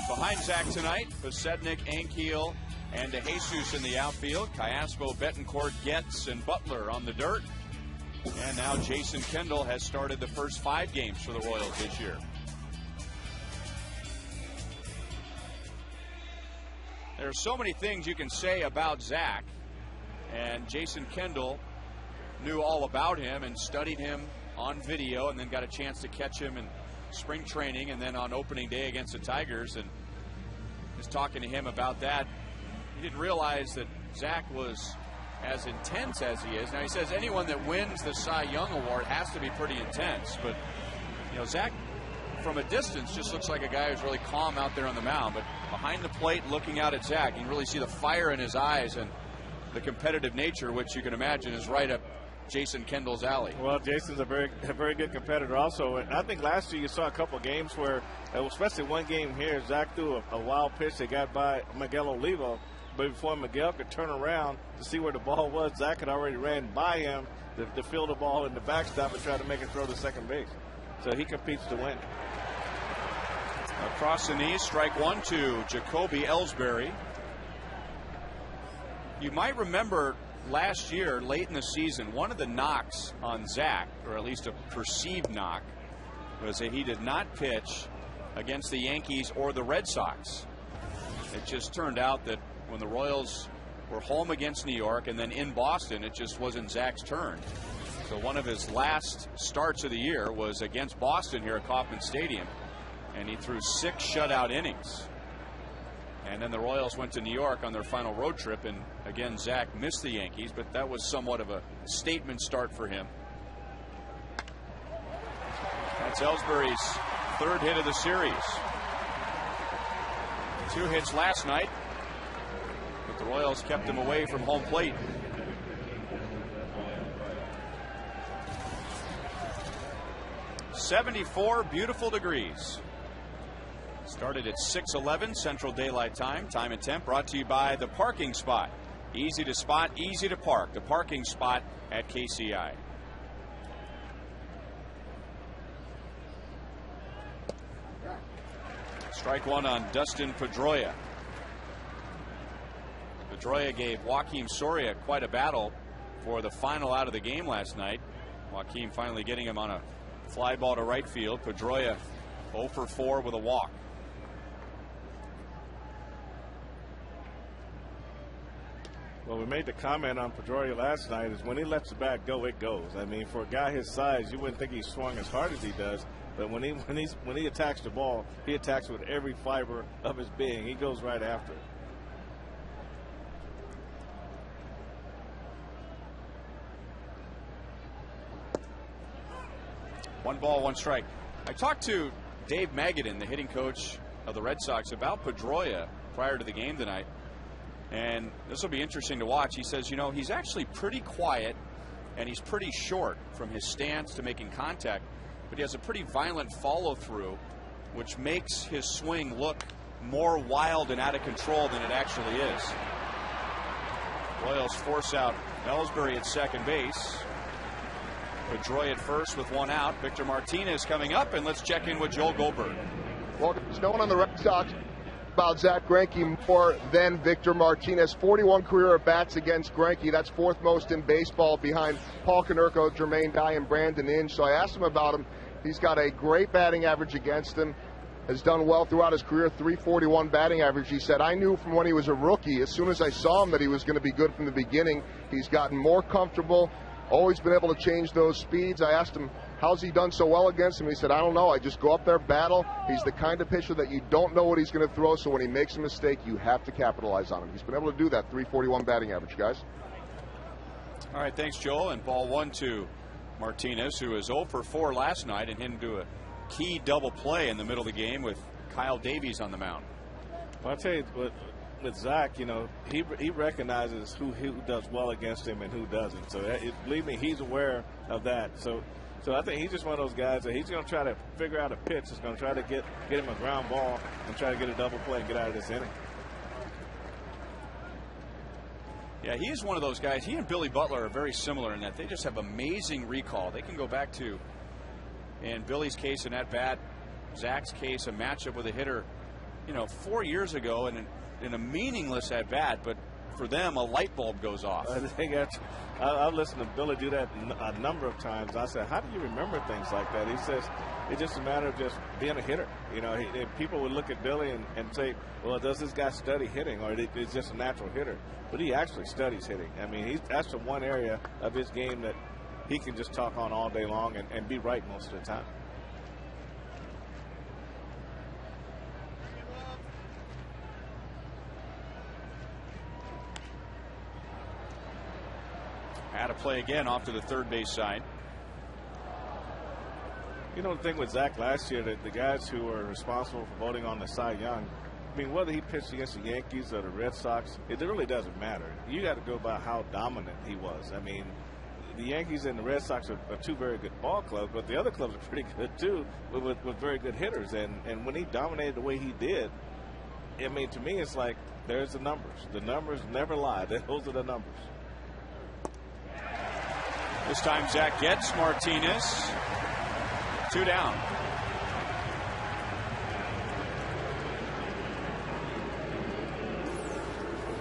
Behind Zach tonight, Besednik, Ankiel, and DeJesus in the outfield. Cayaspo, Betancourt, Getz, and Butler on the dirt. And now Jason Kendall has started the first 5 games for the Royals this year. There are so many things you can say about Zach, and Jason Kendall knew all about him and studied him on video, and then got a chance to catch him in spring training and then on opening day against the Tigers, and just talking to him about that. He didn't realize that Zach was as intense as he is. Now he says anyone that wins the Cy Young Award has to be pretty intense, but you know, Zach from a distance just looks like a guy who's really calm out there on the mound, but behind the plate looking out at Zach, you can really see the fire in his eyes and the competitive nature, which you can imagine is right up Jason Kendall's alley. Well, Jason's a very good competitor also. And I think last year you saw a couple games where, especially one game here, Zach threw a wild pitch that got by Miguel Olivo, but before Miguel could turn around to see where the ball was, Zach had already ran by him to field the ball in the backstop and try to make it throw to second base. So he competes to win. Across the knees, strike 1 to Jacoby Ellsbury. You might remember last year, late in the season, one of the knocks on Zach, or at least a perceived knock, was that he did not pitch against the Yankees or the Red Sox. It just turned out that when the Royals were home against New York and then in Boston, it just wasn't Zach's turn. So one of his last starts of the year was against Boston here at Kauffman Stadium, and he threw 6 shutout innings. And then the Royals went to New York on their final road trip, and again Zach missed the Yankees, but that was somewhat of a statement start for him. That's Ellsbury's 3rd hit of the series. 2 hits last night, but the Royals kept him away from home plate. "74 beautiful degrees." Started at 6:11 Central Daylight Time. Time and temp brought to you by The Parking Spot. Easy to spot, easy to park. The Parking Spot at KCI. Strike 1 on Dustin Pedroia. Pedroia gave Joakim Soria quite a battle for the final out of the game last night. Joakim finally getting him on a fly ball to right field. Pedroia 0 for 4 with a walk. Well, we made the comment on Pedroia last night is when he lets the bat go, it goes. I mean, for a guy his size, you wouldn't think he swung as hard as he does, but when he attacks the ball, he attacks with every fiber of his being. He goes right after it. One ball, one strike. I talked to Dave Magadan, the hitting coach of the Red Sox, about Pedroia prior to the game tonight. And this will be interesting to watch. He says, you know, he's actually pretty quiet and he's pretty short from his stance to making contact, but he has a pretty violent follow through, which makes his swing look more wild and out of control than it actually is. Royals force out Ellsbury at second base. Pedroia at first with 1 out. Victor Martinez coming up, and let's check in with Joel Goldberg. Well, there's no one on the Red Sox about Zach Greinke more than Victor Martinez. 41 career at-bats against Greinke. That's 4th most in baseball behind Paul Konerko, Jermaine Dye, and Brandon Inge. So I asked him about him. He's got a great batting average against him. Has done well throughout his career, 341 batting average. He said, I knew from when he was a rookie, as soon as I saw him, that he was going to be good from the beginning. He's gotten more comfortable, always been able to change those speeds. I asked him, how's he done so well against him? He said, I don't know. I just go up there, battle. He's the kind of pitcher that you don't know what he's going to throw, so when he makes a mistake, you have to capitalize on him. He's been able to do that, 341 batting average, guys. All right, thanks, Joel. And ball 1 to Martinez, who was 0 for 4 last night, and him do a key double play in the middle of the game with Kyle Davies on the mound. Well, I'll tell you, with Zach, you know, he recognizes who does well against him and who doesn't. So believe me, he's aware of that. So I think he's just one of those guys that he's going to try to figure out a pitch that's going to try to get him a ground ball and try to get a double play and get out of this inning. Yeah, he is one of those guys. He and Billy Butler are very similar in that they just have amazing recall. They can go back to, in Billy's case, an at-bat, Zach's case, a matchup with a hitter 4 years ago in a meaningless at bat, but for them, a light bulb goes off. I've listened to Billy do that a number of times. I said, how do you remember things like that? He says, it's just a matter of just being a hitter. People would look at Billy and say, well, does this guy study hitting, or is he just a natural hitter? But he actually studies hitting. I mean, that's the one area of his game that he can just talk on all day long and be right most of the time. Had to play again off to the third base side. The thing with Zach last year, that the guys who were responsible for voting on the Cy Young, I mean, whether he pitched against the Yankees or the Red Sox, it really doesn't matter. You got to go by how dominant he was. I mean, the Yankees and the Red Sox are two very good ball clubs, but the other clubs are pretty good too, with very good hitters. And when he dominated the way he did, I mean, to me, it's like, there's the numbers. The numbers never lie. Those are the numbers. This time Zach gets Martinez. 2 down.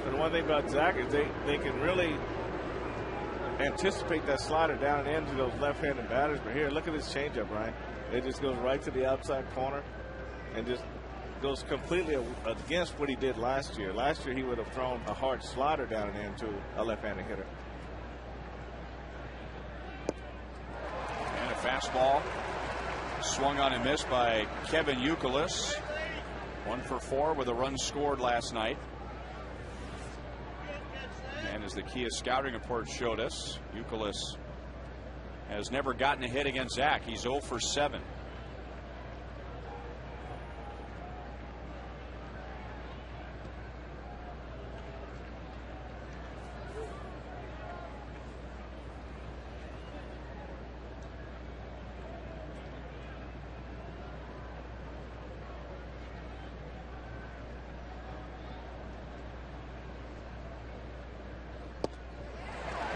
And one thing about Zach is they can really anticipate that slider down and into those left-handed batters. But here, look at this changeup, Ryan. It just goes right to the outside corner and just goes completely against what he did last year. Last year, he would have thrown a hard slider down and into a left-handed hitter. And a fastball swung on and missed by Kevin Youkilis. 1 for 4 with a run scored last night. And as the Kia scouting report showed us, Youkilis has never gotten a hit against Zach. He's 0 for 7.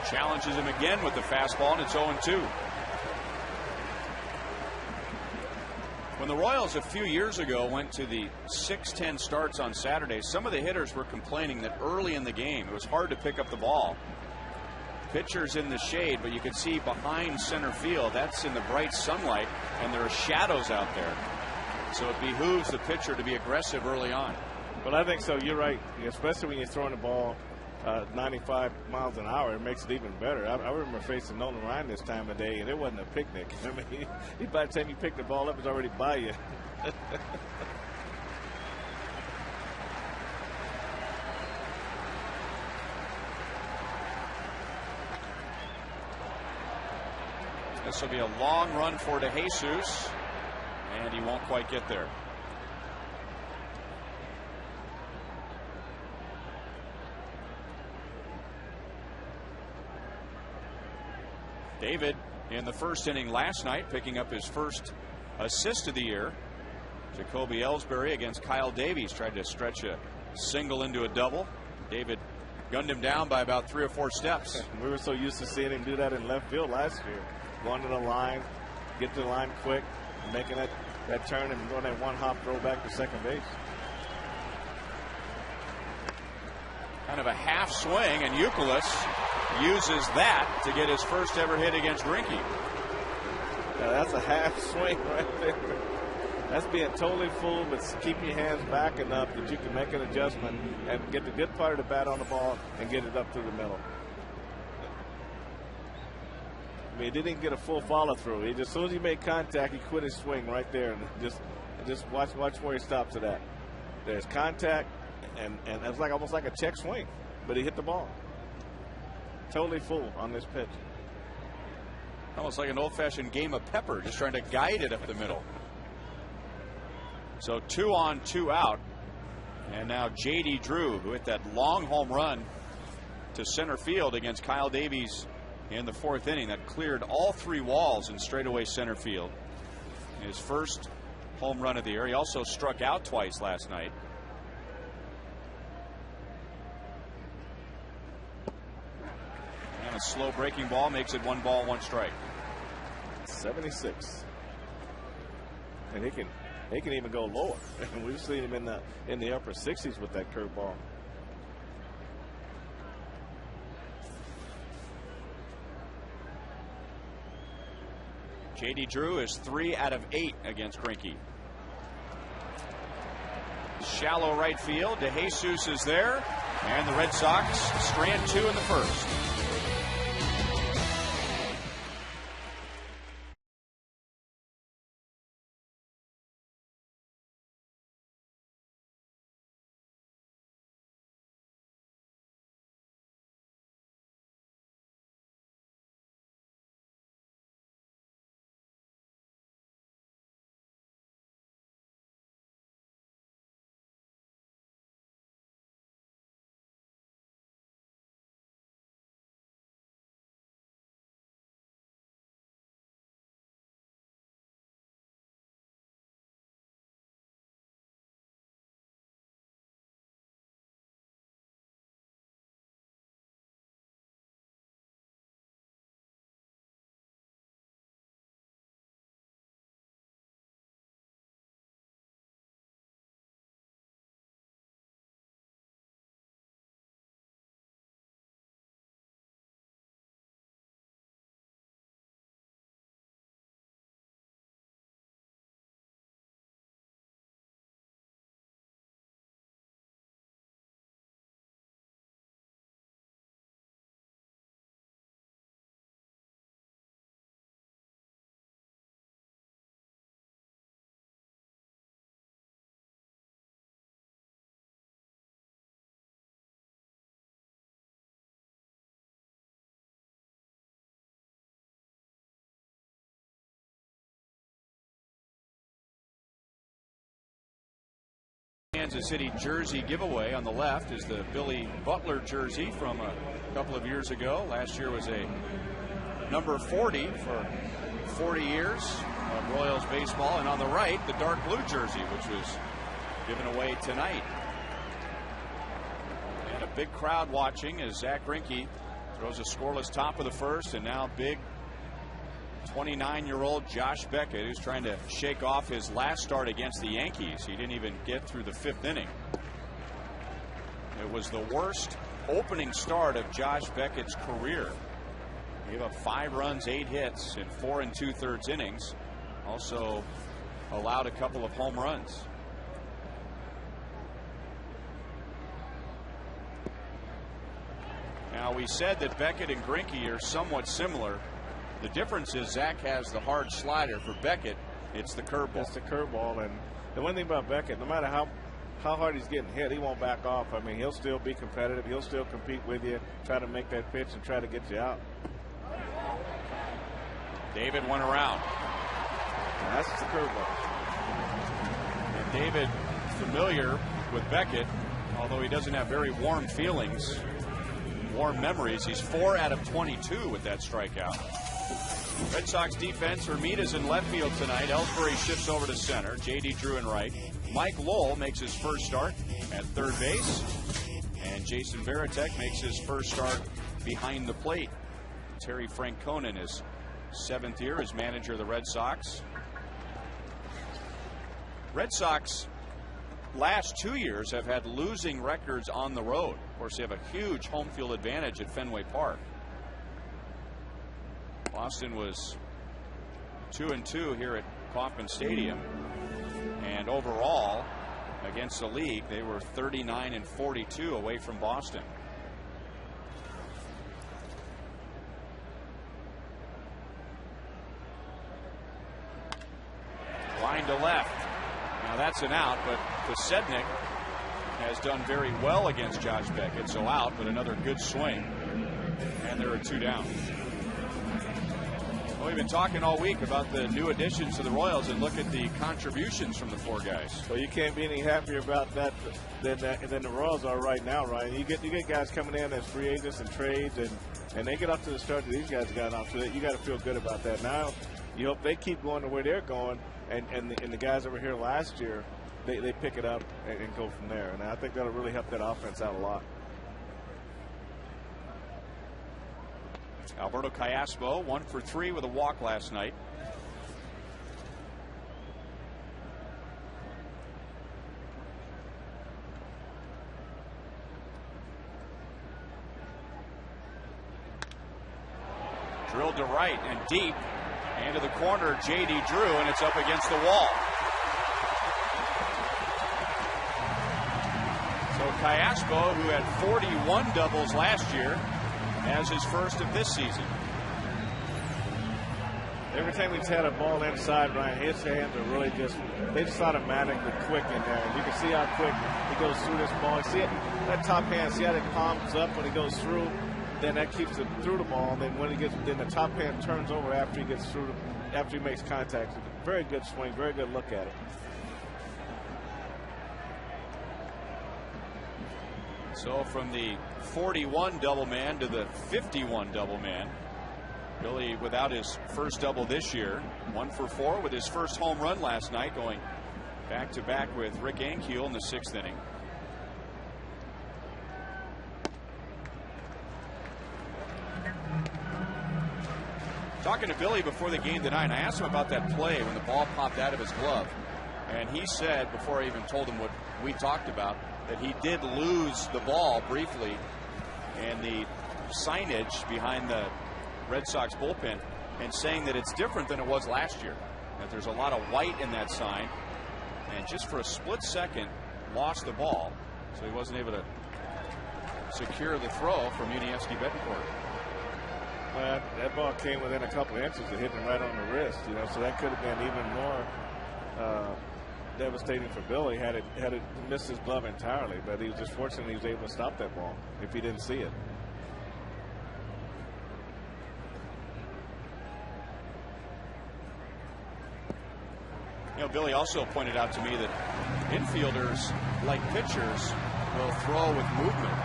Challenges him again with the fastball, and it's 0-2. When the Royals a few years ago went to the 6-10 starts on Saturday, some of the hitters were complaining that early in the game it was hard to pick up the ball. Pitchers in the shade, but you could see behind center field, that's in the bright sunlight, and there are shadows out there. So it behooves the pitcher to be aggressive early on. Well, I think so. You're right, especially when you're throwing the ball 95 miles an hour. It makes it even better. I remember facing Nolan Ryan this time of day, and it wasn't a picnic. I mean, by the time you pick the ball up, it's already by you. This will be a long run for DeJesus, and he won't quite get there. David in the first inning last night, picking up his first assist of the year. Jacoby Ellsbury against Kyle Davies tried to stretch a single into a double. David gunned him down by about 3 or 4 steps. We were so used to seeing him do that in left field last year. Going to the line, get to the line quick, making that turn and going that one hop throw back to second base. Kind of a half swing, and Youkilis uses that to get his first ever hit against Greinke. Yeah, that's a half swing right there. That's being totally full, but keep your hands back enough that you can make an adjustment and get the good part of the bat on the ball and get it up through the middle. I mean, he didn't get a full follow through. He just, as soon as he made contact, he quit his swing right there, and just watch where he stops at that. There's contact, and it's like almost like a check swing, but he hit the ball. Totally full on this pitch. Almost like an old-fashioned game of pepper, just trying to guide it up the middle. So 2 on, 2 out. And now J.D. Drew, who hit that long home run to center field against Kyle Davies in the 4th inning, that cleared all 3 walls in straightaway center field. His first home run of the year. He also struck out twice last night. And a slow breaking ball makes it 1 ball, 1 strike. 76. And he can They can even go lower. We've seen him in the upper 60s with that curveball. J.D. Drew is 3 out of 8 against Greinke. Shallow right field. DeJesus is there. And the Red Sox strand 2 in the first. Kansas City jersey giveaway. On the left is the Billy Butler jersey from a couple of years ago. Last year was a number 40 for 40 years of Royals baseball. And on the right, the dark blue jersey, which was given away tonight. And a big crowd watching as Zack Greinke throws a scoreless top of the first, and now big 29-year-old Josh Beckett, who's trying to shake off his last start against the Yankees. He didn't even get through the 5th inning. It was the worst opening start of Josh Beckett's career. He gave up 5 runs, 8 hits in 4 2/3 innings. Also allowed a couple of home runs. Now, we said that Beckett and Greinke are somewhat similar. The difference is Zach has the hard slider. For Beckett, it's the curveball. It's the curveball. And the one thing about Beckett, no matter how hard he's getting hit, he won't back off. I mean, he'll still be competitive. He'll still compete with you, try to make that pitch and try to get you out. David went around. And that's the curveball. And David, familiar with Beckett, although he doesn't have very warm feelings, warm memories. He's 4 out of 22 with that strikeout. Red Sox defense, Hermita's in left field tonight. Ellsbury shifts over to center. J.D. Drew in right. Mike Lowell makes his first start at third base. And Jason Varitek makes his first start behind the plate. Terry Francona in his 7th year as manager of the Red Sox. Red Sox last 2 years have had losing records on the road. Of course, they have a huge home field advantage at Fenway Park. Boston was 2-2 here at Kauffman Stadium, and overall against the league they were 39-42 away from Boston. Line to left. Now that's an out, but Posednik has done very well against Josh Beckett, so out, but another good swing, and there are 2 down. We've been talking all week about the new additions to the Royals, and look at the contributions from the 4 guys. Well, you can't be any happier about that than the Royals are right now, Ryan. You get guys coming in as free agents and trades, and they get off to the start that these guys got off to. You got to feel good about that. Now, you hope they keep going to where they're going, and the guys over here last year, they pick it up and go from there. And I think that'll really help that offense out a lot. Alberto Callaspo 1 for 3 with a walk last night. Drilled to right and deep. Into the corner, J.D. Drew, and it's up against the wall. So Cayaspo, who had 41 doubles last year, has his first of this season. Every time he's had a ball inside, Ryan, his hands are really they just automatically quick in there. And you can see how quick he goes through this ball. See it, that top hand, see how it palms up when he goes through. Then that keeps it through the ball. And then when then the top hand turns over after he gets through, after he makes contact. Very good swing, very good look at it. So from the 41 double man to the 51 double man. Billy without his first double this year. 1 for 4 with his first home run last night, going back to back with Rick Ankiel in the 6th inning. Talking to Billy before the game tonight, and I asked him about that play when the ball popped out of his glove. And he said, before I even told him what we talked about, that he did lose the ball briefly, and the signage behind the Red Sox bullpen, and saying that it's different than it was last year, that there's a lot of white in that sign, and just for a split second lost the ball, so he wasn't able to secure the throw from Unievsky Betancourt. Well, that ball came within a couple of inches of hitting him right on the wrist, you know, so that could have been even more devastating for Billy had it missed his glove entirely. But he was just fortunate he was able to stop that ball if he didn't see it. You know, Billy also pointed out to me that infielders, like pitchers, will throw with movement,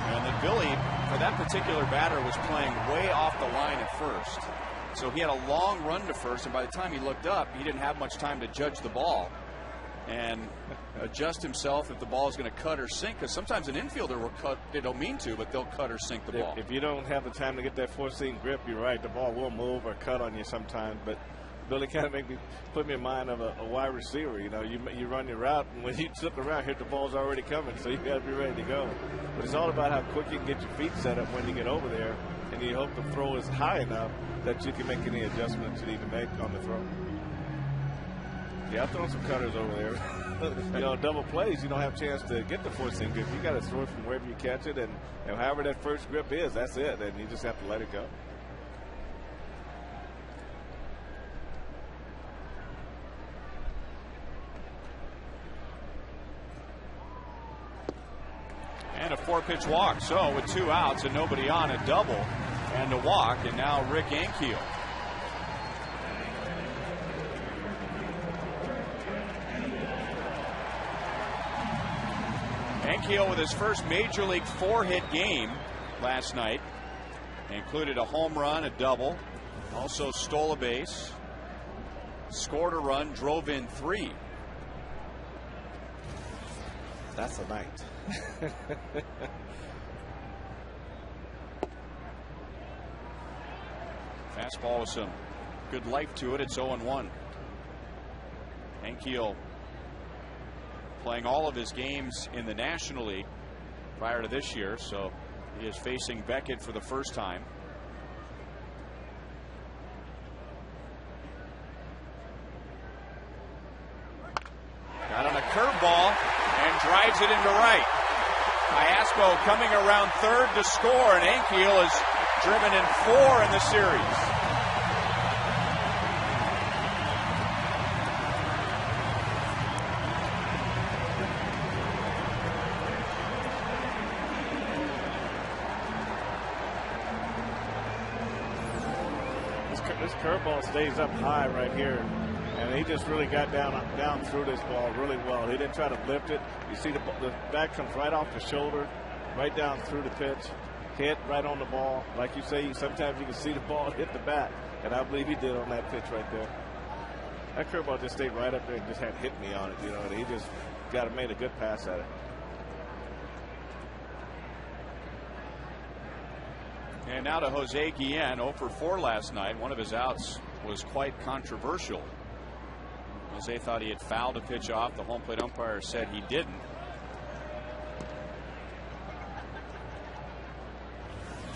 and that Billy, for that particular batter, was playing way off the line at first. So he had a long run to first, and by the time he looked up, he didn't have much time to judge the ball and adjust himself if the ball is going to cut or sink, because sometimes an infielder will cut, they don't mean to, but they'll cut or sink the ball. If you don't have the time to get that four-seam grip, you're right, the ball will move or cut on you sometimes. But Billy kind of put me in mind of a wide receiver. You know, you run your route, and when you look around here, the ball's already coming, so you got to be ready to go. But it's all about how quick you can get your feet set up when you get over there, and you hope the throw is high enough that you can make any adjustments you need to make on the throw. Yeah, I've thrown some cutters over there. You know, double plays, you don't have a chance to get the four-seam grip. You got to throw it from wherever you catch it, and however that first grip is, that's it, and you just have to let it go. And a 4-pitch walk. So with 2 outs and nobody on, a double and a walk, and now Rick Ankiel. Ankiel with his first Major League 4-hit game last night. Included a home run, a double, also stole a base, scored a run, drove in 3. That's a night. Fastball with some good life to it. It's 0-1. Ankiel playing all of his games in the National League prior to this year, so he is facing Beckett for the first time. Got on a curveball and drives it into right. Cayaspo coming around third to score, and Ankiel is driven in 4 in the series. This curveball stays up high right here, and he just really got down through this ball really well. He didn't try to lift it. You see the back comes right off the shoulder, right down through the pitch, hit right on the ball. Like you say, sometimes you can see the ball hit the bat, and I believe he did on that pitch right there. That curveball just stayed right up there and just had hit me on it, you know, and he just made a good pass at it. And now to Jose Guillen, 0 for 4 last night. One of his outs was quite controversial. Jose thought he had fouled a pitch off. The home plate umpire said he didn't.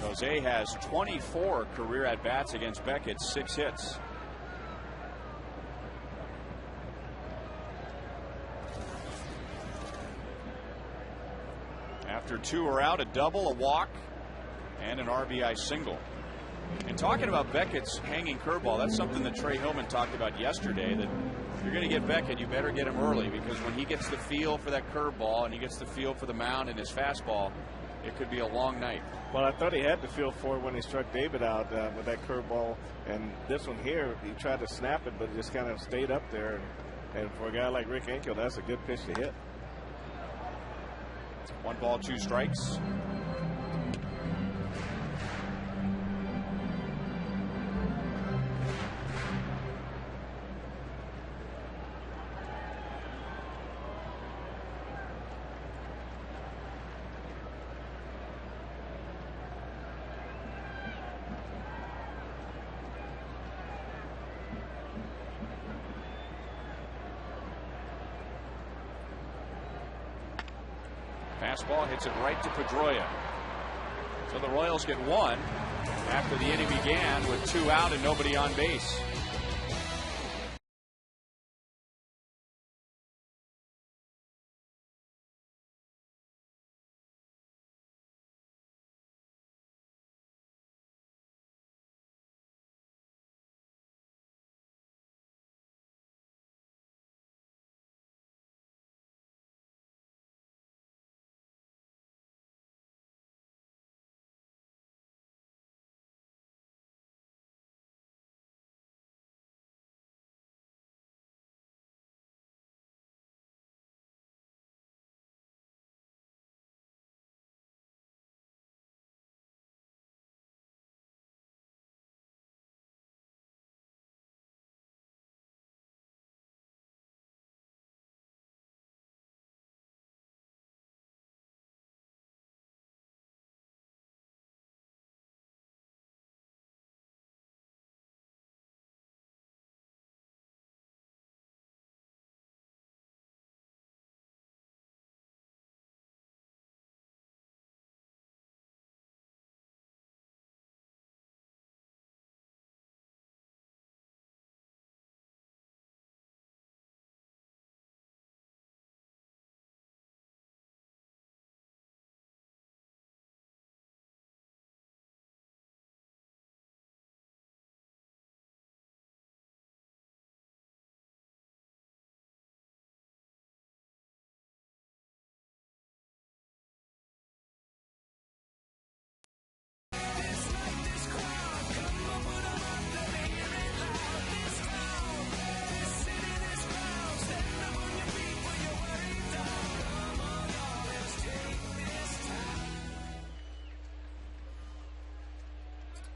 Jose has 24 career at-bats against Beckett, 6 hits. After 2 are out, a double, a walk, and an RBI single. And talking about Beckett's hanging curveball, that's something that Trey Hillman talked about yesterday, that if you're going to get Beckett, you better get him early, because when he gets the feel for that curveball and he gets the feel for the mound and his fastball, it could be a long night. Well, I thought he had the feel for it when he struck David out with that curveball. And this one here, he tried to snap it, but it just kind of stayed up there. And for a guy like Rick Ankiel, that's a good pitch to hit. 1 ball, 2 strikes. Fastball hits it right to Pedroia. So the Royals get 1 after the inning began with 2 out and nobody on base.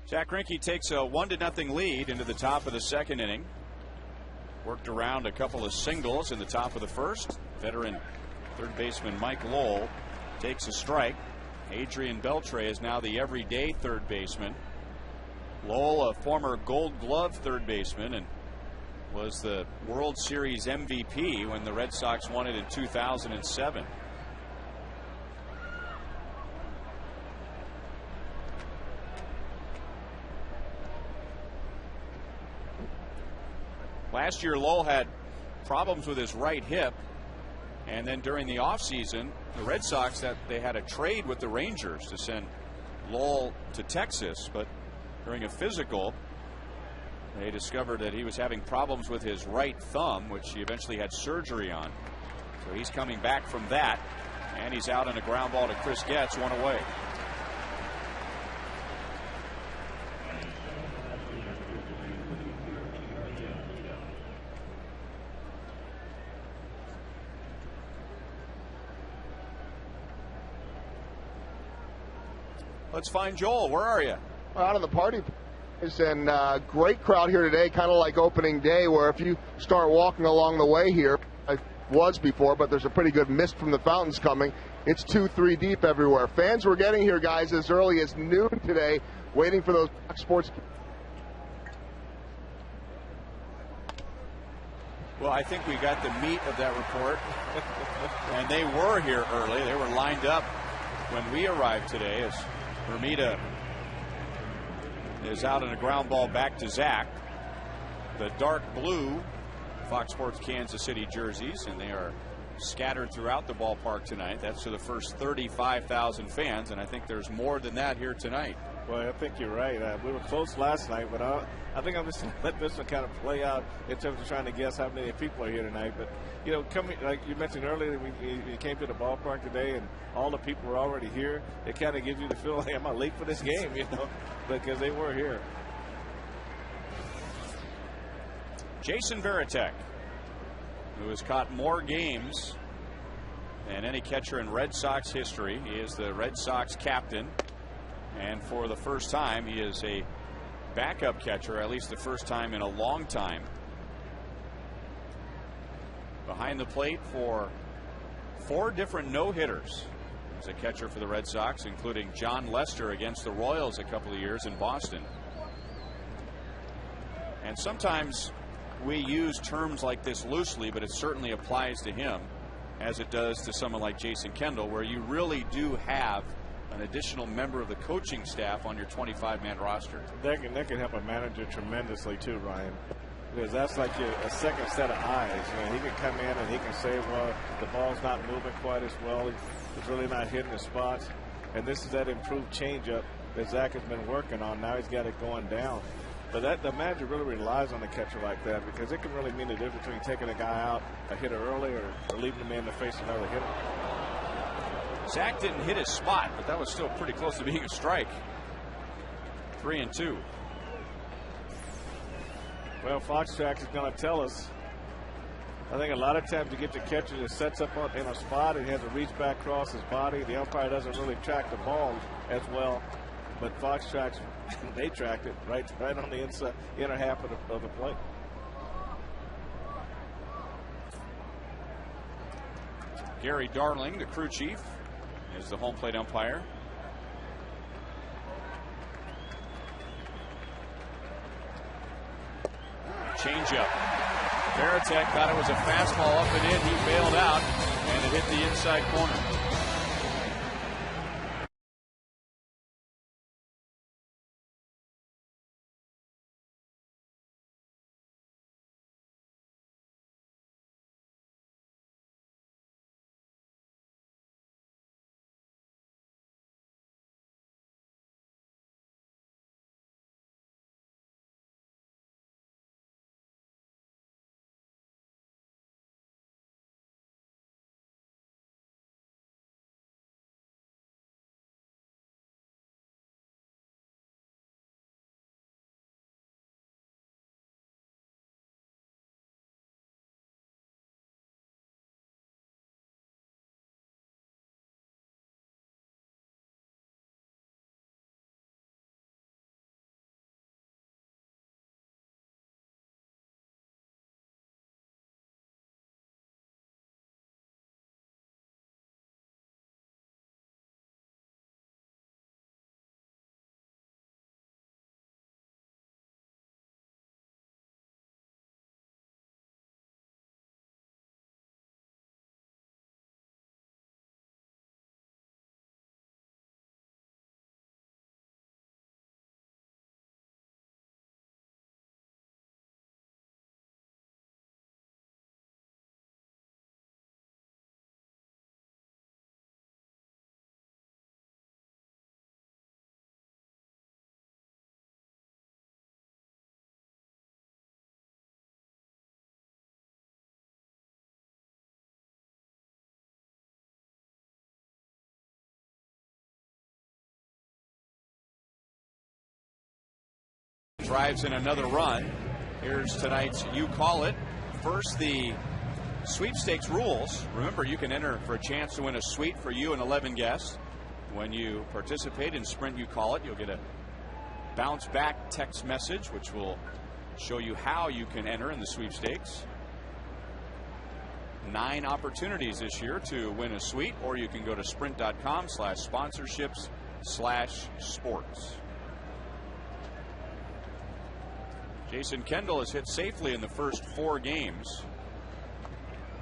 Jack Greinke takes a 1-0 lead into the top of the 2nd inning. Worked around a couple of singles in the top of the 1st. Veteran 3rd baseman Mike Lowell takes a strike. Adrian Beltre is now the everyday 3rd baseman. Lowell, a former Gold Glove 3rd baseman, and was the World Series MVP when the Red Sox won it in 2007. Last year, Lowell had problems with his right hip, and then during the offseason, the Red Sox, that they had a trade with the Rangers to send Lowell to Texas, but during a physical, they discovered that he was having problems with his right thumb, which he eventually had surgery on. So he's coming back from that, and he's out on a ground ball to Chris Getz, 1 away. Let's find Joel. Where are you? Out of the party. And great crowd here today, kind of like opening day, where if you start walking along the way here, I was before, but there's a pretty good mist from the fountains coming. It's 2-3 deep everywhere. Fans were getting here, guys, as early as noon today, waiting for those sports. Well, I think we got the meat of that report. And they were here early. They were lined up when we arrived today, as Bermuda is out on a ground ball back to Zach. The dark blue Fox Sports Kansas City jerseys, and they are scattered throughout the ballpark tonight. That's to the first 35,000 fans, and I think there's more than that here tonight. Well, I think you're right. We were close last night, but I think I'm just going to let this one kind of play out in terms of trying to guess how many people are here tonight. But, you know, coming, like you mentioned earlier, we came to the ballpark today and all the people were already here. It kind of gives you the feeling, like, am I late for this game, you know, because they were here. Jason Varitek, who has caught more games than any catcher in Red Sox history. He is the Red Sox captain, and for the first time he is a backup catcher, at least the first time in a long time. Behind the plate for 4 different no-hitters as a catcher for the Red Sox, including John Lester against the Royals a couple of years in Boston. And sometimes we use terms like this loosely, but it certainly applies to him as it does to someone like Jason Kendall, where you really do have an additional member of the coaching staff on your 25-man roster. That can help a manager tremendously too, Ryan, because that's like a second set of eyes. You know, he can come in and he can say, well, the ball's not moving quite as well. He's really not hitting the spots. And this is that improved changeup that Zach has been working on. Now he's got it going down. But the manager really relies on a catcher like that, because it can really mean the difference between taking a guy out, a hitter early, or leaving him in to face another hitter. Zach didn't hit his spot, but that was still pretty close to being a strike. 3-2. Well, Fox Tracks is going to tell us. I think a lot of times you get the catcher that sets up in a spot and he has to reach back across his body. The umpire doesn't really track the ball as well. But Fox Tracks, they tracked it right on the inside, inner half of the plate. Gary Darling, the crew chief, is the home plate umpire. Changeup. Varitek thought it was a fastball up and in. He bailed out, and it hit the inside corner. Drives in another run. Here's tonight's You Call It. First, the sweepstakes rules. Remember, you can enter for a chance to win a suite for you and 11 guests. When you participate in Sprint You Call It, you'll get a bounce back text message, which will show you how you can enter in the sweepstakes. 9 opportunities this year to win a suite, or you can go to sprint.com/sponsorships/sports. Jason Kendall has hit safely in the first 4 games,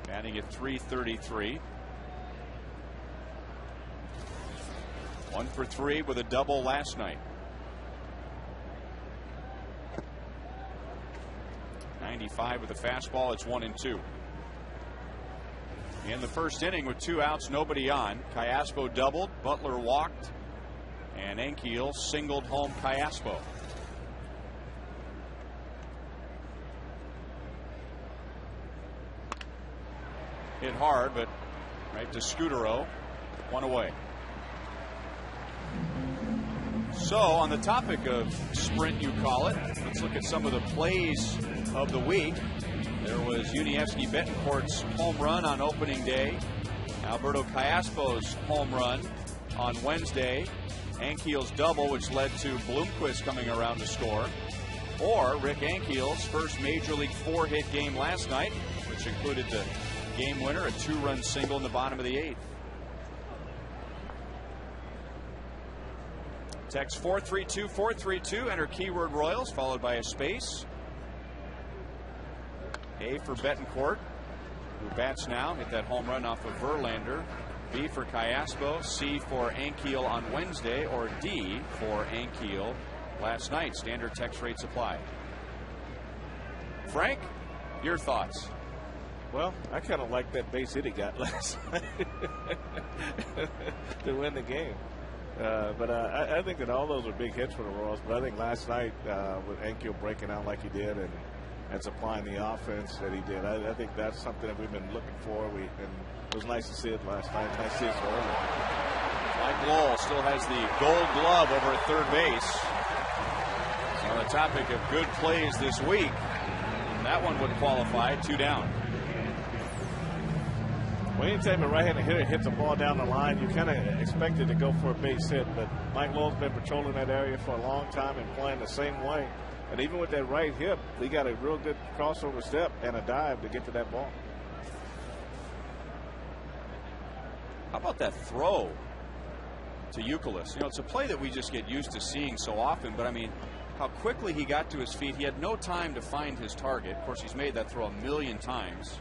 batting at .333. 1 for 3 with a double last night. 95 with a fastball. It's 1-2. In the first inning with 2 outs, nobody on, Cayaspo doubled, Butler walked, and Ankiel singled home Cayaspo. Hit hard, but right to Scudero, 1 away. So, on the topic of sprint, you call it, let's look at some of the plays of the week. There was Unievsky Betancourt's home run on opening day, Alberto Cayaspo's home run on Wednesday, Ankiel's double, which led to Bloomquist coming around to score, or Rick Ankiel's first Major League 4-hit game last night, which included the game winner, a 2-run single in the bottom of the 8th. Text 432-432, enter keyword Royals, followed by a space. A for Betancourt, who bats now, hit that home run off of Verlander. B for Cayaspo, C for Ankiel on Wednesday, or D for Ankiel last night. Standard text rates apply. Frank, your thoughts? Well, I kind of like that base hit he got last night to win the game. But I think that all those are big hits for the Royals. But I think last night with Ankiel breaking out like he did and supplying the offense that he did, I think that's something that we've been looking for. And it was nice to see it last night. Nice to see it so early. Mike Lowell still has the Gold Glove over at third base. So on the topic of good plays this week, that one would qualify. 2 down. Well, anytime a right-handed hitter hits a ball down the line, you kind of expect it to go for a base hit. But Mike Lowell's been patrolling that area for a long time and playing the same way. And even with that right hip, he got a real good crossover step and a dive to get to that ball. How about that throw to Youkilis? You know, it's a play that we just get used to seeing so often, but I mean, how quickly he got to his feet. He had no time to find his target. Of course, he's made that throw a million times.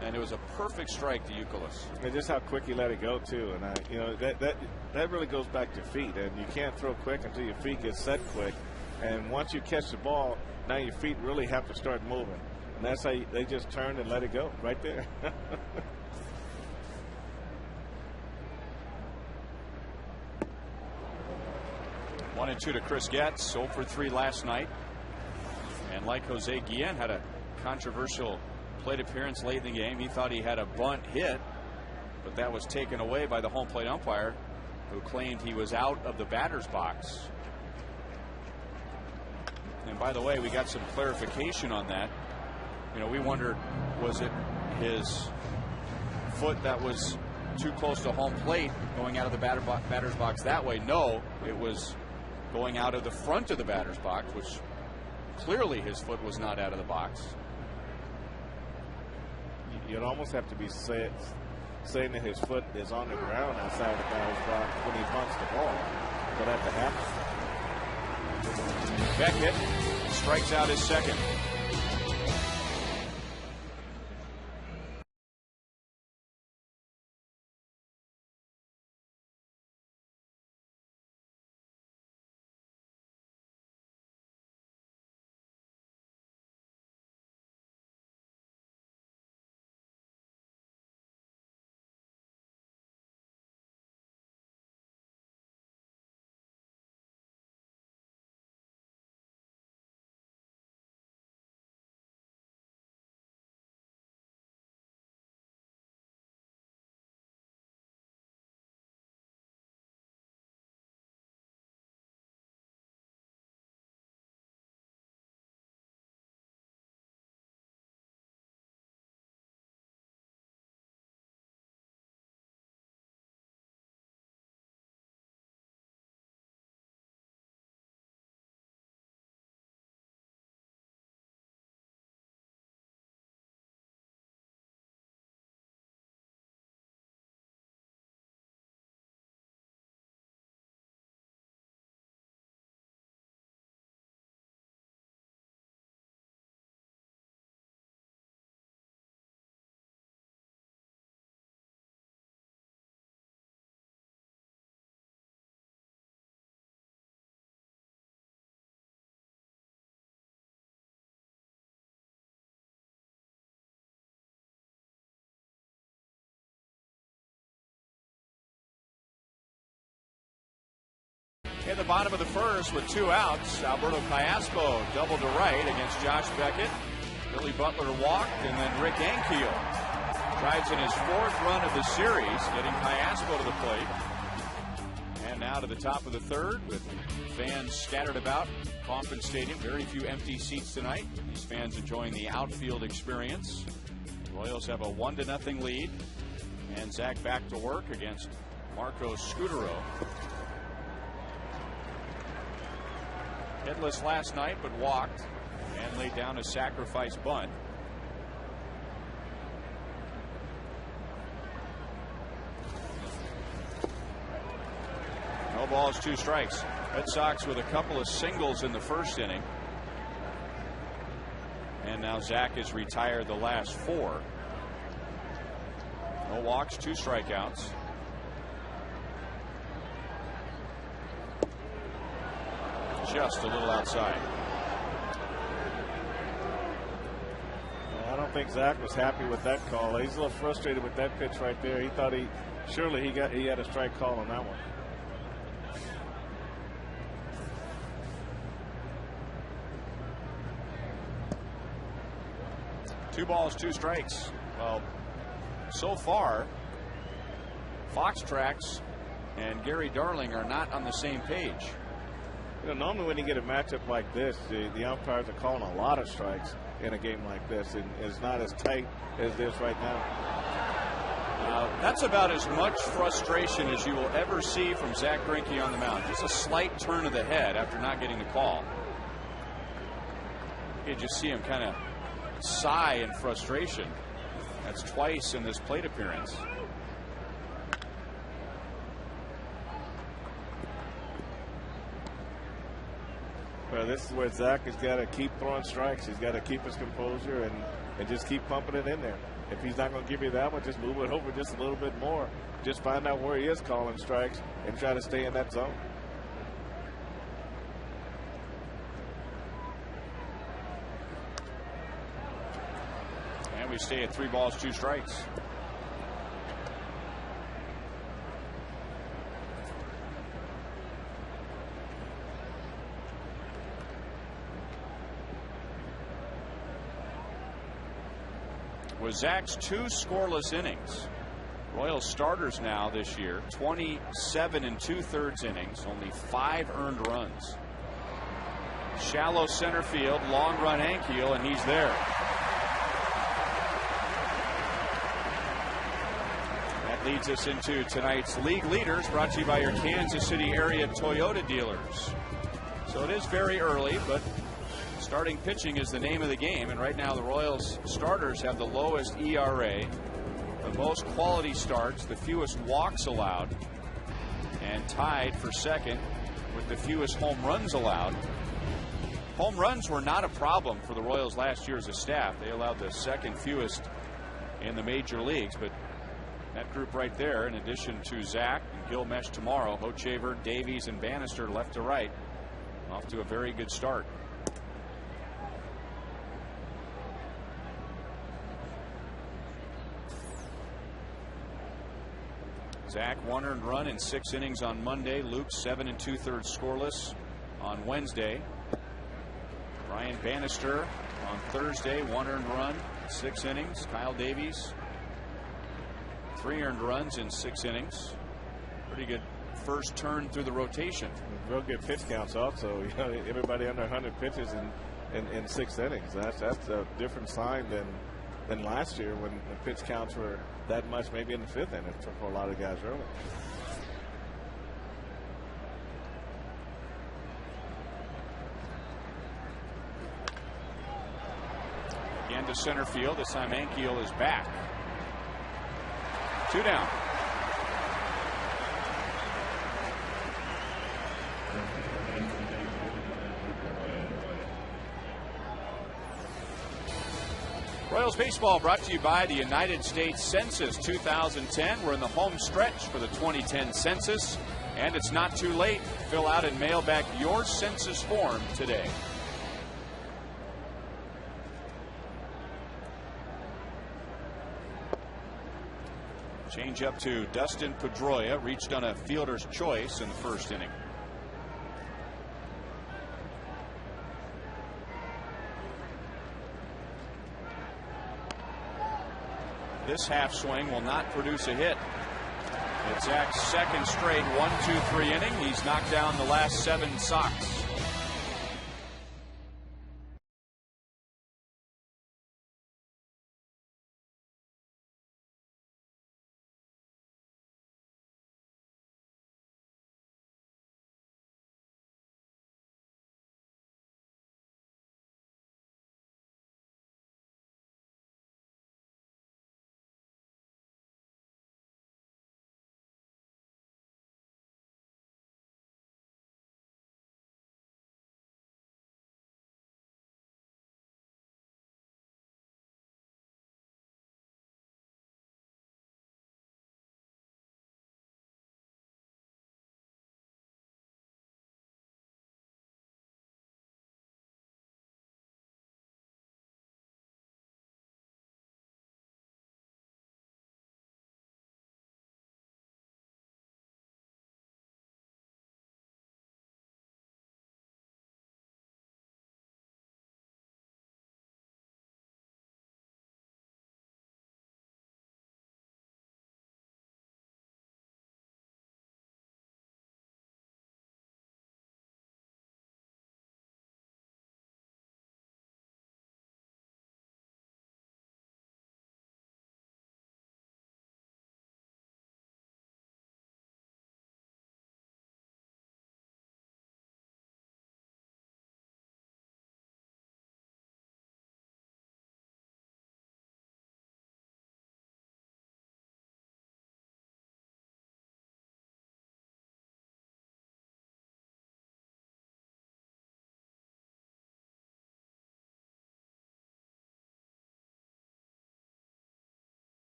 And it was a perfect strike to Youkilis. And just how quick he let it go, too. And, you know, that really goes back to feet. And you can't throw quick until your feet get set quick. And once you catch the ball, now your feet really have to start moving. And that's how they just turned and let it go right there. 1-2 to Chris Getz, 0 for 3 last night. And like Jose Guillen, had a controversial plate appearance late in the game. He thought he had a bunt hit, but that was taken away by the home plate umpire, who claimed he was out of the batter's box. And by the way, we got some clarification on that. You know, we wondered, was it his foot that was too close to home plate going out of the batter's box that way? No, it was going out of the front of the batter's box, which clearly his foot was not out of the box. You'd almost have to be saying that his foot is on the ground outside the batter's box when he bunts the ball for that to happen. Beckett strikes out his second. In the bottom of the first with 2 outs, Alberto Callaspo doubled to right against Josh Beckett. Billy Butler walked, and then Rick Ankiel drives in his 4th run of the series, getting Callaspo to the plate. And now to the top of the 3rd with fans scattered about Kauffman Stadium. Very few empty seats tonight. These fans enjoying the outfield experience. The Royals have a 1-0 lead. And Zach back to work against Marco Scutaro. Hitless last night, but walked and laid down a sacrifice bunt. No balls, 2 strikes. Red Sox with a couple of singles in the first inning. And now Zach has retired the last 4. No walks, 2 strikeouts. Just a little outside. I don't think Zach was happy with that call. He's a little frustrated with that pitch right there. He thought he had a strike call on that one. Two balls, 2 strikes. Well, so far, Fox Tracks and Gary Darling are not on the same page. You know, normally when you get a matchup like this, the umpires are calling a lot of strikes in a game like this, and it's not as tight as this right now. That's about as much frustration as you will ever see from Zach Greinke on the mound. Just a slight turn of the head after not getting the call. You just see him kind of sigh in frustration. That's twice in this plate appearance. Well, this is where Zach has got to keep throwing strikes. He's got to keep his composure and just keep pumping it in there. If he's not going to give you that one, just move it over just a little bit more. Just find out where he is calling strikes and try to stay in that zone. And we stay at 3 balls, 2 strikes. With Zach's 2 scoreless innings, Royals starters now this year, 27 2/3 innings, only 5 earned runs. Shallow center field, long run Ankiel, and he's there. That leads us into tonight's league leaders, brought to you by your Kansas City area Toyota dealers. So it is very early, but starting pitching is the name of the game, and right now the Royals starters have the lowest ERA, the most quality starts, the fewest walks allowed, and tied for second with the fewest home runs allowed. Home runs were not a problem for the Royals last year as a staff. They allowed the second fewest in the major leagues, but that group right there, in addition to Zach and Gilmesh tomorrow, Hochevar, Davies, and Bannister left to right, off to a very good start. Zach 1 earned run in 6 innings on Monday. Luke 7 2/3 scoreless on Wednesday. Brian Bannister on Thursday, 1 earned run, 6 innings. Kyle Davies 3 earned runs in 6 innings. Pretty good first turn through the rotation. Real good pitch counts also. You know, everybody under 100 pitches in 6 innings. That's a different sign than last year when the pitch counts were that much, maybe in the 5th inning for a lot of guys early. Again to center field. This time Ankiel is back. 2 down. Royals baseball brought to you by the United States Census 2010. We're in the home stretch for the 2010 census, and it's not too late. Fill out and mail back your census form today. Change up to Dustin Pedroia, reached on a fielder's choice in the first inning. this half swing will not produce a hit. It's Zach's second straight 1-2-3 inning. He's knocked down the last 7 Sox.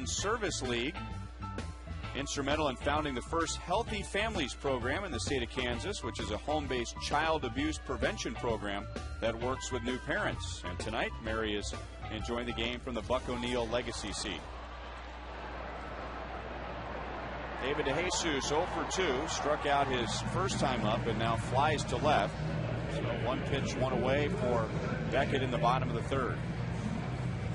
Service League, instrumental in founding the first Healthy Families program in the state of Kansas, which is a home-based child abuse prevention program that works with new parents. And tonight, Mary is enjoying the game from the Buck O'Neill Legacy seat. David DeJesus 0 for 2, struck out his first time up and now flies to left. So 1 pitch, 1 away for Beckett in the bottom of the third.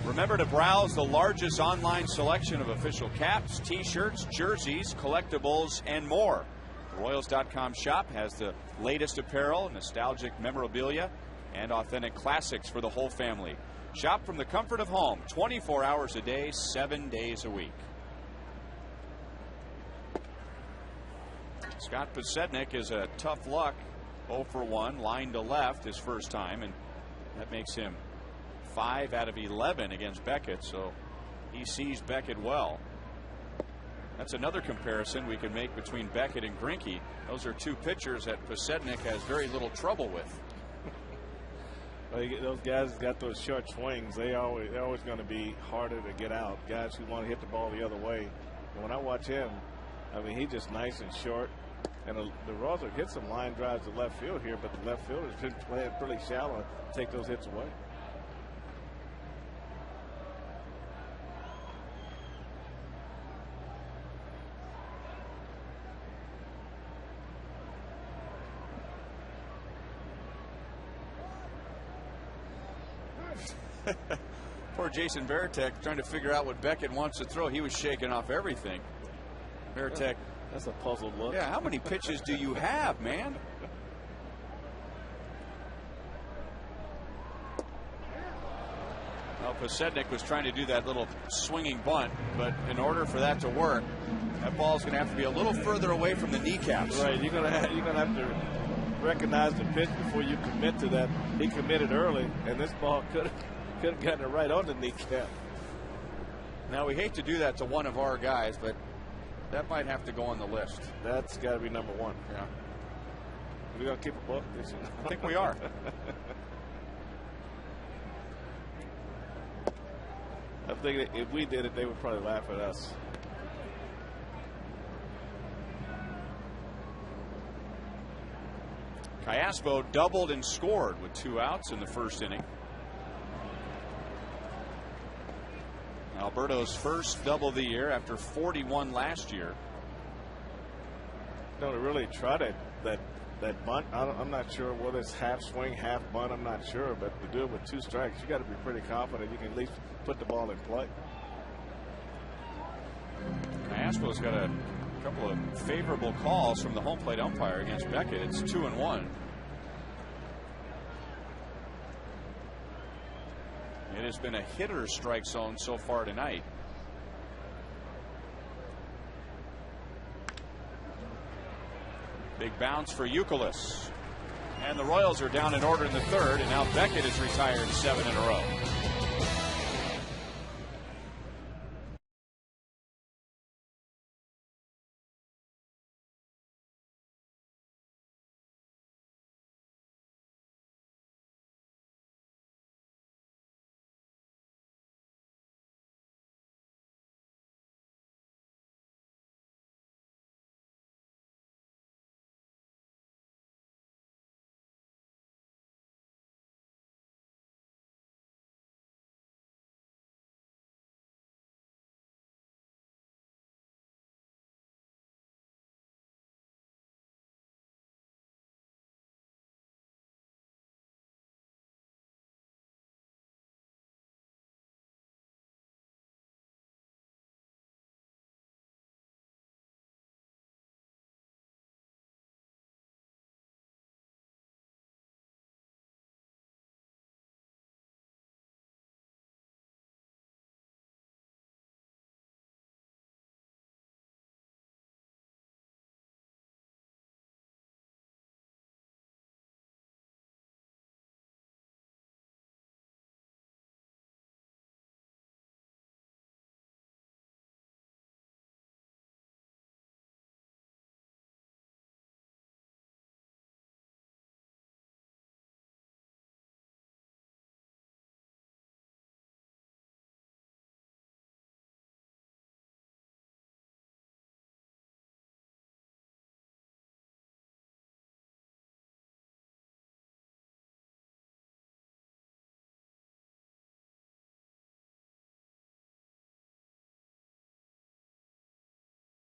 Remember to browse the largest online selection of official caps, t-shirts, jerseys, collectibles, and more. The Royals.com shop has the latest apparel, nostalgic memorabilia, and authentic classics for the whole family. Shop from the comfort of home, 24 hours a day, 7 days a week. Scott Posednik is a tough luck 0 for 1, line to left his first time, and that makes him 5 out of 11 against Beckett, so he sees Beckett well. That's another comparison we can make between Beckett and Greinke. Those are 2 pitchers that Posednik has very little trouble with. Well, those guys got those short swings. They're always going to be harder to get out. Guys who want to hit the ball the other way. And when I watch him, I mean, he's just nice and short. And the Royals have hit some line drives to left field here, but the left field has been playing pretty shallow to take those hits away. Poor Jason Varitek trying to figure out what Beckett wants to throw. He was shaking off everything. Varitek. That's a puzzled look. Yeah, how many pitches do you have, man? Well, Posednik was trying to do that little swinging bunt, but in order for that to work, that ball's going to have to be a little further away from the kneecaps. Right, you're going to have to recognize the pitch before you commit to that. He committed early, and this ball could have gotten it right on the kneecap. Now, we hate to do that to one of our guys, but that might have to go on the list. That's got to be number 1. Yeah. We're going to keep a book. I think we are. I think if we did it, they would probably laugh at us. Callaspo doubled and scored with 2 outs in the first inning. Alberto's first double of the year after 41 last year. Don't really try that that bunt, I'm not sure whether it's half swing, half bunt. I'm not sure, but to do it with 2 strikes, you got to be pretty confident you can at least put the ball in play. Asheville's got a couple of favorable calls from the home plate umpire against Beckett. It's 2-1. It has been a hitter's strike zone so far tonight. Big bounce for Youkilis. And the Royals are down in order in the 3rd, and now Beckett has retired 7 in a row.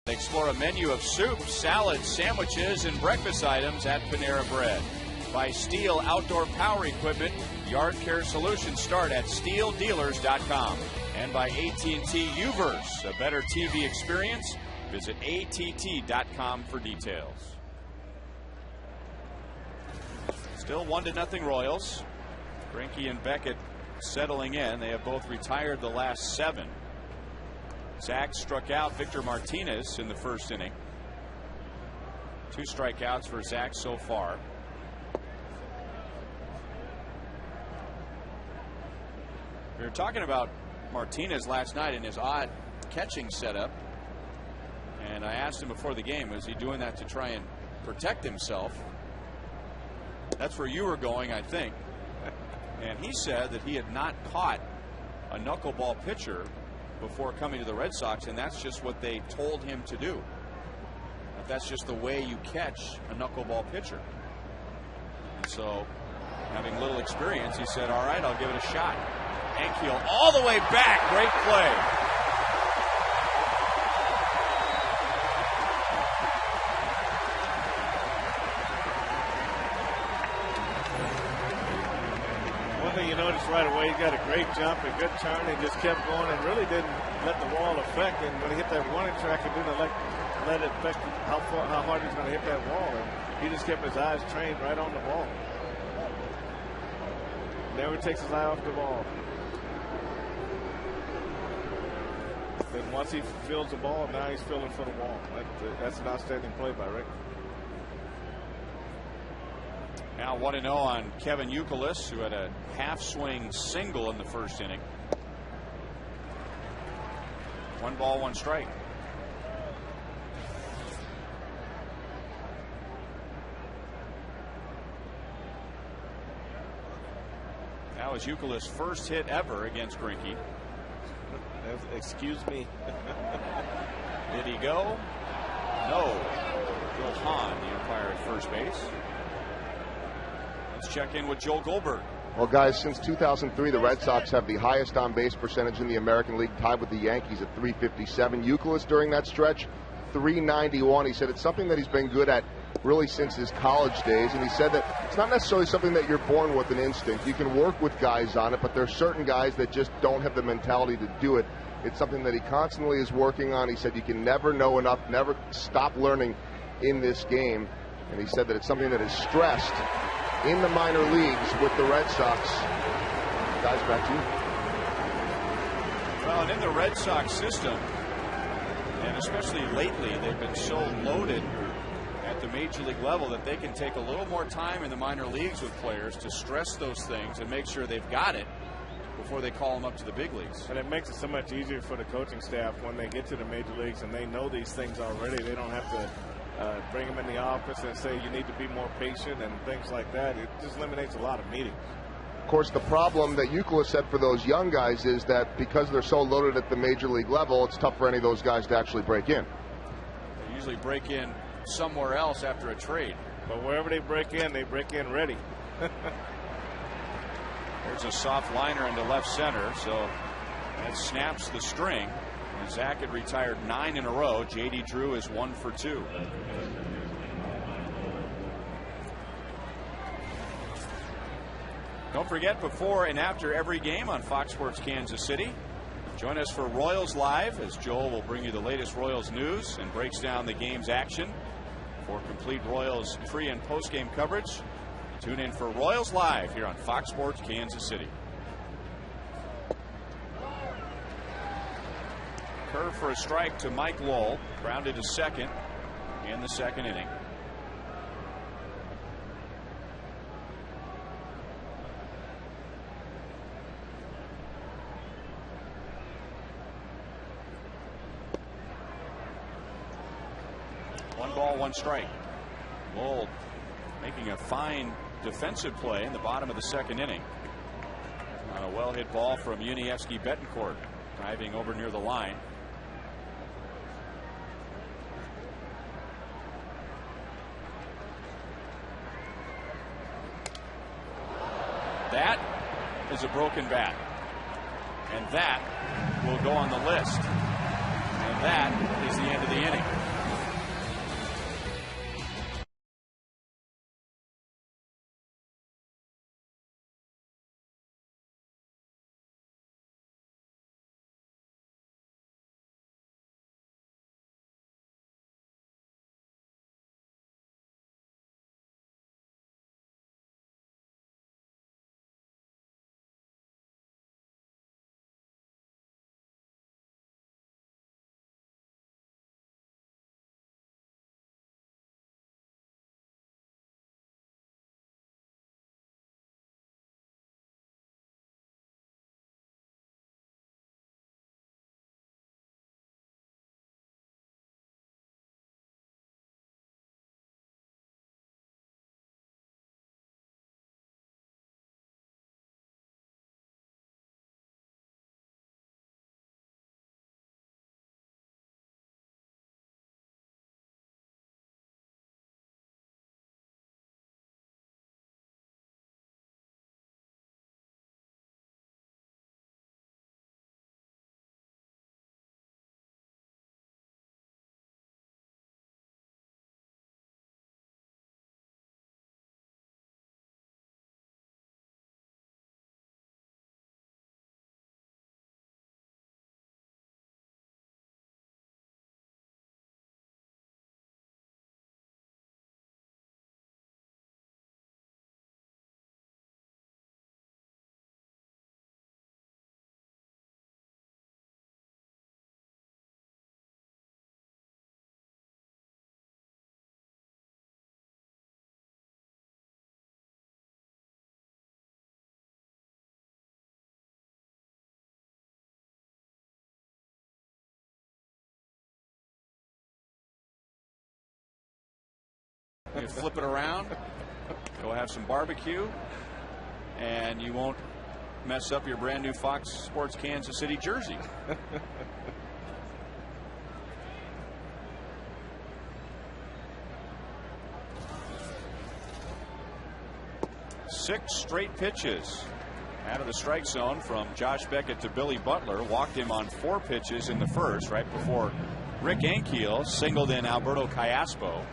Explore a menu of soups, salads, sandwiches, and breakfast items at Panera Bread. By Steel Outdoor Power Equipment, yard care solutions start at steeldealers.com. And by AT&T UVerse, a better TV experience. Visit att.com for details. Still 1-0 Royals. Greinke and Beckett settling in. They have both retired the last 7. Zach struck out Victor Martinez in the 1st inning. 2 strikeouts for Zach so far. We were talking about Martinez last night in his odd catching setup, and I asked him before the game, was he doing that to try and protect himself? That's where you were going, I think. And he said that he had not caught a knuckleball pitcher before coming to the Red Sox, and that's just what they told him to do. That's just the way you catch a knuckleball pitcher. And so, having little experience, he said, all right, I'll give it a shot. Ankiel all the way back. Great play. One thing you notice right away, he got a great jump, a good turn, and just kept going and really didn't let the wall affect. And when he hit that warning track, it didn't let it affect how hard he's going to hit that wall. And he just kept his eyes trained right on the ball. Never takes his eye off the ball. Then once he feels the ball, now he's feeling for the wall. That's an outstanding play by Rick. Now 1-0 on Kevin Youkilis, who had a half-swing single in the 1st inning. 1 ball, 1 strike. That was Youkilis' first hit ever against Greinke. Excuse me. Did he go? No. Bill Hahn, the umpire at first base. Let's check in with Joel Goldberg. Well, guys, since 2003, the Red Sox have the highest on-base percentage in the American League, tied with the Yankees at .357. Youkilis during that stretch, .391. He said it's something that he's been good at really since his college days, and he said that it's not necessarily something that you're born with an instinct. You can work with guys on it, but there's certain guys that just don't have the mentality to do it. It's something that he constantly is working on. He said you can never know enough, never stop learning in this game, and he said that it's something that is stressed in the minor leagues with the Red Sox. Guys, back to you. Well, and in the Red Sox system, and especially lately, they've been so loaded at the major league level that they can take a little more time in the minor leagues with players to stress those things and make sure they've got it before they call them up to the big leagues. And it makes it so much easier for the coaching staff when they get to the major leagues and they know these things already. They don't have to bring them in the office and say you need to be more patient and things like that. It just eliminates a lot of meetings. Of course, the problem that Euclid said for those young guys is that because they're so loaded at the major league level, it's tough for any of those guys to actually break in. They usually break in somewhere else after a trade. But wherever they break in ready. There's a soft liner into left center, so that snaps the string. And Zach had retired 9 in a row. J.D. Drew is 1 for 2. Don't forget, before and after every game on Fox Sports Kansas City, join us for Royals Live as Joel will bring you the latest Royals news and breaks down the game's action. For complete Royals pre and post game coverage, tune in for Royals Live here on Fox Sports Kansas City. Curve for a strike to Mike Lowell, grounded to second in the second inning. One ball, one strike. Lowell making a fine defensive play in the bottom of the second inning on a well hit ball from Yuniesky Betancourt, diving over near the line. That is a broken bat, and that will go on the list, and that is the end of the inning. You flip it around, go have some barbecue, and you won't mess up your brand new Fox Sports Kansas City jersey. 6 straight pitches out of the strike zone from Josh Beckett to Billy Butler. Walked him on 4 pitches in the first, right before Rick Ankiel singled in Alberto Callaspo.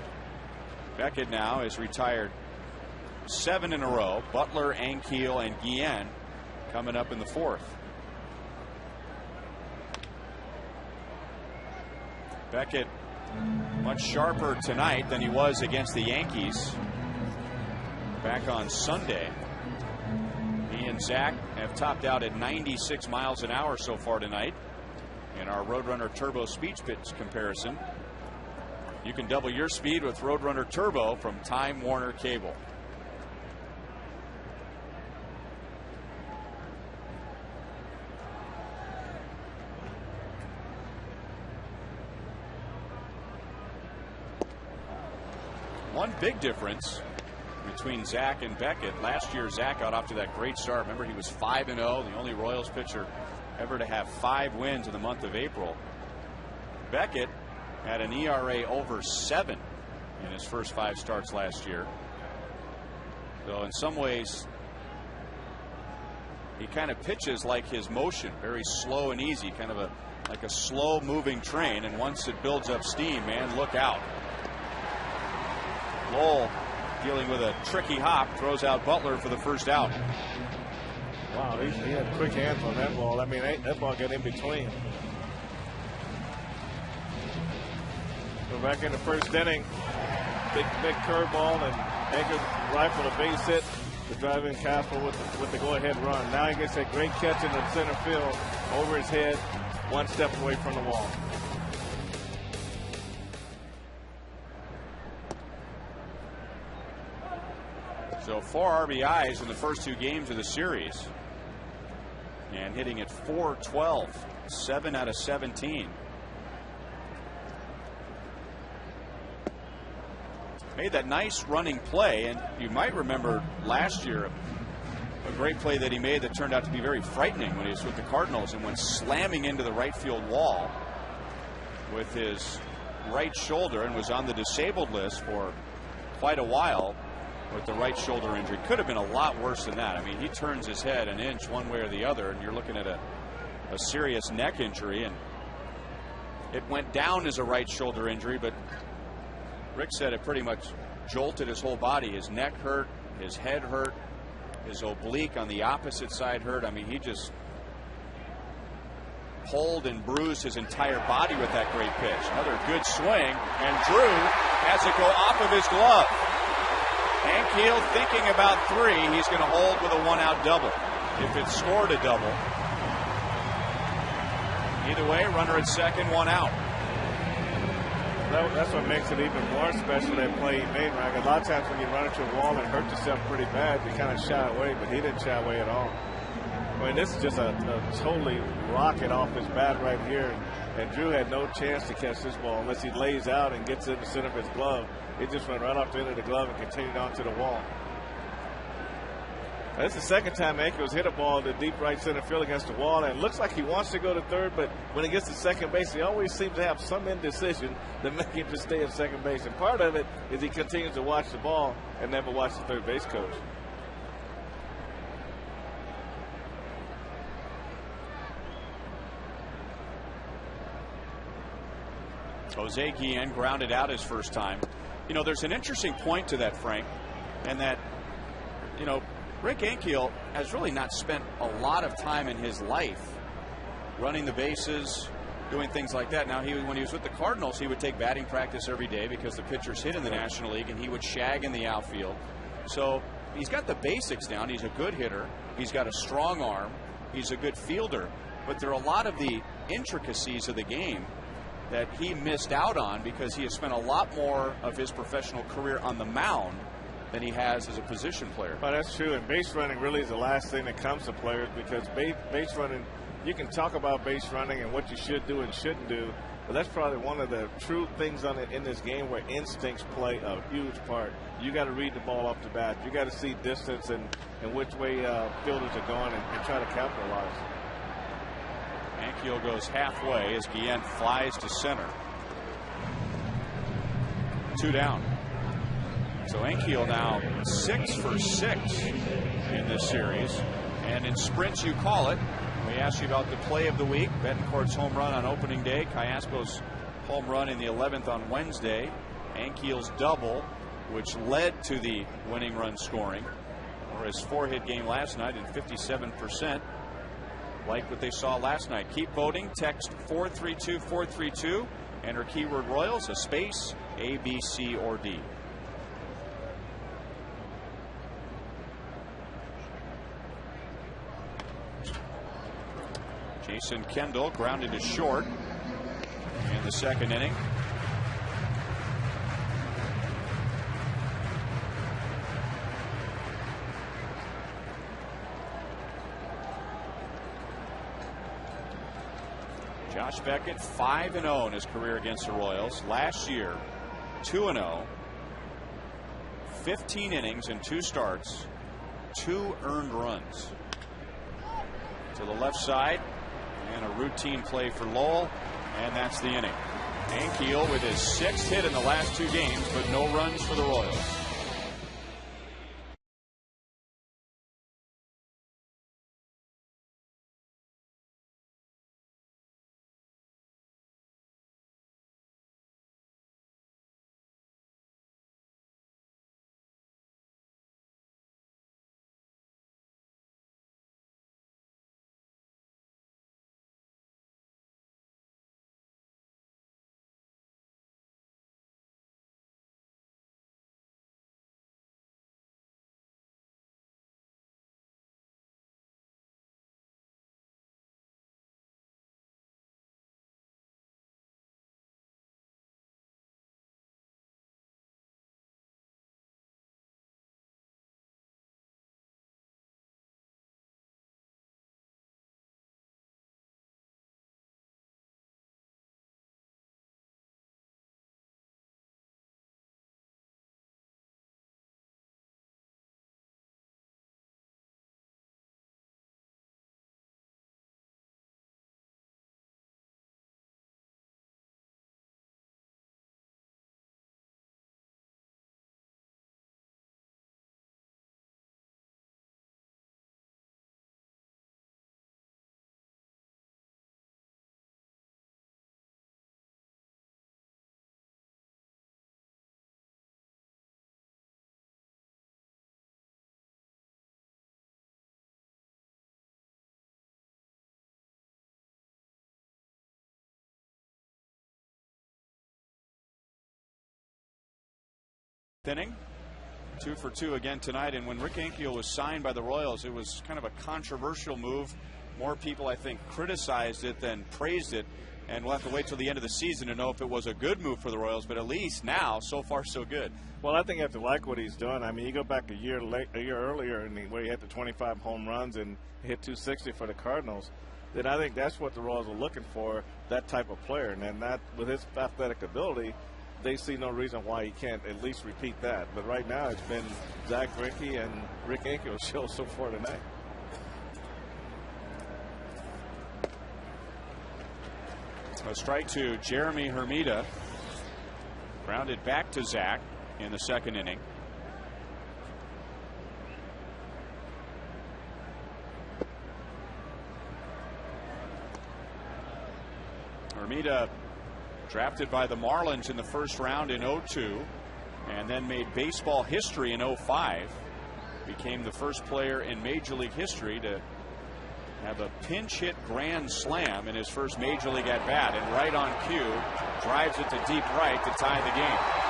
Beckett now is retired 7 in a row. Butler, Ankiel, and Guillen coming up in the 4th. Beckett much sharper tonight than he was against the Yankees back on Sunday. He and Zach have topped out at 96 miles an hour so far tonight in our Roadrunner Turbo speed pitch comparison. You can double your speed with Roadrunner Turbo from Time Warner Cable. One big difference between Zach and Beckett. Last year, Zach got off to that great start. Remember, he was 5-0, the only Royals pitcher ever to have 5 wins in the month of April. Beckett had an ERA over 7 in his first 5 starts last year. So in some ways, he kind of pitches like his motion, very slow and easy, kind of like a slow moving train. And once it builds up steam, man, look out. Lowell, dealing with a tricky hop, throws out Butler for the first out. Wow, he had quick hands on that ball. I mean, that ball got in between. So back in the first inning, big curveball, and Anchor rifled a base hit to drive in Castle with the go-ahead run. Now he gets a great catch in the center field over his head, 1 step away from the wall. So 4 RBIs in the first 2 games of the series, and hitting at .412, 7 out of 17. Made that nice running play, and you might remember last year a great play that he made that turned out to be very frightening when he was with the Cardinals and went slamming into the right field wall with his right shoulder and was on the disabled list for quite a while with the right shoulder injury. Could have been a lot worse than that. I mean, he turns his head an inch one way or the other, and you're looking at a serious neck injury. And it went down as a right shoulder injury, but Rick said it pretty much jolted his whole body. His neck hurt, his head hurt, his oblique on the opposite side hurt. I mean, he just pulled and bruised his entire body with that great pitch. Another good swing, and Drew has it go off of his glove. Ankiel thinking about 3. He's going to hold with a 1-out double if it scored a double. Either way, runner at second, 1 out. That's what makes it even more special, that play he made, right? A lot of times when you run into a wall and hurt yourself pretty bad, you kind of shy away, but he didn't shy away at all. I mean, this is just a totally rocket off his bat right here, and Drew had no chance to catch this ball unless he lays out and gets in the center of his glove. It just went right off the end of the glove and continued on to the wall. Now, this is the second time Ankiel's hit a ball to deep right center field against the wall, and it looks like he wants to go to third, but when he gets to second base, he always seems to have some indecision that makes him just stay at second base. And part of it is he continues to watch the ball and never watch the third base coach. Jose Guillen grounded out his first time. You know, there's an interesting point to that, Frank, and that, you know, Rick Ankiel has really not spent a lot of time in his life running the bases, doing things like that. Now, when he was with the Cardinals, he would take batting practice every day because the pitchers hit in the National League, and he would shag in the outfield. So he's got the basics down. He's a good hitter. He's got a strong arm. He's a good fielder. But there are a lot of the intricacies of the game that he missed out on because he has spent a lot more of his professional career on the mound than he has as a position player. Well, that's true, and base running really is the last thing that comes to players, because base running, you can talk about base running and what you should do and shouldn't do, but that's probably one of the true things in this game where instincts play a huge part. You got to read the ball off the bat. You got to see distance and which way fielders are going and try to capitalize. Ankiel goes halfway as Guillen flies to center. 2 down. So Ankiel now 6 for 6 in this series. And in sprints, you call it. We asked you about the play of the week. Betancourt's home run on opening day. Cayasco's home run in the 11th on Wednesday. Ankiel's double which led to the winning run scoring. Or his 4-hit game last night, and 57% like what they saw last night. Keep voting. Text 432-432. Enter keyword Royals, a space, A, B, C, or D. Jason Kendall grounded to short in the second inning. Josh Beckett 5-0 in his career against the Royals. Last year 2-0, 15 innings and 2 starts, 2 earned runs. To the left side, and a routine play for Lowell, and that's the inning. Ankiel with his 6th hit in the last 2 games, but no runs for the Royals. Inning, 2 for 2 again tonight. And when Rick Ankiel was signed by the Royals, it was kind of a controversial move. More people, I think, criticized it than praised it, and we'll have to wait till the end of the season to know if it was a good move for the Royals. But at least now, so far, so good. Well, I think you have to like what he's doing. I mean, you go back a year earlier, and where he had the 25 home runs and hit 260 for the Cardinals. Then I think that's what the Royals are looking for, that type of player. And then that, with his athletic ability, they see no reason why he can't at least repeat that. But right now it's been Zach Greinke and Rick Ankiel's show so far tonight. A strike to Jeremy Hermida. Grounded back to Zach in the second inning. Hermida drafted by the Marlins in the first round in 2002, and then made baseball history in 2005. Became the first player in Major League history to have a pinch hit grand slam in his first Major League at bat, and right on cue drives it to deep right to tie the game.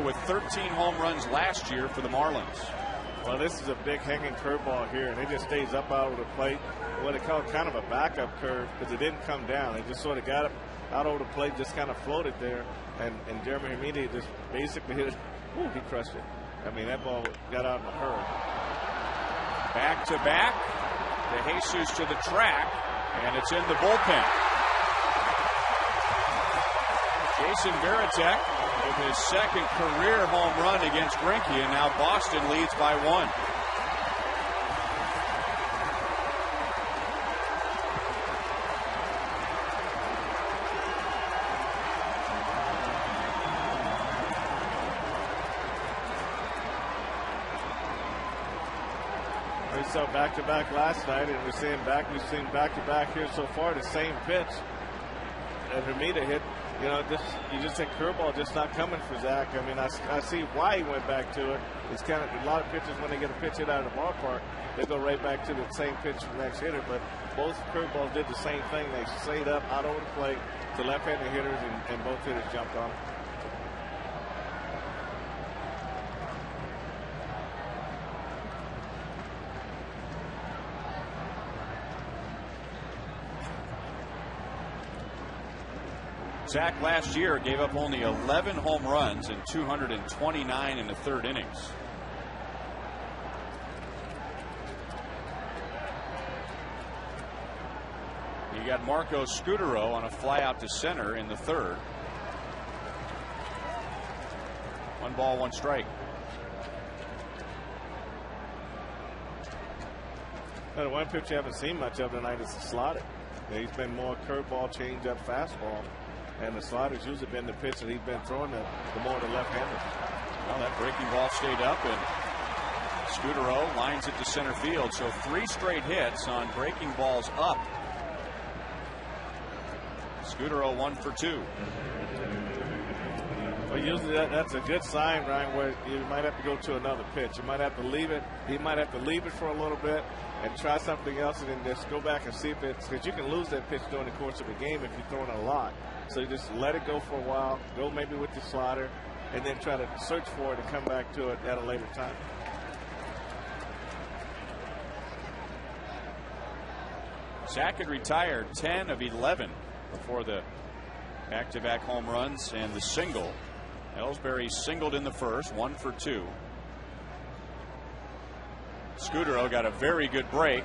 With 13 home runs last year for the Marlins. Well, this is a big hanging curveball here, and it just stays up out of the plate. What they call kind of a backup curve, because it didn't come down. It just sort of got it out over the plate, just kind of floated there, and Jeremy Hermida just basically hit it. Ooh, he crushed it. I mean, that ball got out in a hurry. Back to back, De Jesus to the track, and it's in the bullpen. Jason Varitek with his second career home run against Greinke, and now Boston leads by 1. saw back-to-back last night, and we've seen back-to-back here so far, the same pitch. And for me to hit, you just think curveball just not coming for Zach. I mean, I see why he went back to it. It's kind of a lot of pitchers, when they get a pitch hit out of the ballpark, they go right back to the same pitch for the next hitter. But both curveballs did the same thing. They stayed up out over the plate to left-handed hitters, and both hitters jumped on it. Zach last year gave up only 11 home runs and 229 in the third innings. You got Marco Scutaro on a fly out to center in the third. 1 ball, 1 strike. The one pitch you haven't seen much of tonight is the slider. He's been more curveball, changeup, fastball. And the slider's usually been the pitch that he's been throwing the more to left-handed. Well, that breaking ball stayed up, and Scutaro lines it to center field. So 3 straight hits on breaking balls up. Scutaro 1 for 2. Well, usually that's a good sign, Ryan, where you might have to go to another pitch. You might have to leave it. He might have to leave it for a little bit and try something else, and then just go back and see if it's, because you can lose that pitch during the course of a game if you're throwing a lot. So you just let it go for a while, go maybe with the slider, and then try to search for it and come back to it at a later time. Zach had retired 10 of 11 before the back-to-back home runs and the single. Ellsbury singled in the first, 1 for 2. Scutaro got a very good break,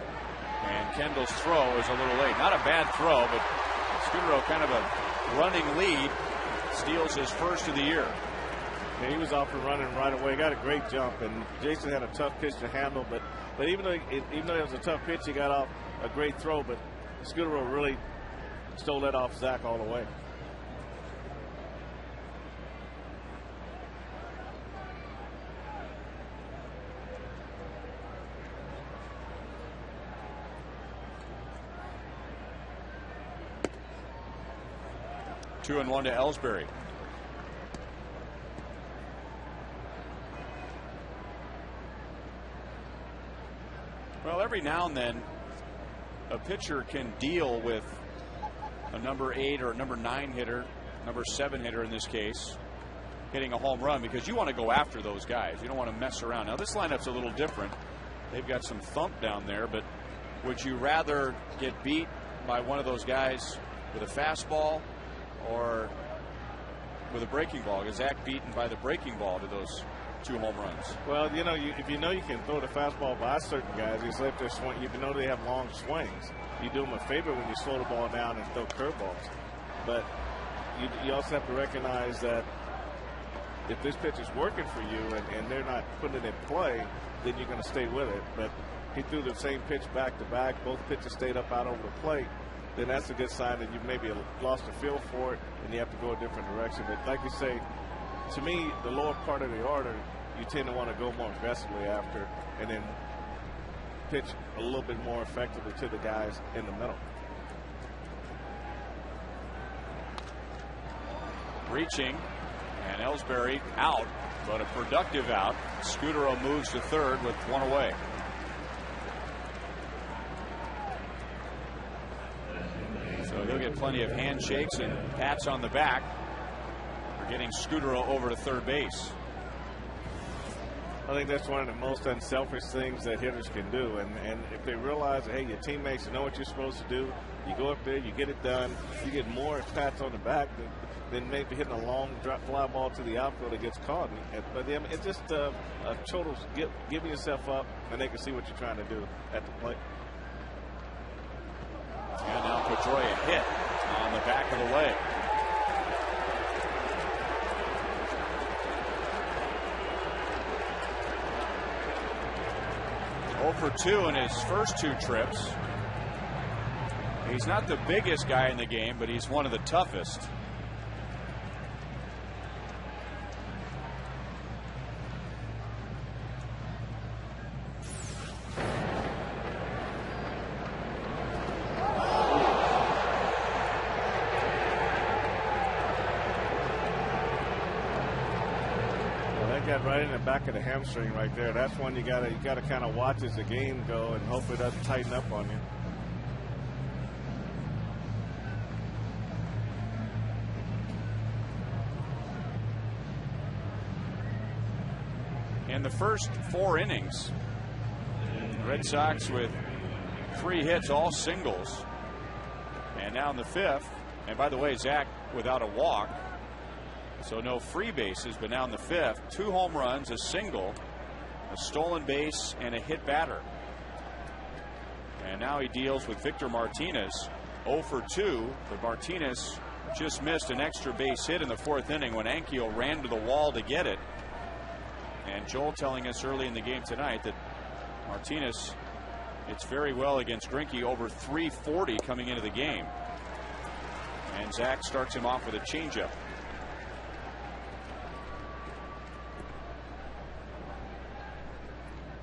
and Kendall's throw is a little late. Not a bad throw, but Scutaro, kind of a running lead, steals his first of the year. Yeah, he was off and running right away. Got a great jump, and Jason had a tough pitch to handle. But even though it was a tough pitch, he got off a great throw. But Scutaro really stole that off Zach all the way. Two and 1 to Ellsbury. Well, every now and then a pitcher can deal with a number 8 or a number 9 hitter, number 7 hitter in this case, hitting a home run, because you want to go after those guys. You don't want to mess around. Now this lineup's a little different. They've got some thump down there, but would you rather get beat by one of those guys with a fastball or with a breaking ball? Is Zach beaten by the breaking ball to those 2 home runs? Well, if you know you can throw the fastball by certain guys, you let their swing. You know they have long swings. You do them a favor when you slow the ball down and throw curveballs. But you also have to recognize that if this pitch is working for you and they're not putting it in play, then you're going to stay with it. But he threw the same pitch back to back. Both pitches stayed up out over the plate. Then that's a good sign that you maybe lost a feel for it and you have to go a different direction. But like you say, to me, the lower part of the order, you tend to want to go more aggressively after and then pitch a little bit more effectively to the guys in the middle. Reaching, and Ellsbury out, but a productive out. Scutaro moves to third with 1 away. So he'll get plenty of handshakes and pats on the back for getting Scutaro over to third base. I think that's one of the most unselfish things that hitters can do. And if they realize that, hey, your teammates know what you're supposed to do, you go up there, you get it done, you get more pats on the back than maybe hitting a long drop fly ball to the outfield that gets caught. But it's just a total giving yourself up, and they can see what you're trying to do at the plate. And now Pedroia hit on the back of the leg. For 2 in his first 2 trips. He's not the biggest guy in the game, but he's one of the toughest. got right in the back of the hamstring right there. That's one you gotta kind of watch as the game go and hope it doesn't tighten up on you. In the first 4 innings, the Red Sox with 3 hits, all singles. And now in the 5th, and by the way, Zach without a walk, so no free bases, but now in the 5th, 2 home runs, a single, a stolen base, and a hit batter. And now he deals with Victor Martinez, 0 for 2, but Martinez just missed an extra base hit in the 4th inning when Ankiel ran to the wall to get it. And Joel telling us early in the game tonight that Martinez hits very well against Greinke, over 340 coming into the game. And Zach starts him off with a changeup.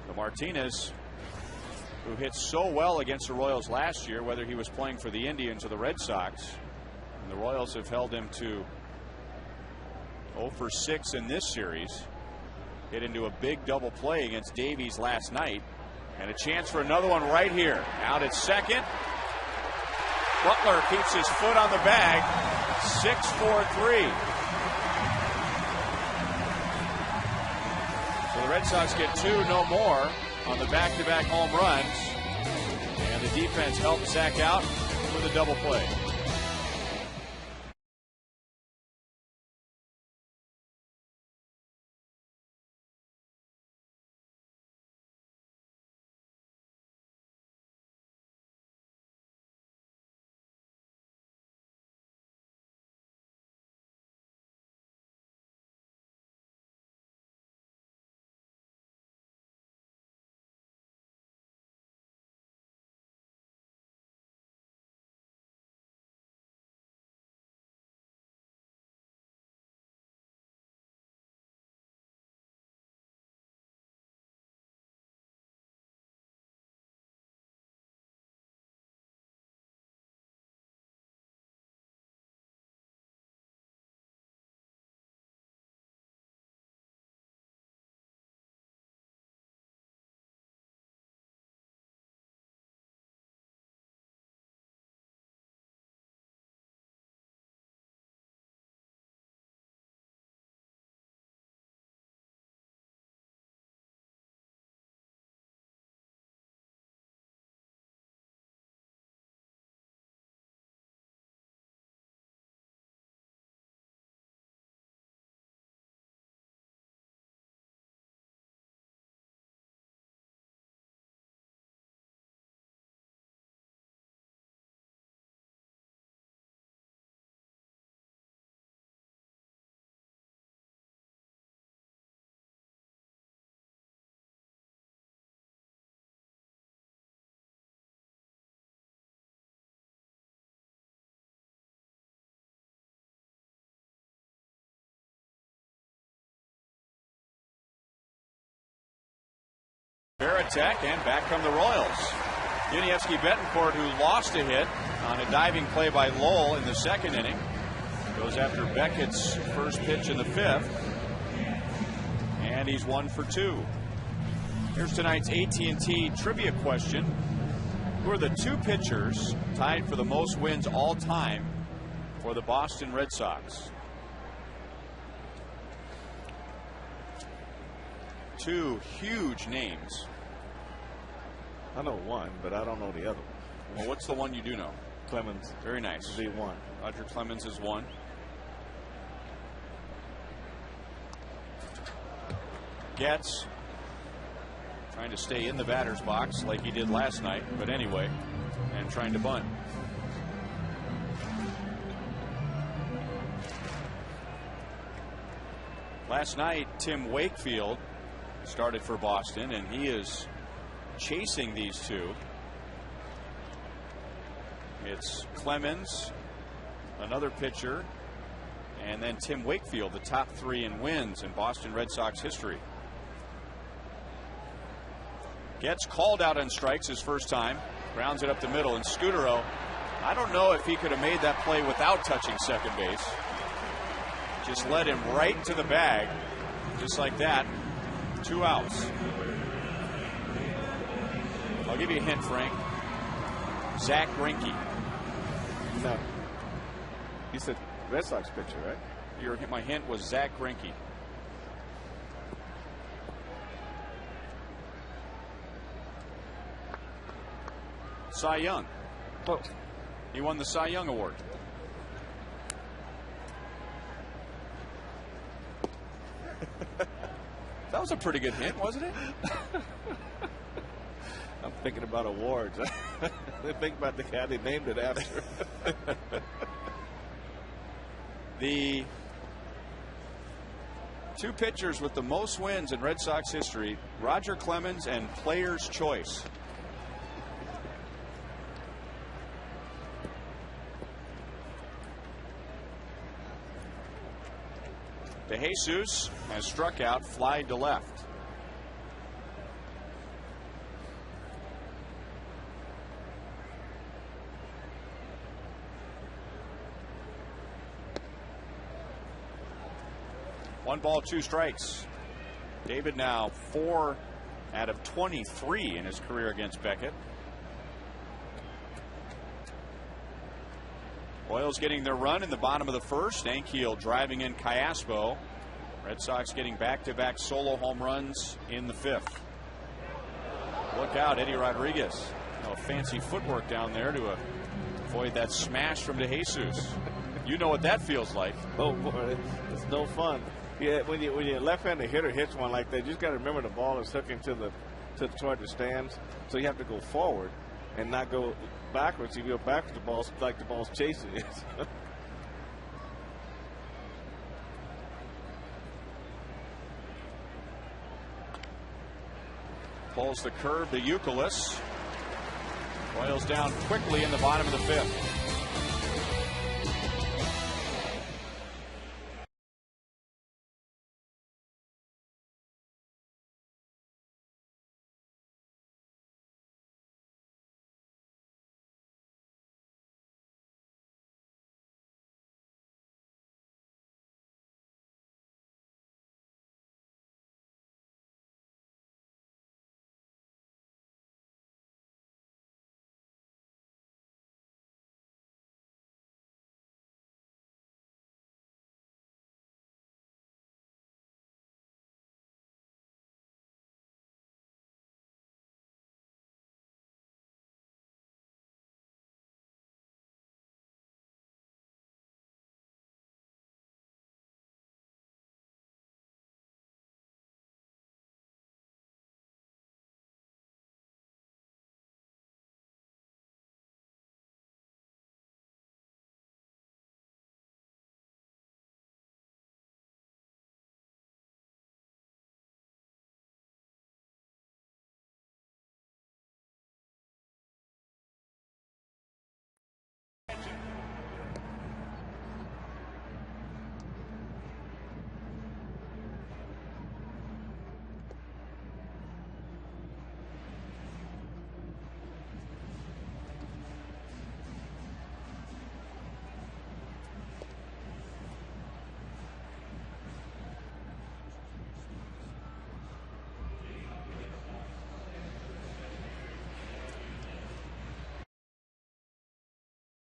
So Martinez, who hit so well against the Royals last year, whether he was playing for the Indians or the Red Sox, and the Royals have held him to 0 for 6 in this series. Hit into a big double play against Davies last night, and a chance for another one right here. Out at second. Butler keeps his foot on the bag. 6-4-3. So the Red Sox get 2, no more on the back-to-back home runs, and the defense helps Zach out with a double play. Veritek, and back come the Royals. Yuniesky Betancourt, who lost a hit on a diving play by Lowell in the 2nd inning, goes after Beckett's first pitch in the 5th, and he's 1 for 2. Here's tonight's AT&T trivia question. Who are the 2 pitchers tied for the most wins all time for the Boston Red Sox? 2 huge names. I know one, but I don't know the other. Well, what's the one you do know? Clemens. Very nice. V1. Roger Clemens is 1. Getz trying to stay in the batter's box like he did last night, but anyway, and trying to bunt. Last night, Tim Wakefield started for Boston, and he is chasing these 2. It's Clemens, another pitcher, and then Tim Wakefield, the top 3 in wins in Boston Red Sox history. Gets called out on strikes his first time, grounds it up the middle, and Scudero, I don't know if he could have made that play without touching second base. Just led him right to the bag. Just like that, 2 outs. I'll give you a hint, Frank. Zach Greinke. No. You said Red Sox pitcher, right? My hint was Zach Greinke. Cy Young. Oh. He won the Cy Young Award. That was a pretty good hint, wasn't it? I'm thinking about awards. I think about the guy they named it after. The 2 pitchers with the most wins in Red Sox history, Roger Clemens and Player's Choice. DeJesus has struck out, fly to left. One ball, 2 strikes. David now 4 out of 23 in his career against Beckett. Royals getting their run in the bottom of the first. Ankiel driving in Callaspo. Red Sox getting back-to-back solo home runs in the 5th. Look out, Eddie Rodriguez. Fancy footwork down there to avoid that smash from DeJesus. You know what that feels like. Oh boy, it's no fun. Yeah, when your left-handed hitter hits one like that, you just got to remember the ball is hooking toward the stands, so you have to go forward and not go backwards. If you go backwards, the ball's like the ball's chasing you. Pulls the curve to Youkilis. Royals down quickly in the bottom of the 5th.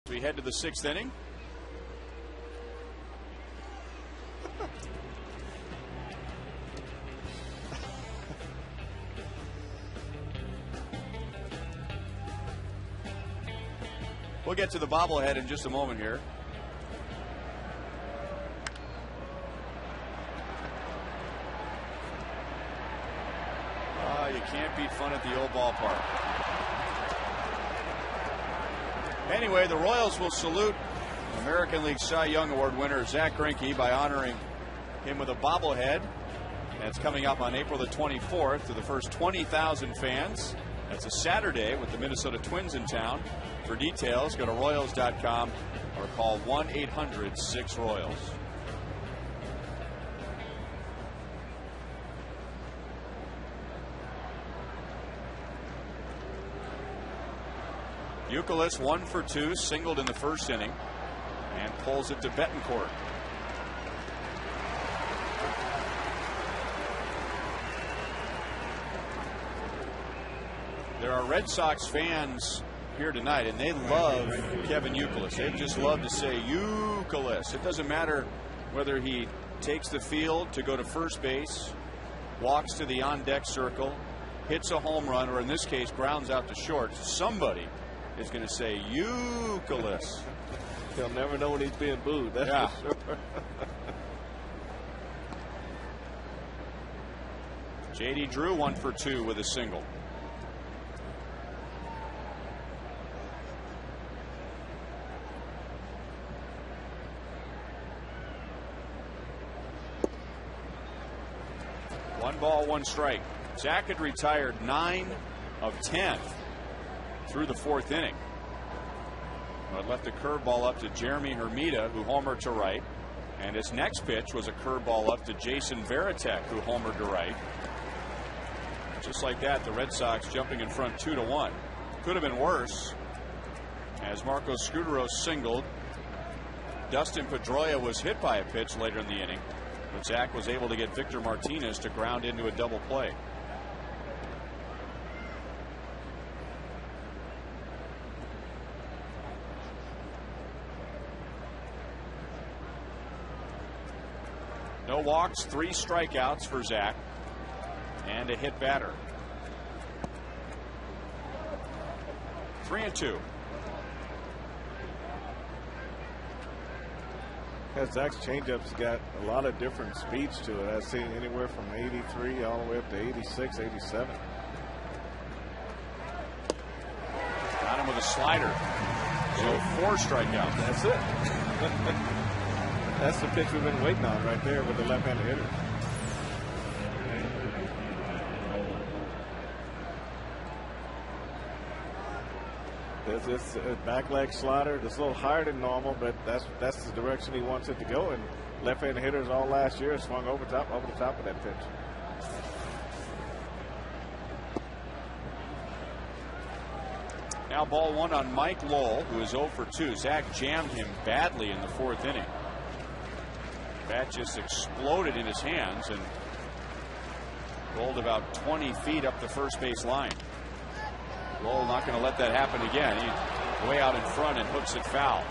We head to the 6th inning. We'll get to the bobblehead in just a moment here. You can't beat fun at the old ballpark. Anyway, the Royals will salute American League Cy Young Award winner Zach Greinke by honoring him with a bobblehead. That's coming up on April the 24th to the first 20,000 fans. That's a Saturday with the Minnesota Twins in town. For details, go to Royals.com or call 1-800-6-ROYALS. Youkilis 1 for 2, singled in the first inning, and pulls it to Betancourt. There are Red Sox fans here tonight, and they love Kevin Youkilis. They just love to say Youkilis. It doesn't matter whether he takes the field to go to first base, walks to the on-deck circle, hits a home run, or in this case grounds out to short. Somebody is going to say Youkilis. He'll never know when he's being booed. That's for sure. J.D. Drew 1 for 2 with a single. One ball, one strike. Zach had retired 9 of 10 through the 4th inning. But left a curveball up to Jeremy Hermida, who homered to right. And his next pitch was a curveball up to Jason Varitek, who homered to right. Just like that, the Red Sox jumping in front 2-1. Could have been worse, as Marcos Scudero singled. Dustin Pedroia was hit by a pitch later in the inning, but Zach was able to get Victor Martinez to ground into a double play. No walks, 3 strikeouts for Zach, and a hit batter. 3-2. Zach's changeup's got a lot of different speeds to it. I've seen anywhere from 83 all the way up to 86, 87. Got him with a slider. So 4 strikeouts. That's it. That's the pitch we've been waiting on right there with the left-handed hitter. There's this back leg slider that's a little higher than normal, but that's the direction he wants it to go. And left-handed hitters all last year swung over the top of that pitch. Now ball 1 on Mike Lowell, who is 0 for 2. Zach jammed him badly in the 4th inning. Bat just exploded in his hands and rolled about 20 feet up the first base line. Lowell not going to let that happen again. He's way out in front and hooks it foul.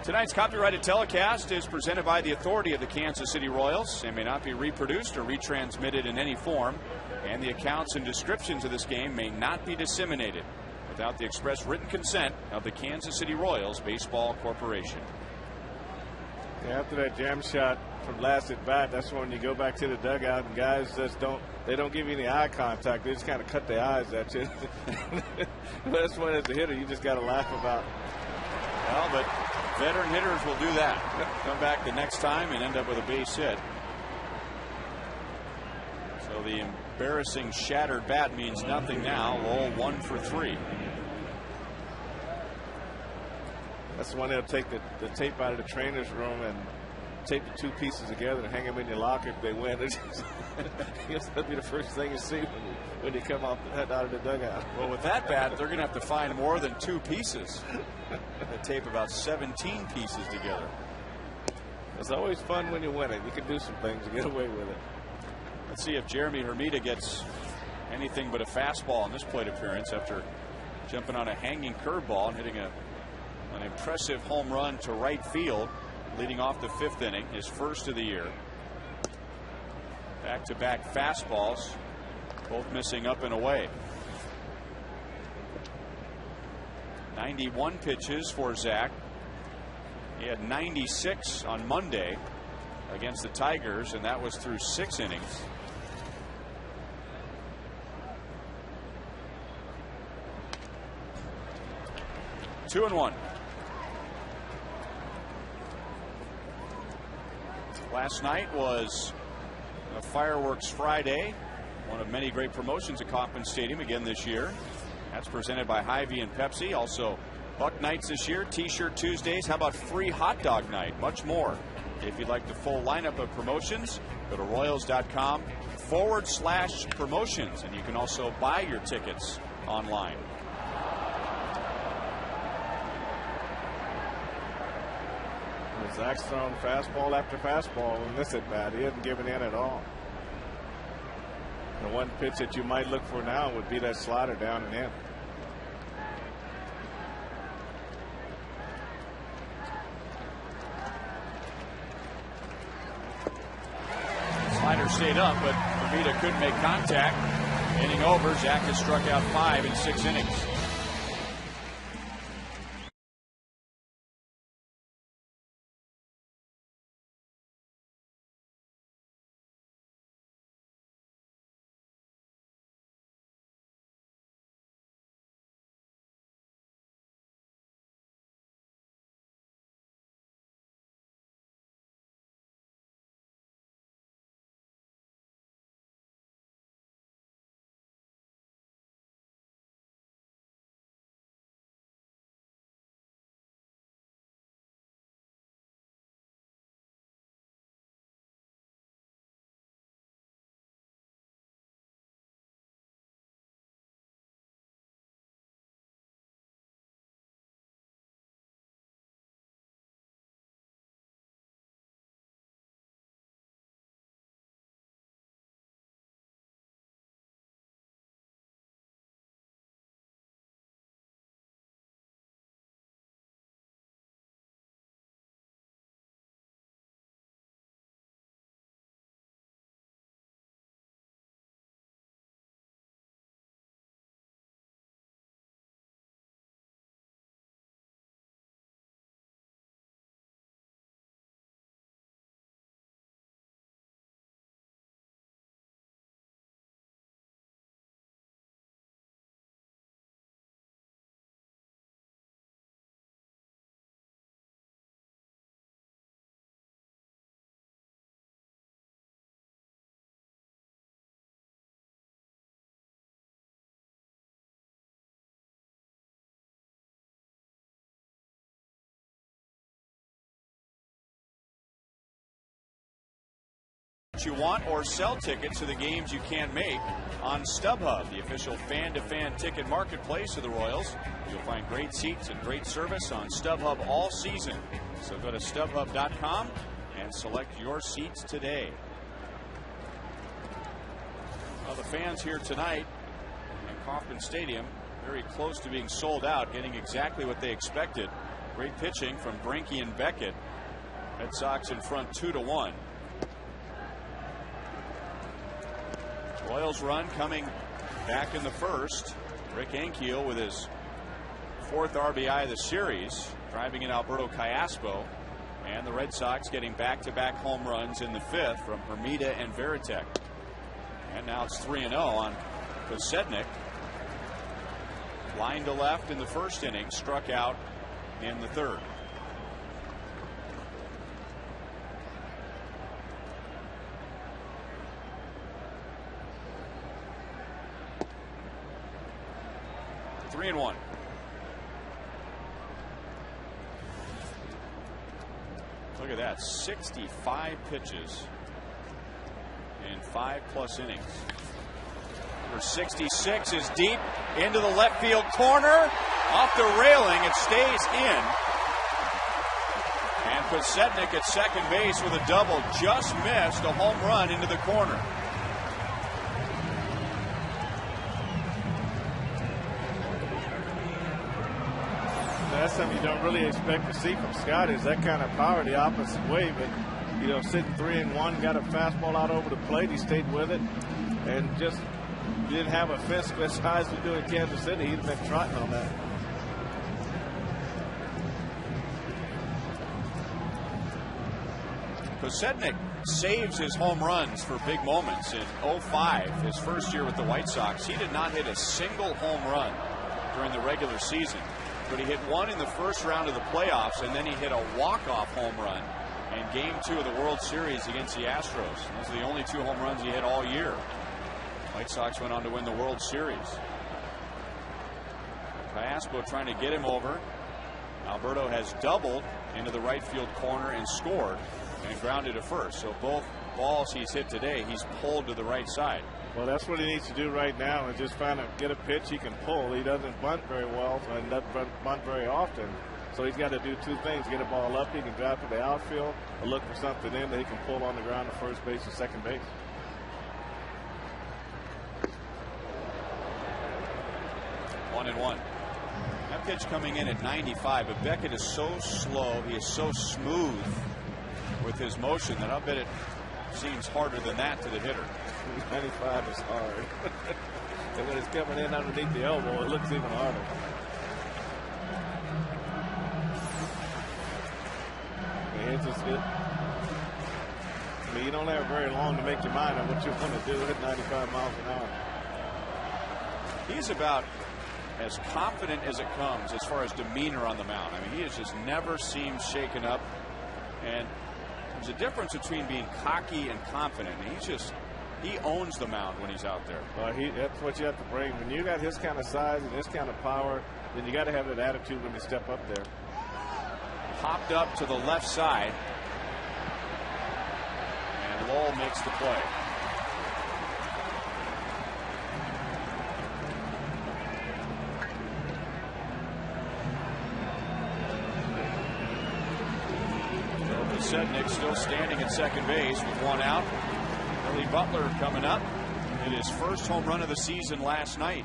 Tonight's copyrighted telecast is presented by the authority of the Kansas City Royals and may not be reproduced or retransmitted in any form, and the accounts and descriptions of this game may not be disseminated without the express written consent of the Kansas City Royals Baseball Corporation. Yeah, after that jam shot from last at bat, that's when you go back to the dugout and guys just don't give you any eye contact. They just kind of cut their eyes at you. That's when, as a hitter, you just got to laugh about. Well, but veteran hitters will do that. Come back the next time and end up with a base hit. So the embarrassing shattered bat means nothing now. Lowell 1 for 3. That's the one they'll take the tape out of the trainer's room and tape the 2 pieces together and hang them in your locker if they win. That'll be the first thing you see when you come out of the dugout. Well, with that bat, they're going to have to find more than 2 pieces. They tape about 17 pieces together. It's always fun when you win it. You can do some things to get away with it. Let's see if Jeremy Hermida gets anything but a fastball in this plate appearance after jumping on a hanging curveball and hitting an impressive home run to right field, leading off the 5th inning, his first of the year. Back-to-back fastballs, both missing up and away. 91 pitches for Zach. He had 96 on Monday against the Tigers, and that was through 6 innings. Two and one. Last night was a Fireworks Friday, one of many great promotions at Kauffman Stadium again this year. That's presented by Hy-Vee and Pepsi. Also Buck Nights this year, T-shirt Tuesdays. How about free hot dog night? Much more. If you'd like the full lineup of promotions, go to royals.com/promotions, and you can also buy your tickets online. Zach's thrown fastball after fastball in this at bat. He hasn't given in at all. The one pitch that you might look for now would be that slider down and in. Slider stayed up, but Bermuda couldn't make contact. Inning over. Zach has struck out 5 in 6 innings. You want or sell tickets to the games you can't make on StubHub, the official fan-to-fan ticket marketplace of the Royals. You'll find great seats and great service on StubHub all season. So go to StubHub.com and select your seats today. Well, the fans here tonight at Kauffman Stadium very close to being sold out, getting exactly what they expected. Great pitching from Greinke and Beckett. Red Sox in front 2-1. Royals run coming back in the first. Rick Ankiel with his 4th RBI of the series, driving in Alberto Callaspo, and the Red Sox getting back-to-back home runs in the 5th from Hermida and Veritek. And now it's 3-0 on Kosednik. Line to left in the first inning, struck out in the 3rd. Three and 1. Look at that, 65 pitches in 5+ innings. Number 66 is deep into the left field corner, off the railing. It stays in. And Kosednik at second base with a double just missed a home run into the corner. That's something you don't really expect to see from Scott, is that kind of power the opposite way. But, you know, sitting 3-1, got a fastball out over the plate. He stayed with it and just didn't have a fist as high as we do in Kansas City. He'd been trotting on that. Kosednik saves his home runs for big moments. In 05, his first year with the White Sox, he did not hit a single home run during the regular season. But he hit one in the first round of the playoffs, and then he hit a walk-off home run in Game 2 of the World Series against the Astros. Those are the only 2 home runs he hit all year. White Sox went on to win the World Series. Callaspo trying to get him over. Alberto has doubled into the right field corner and scored and grounded to first. So both balls he's hit today, he's pulled to the right side. Well, that's what he needs to do right now, is just find a get a pitch he can pull. He doesn't bunt very well and doesn't bunt very often. So he's got to do 2 things: get a ball up, he can drive to the outfield, or look for something in that he can pull on the ground to first base and second base. 1-1. That pitch coming in at 95, but Beckett is so slow. He is so smooth with his motion that I bet it seems harder than that to the hitter. 95 is hard. And when it's coming in underneath the elbow, it looks even harder. It's just good. I mean, you don't have very long to make your mind on what you want to do at 95 miles an hour. He's about as confident as it comes as far as demeanor on the mound. I mean, he has just never seemed shaken up. And there's a difference between being cocky and confident. He owns the mound when he's out there. Well, that's what you have to bring. When you got his kind of size and his kind of power, then you got to have that attitude when you step up there. Popped up to the left side. And Lowell makes the play. Sednick still standing at second base with one out. Billy Butler coming up. Hit his first home run of the season last night.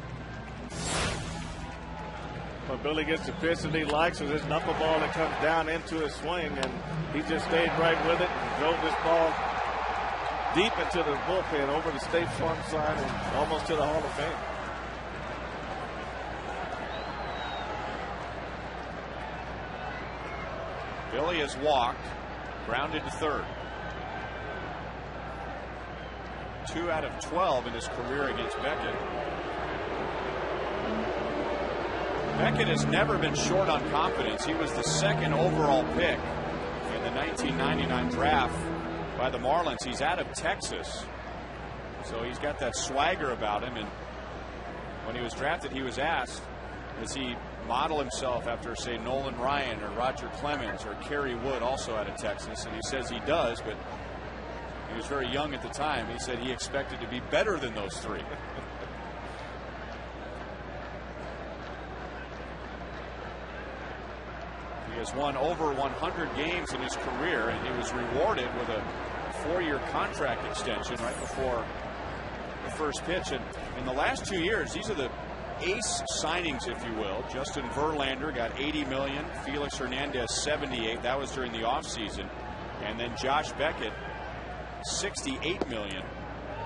But Billy gets the pitch that he likes is this knuckleball that comes down into his swing, and he just stayed right with it and drove this ball deep into the bullpen over the State Farm side and almost to the Hall of Fame. Billy has walked, grounded to third. 2 out of 12 in his career against Beckett. Beckett has never been short on confidence. He was the second overall pick in the 1999 draft by the Marlins. He's out of Texas, so he's got that swagger about him. And when he was drafted, he was asked, does he model himself after, say, Nolan Ryan or Roger Clemens or Kerry Wood, also out of Texas? And he says he does, but he was very young at the time. He said he expected to be better than those three. He has won over 100 games in his career, and he was rewarded with a 4-year contract extension right before the first pitch. And in the last 2 years, these are the ace signings, if you will. Justin Verlander got $80 million. Felix Hernandez $78. That was during the offseason. And then Josh Beckett $68 million.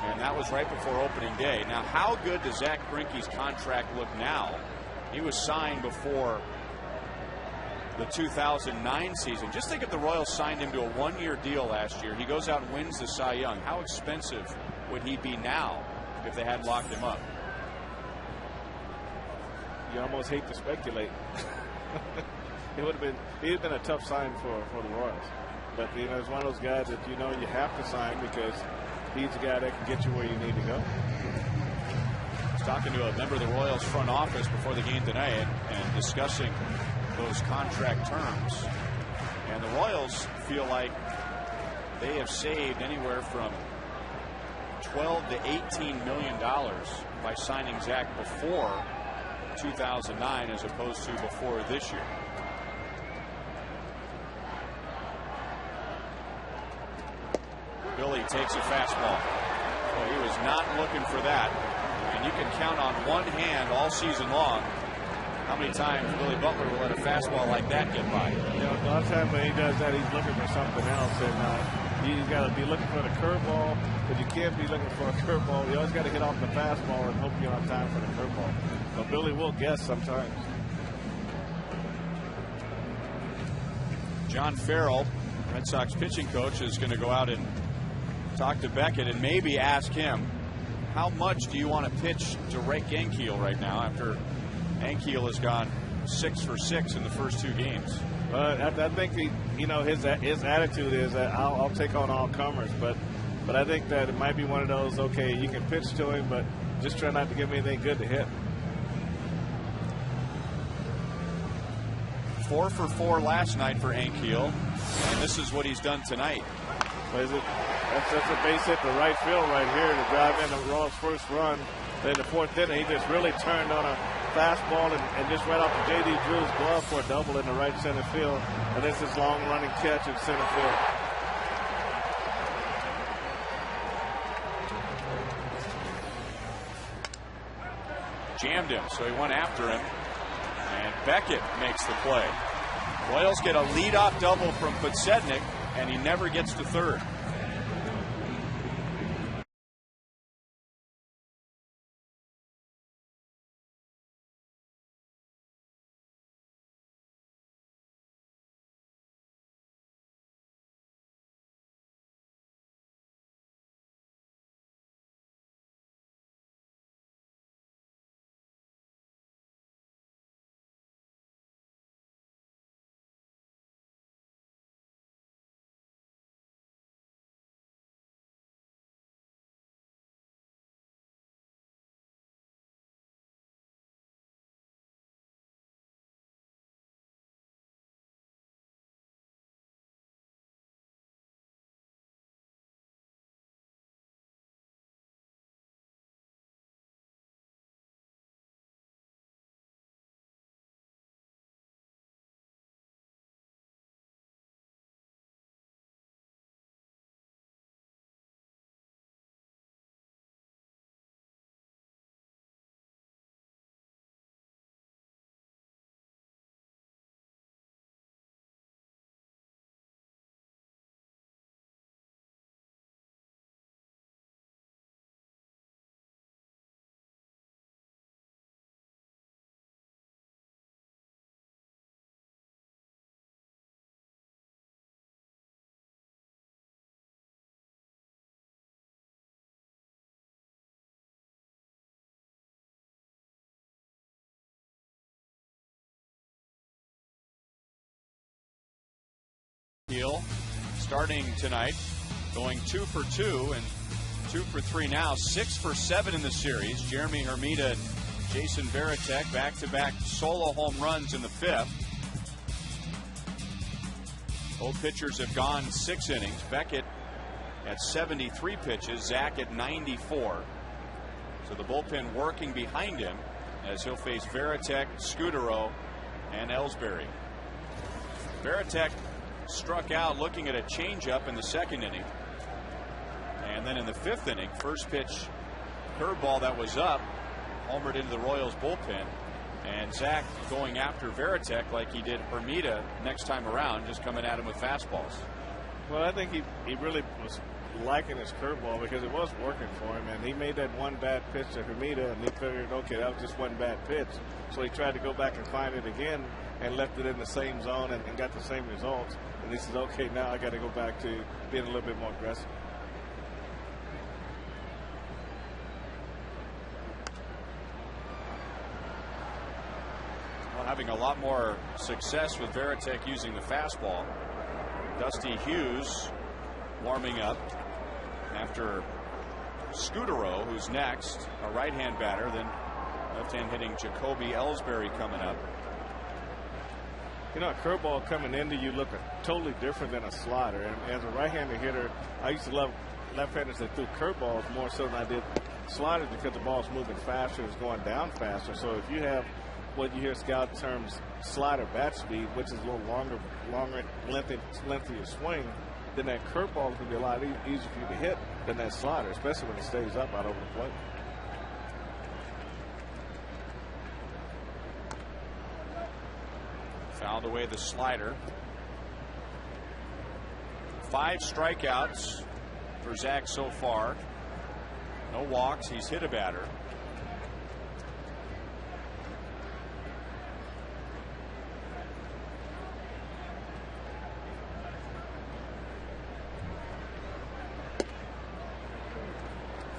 And that was right before opening day. Now, how good does Zach Greinke's contract look now? He was signed before the 2009 season. Just think if the Royals signed him to a 1-year deal last year. He goes out and wins the Cy Young. How expensive would he be now if they hadn't locked him up? You almost hate to speculate. He'd have been a tough sign for the Royals. But, you know, it's one of those guys that, you know, you have to sign because he's a guy that can get you where you need to go. I was talking to a member of the Royals front office before the game tonight and discussing those contract terms. And the Royals feel like they have saved anywhere from $12 to $18 million by signing Zach before 2009 as opposed to before this year. Billy takes a fastball. Well, he was not looking for that. And you can count on one hand all season long how many times Billy Butler will let a fastball like that get by. You know, a lot of times when he does that, he's looking for something else. And he's got to be looking for the curveball, but you can't be looking for a curveball. You always got to hit off the fastball and hope you're on time for the curveball. But Billy will guess sometimes. John Farrell, Red Sox pitching coach, is going to go out and talk to Beckett and maybe ask him, how much do you want to pitch to Rick Ankiel right now after Ankiel has gone 6 for 6 in the first 2 games? I think his attitude is that I'll take on all comers, but I think that it might be one of those, okay, you can pitch to him, but just try not to give me anything good to hit. 4 for 4 last night for Ankiel, and this is what he's done tonight. That's a base hit to right field right here to drive in the Royals' first run. Then the 4th inning, he just really turned on a fastball and just right off the J.D. Drew's glove for a double in the right center field. And this is long running catch in center field. jammed him, so he went after him. And Beckett makes the play. Royals get a leadoff double from Podsednik, and he never gets to third. Starting tonight, going 2 for 2 and 2 for 3 now, 6 for 7 in the series. Jeremy Hermida and Jason Varitek back-to-back solo home runs in the 5th. Both pitchers have gone 6 innings. Beckett at 73 pitches, Zach at 94. So the bullpen working behind him as he'll face Varitek, Scudero, and Ellsbury. Varitek struck out looking at a changeup in the 2nd inning. And then in the 5th inning, first pitch curveball that was up, homered into the Royals bullpen. And Zach going after Varitek like he did Hermida next time around, just coming at him with fastballs. Well, I think he really was liking his curveball because it was working for him. And he made that one bad pitch to Hermida, and he figured, okay, that was just one bad pitch. So he tried to go back and find it again and left it in the same zone and got the same results. And he says, okay, now I got to go back to being a little bit more aggressive. Well, having a lot more success with Varitek using the fastball. Dusty Hughes warming up after Scudero, who's next, a right-hand batter, then left-hand hitting Jacoby Ellsbury coming up. You know, a curveball coming into you look totally different than a slider. And as a right-handed hitter, I used to love left-handers that threw curveballs more so than I did sliders because the ball's moving faster, it's going down faster. So if you have what you hear scout terms slider bat speed, which is a little longer lengthier swing, then that curveball is going to be a lot easier for you to hit than that slider, especially when it stays up out over the plate. Fouled away the slider. 5 strikeouts for Zach so far. No walks. He's hit a batter.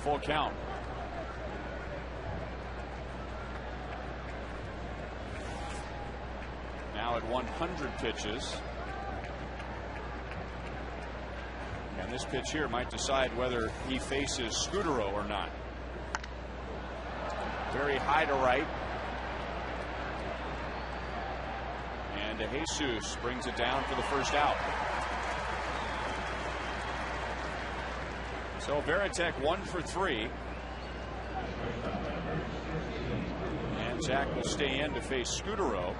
Full count. Now at 100 pitches. And this pitch here might decide whether he faces Scudero or not. Very high to right. And Jesus brings it down for the first out. So Varitek 1 for 3. And Zach will stay in to face Scudero.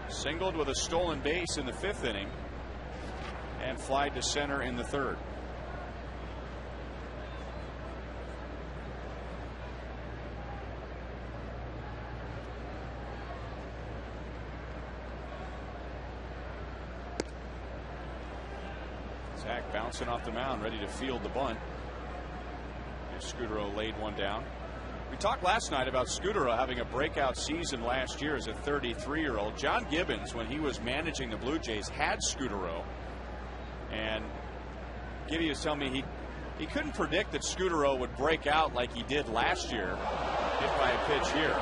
Singled with a stolen base in the 5th inning and flied to center in the 3rd. Zach bouncing off the mound, ready to field the bunt. Scutaro laid one down. We talked last night about Scutaro having a breakout season last year as a 33-year-old. John Gibbons, when he was managing the Blue Jays, had Scutaro. And Gibby was telling me he couldn't predict that Scutaro would break out like he did last year, hit by a pitch here.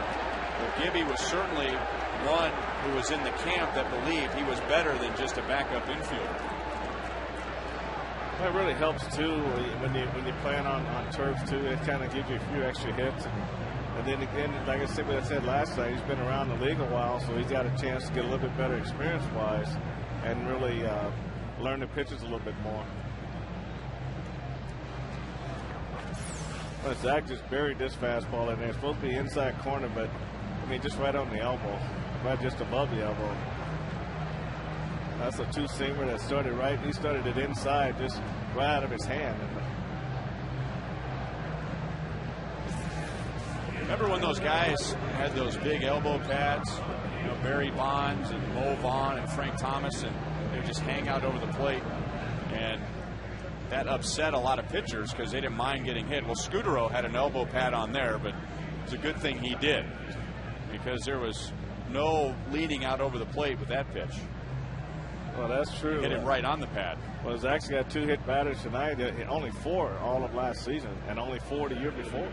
But Gibby was certainly one who was in the camp that believed he was better than just a backup infielder. That really helps too when you playing on turf too. It kind of gives you a few extra hits, and then again, like I said last night, he's been around the league a while, so he's got a chance to get a little bit better experience wise, and really learn the pitches a little bit more. Well, Zach just buried this fastball in there. It's supposed to be inside corner, but I mean just right on the elbow, right just above the elbow. That's a two-seamer that started right. He started it inside, just right out of his hand. Remember when those guys had those big elbow pads? You know, Barry Bonds and Mo Vaughn and Frank Thomas, and they would just hang out over the plate. And that upset a lot of pitchers because they didn't mind getting hit. Well, Scutaro had an elbow pad on there, but it's a good thing he did because there was no leaning out over the plate with that pitch. Well, that's true. Hit it right on the pad. Well, Zach's got 2 hit batters tonight. Only 4 all of last season, and only 4 the year before.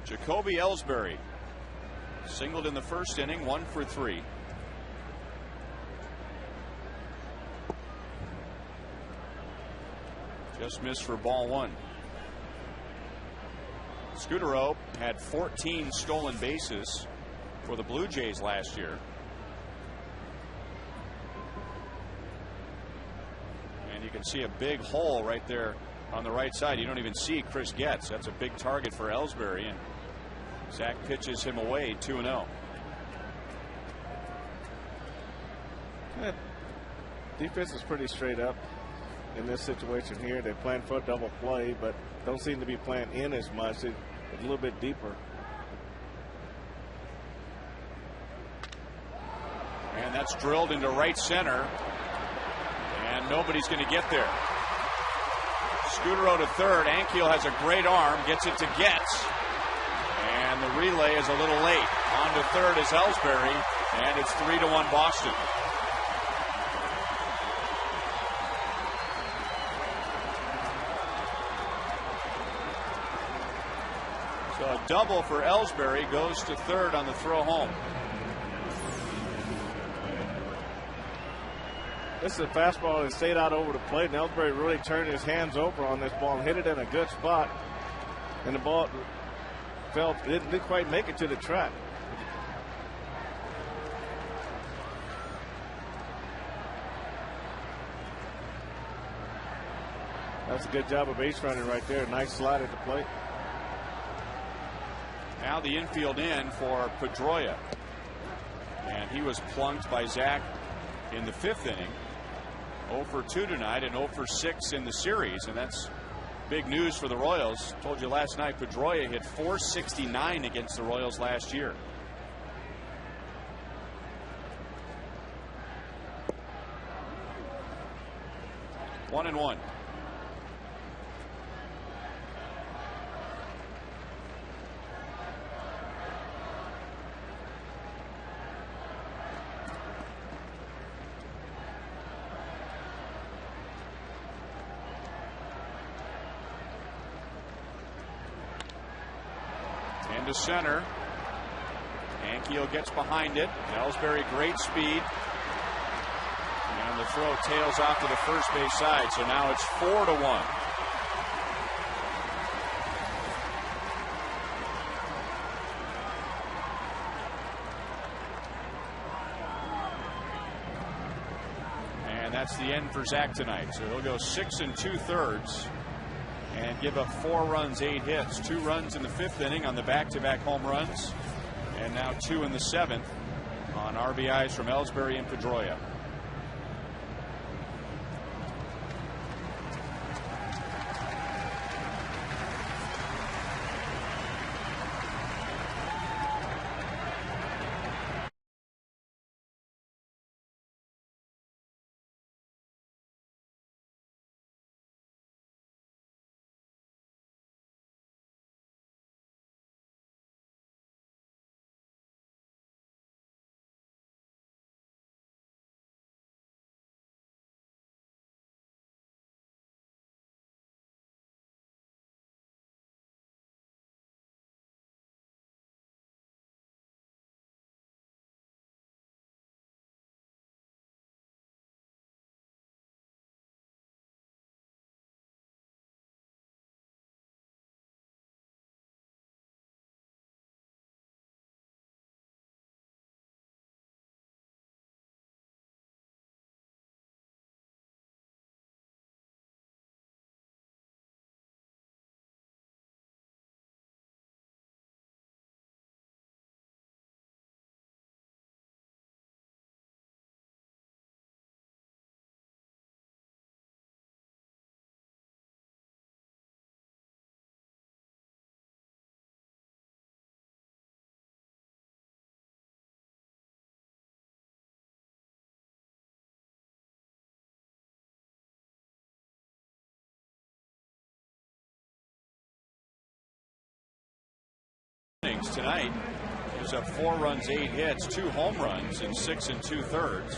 Jacoby Ellsbury singled in the first inning, 1 for 3. Just missed for ball 1. Scutaro had 14 stolen bases for the Blue Jays last year. And you can see a big hole right there on the right side. You don't even see Chris Getz. That's a big target for Ellsbury, and Zach pitches him away 2-0. Defense is pretty straight up in this situation here. They're playing for a double play, but don't seem to be playing in as much. It's a little bit deeper. And that's drilled into right center, and nobody's going to get there. Scutaro to third. Ankiel has a great arm, gets it to Getz, and the relay is a little late. On to third is Ellsbury, and it's 3-1 Boston. So a double for Ellsbury, goes to third on the throw home. This is a fastball that stayed out over the plate, and Ellsbury really turned his hands over on this ball and hit it in a good spot. And the ball didn't quite make it to the track. That's a good job of base running right there. Nice slide at the plate. Now the infield in for Pedroia. And he was plunked by Zach in the 5th inning. 0 for 2 tonight and 0 for 6 in the series, and that's big news for the Royals. Told you last night Pedroia hit .469 against the Royals last year. One and one. To center. Ankiel gets behind it. Ellsbury, great speed. And the throw tails off to the first base side. So now it's 4-1. And that's the end for Zach tonight. So he'll go 6 2/3. And give up 4 runs, 8 hits, 2 runs in the 5th inning on the back-to-back home runs, and now 2 in the 7th on RBIs from Ellsbury and Pedroia. tonight. Gives up 4 runs, 8 hits, 2 home runs in 6 2/3,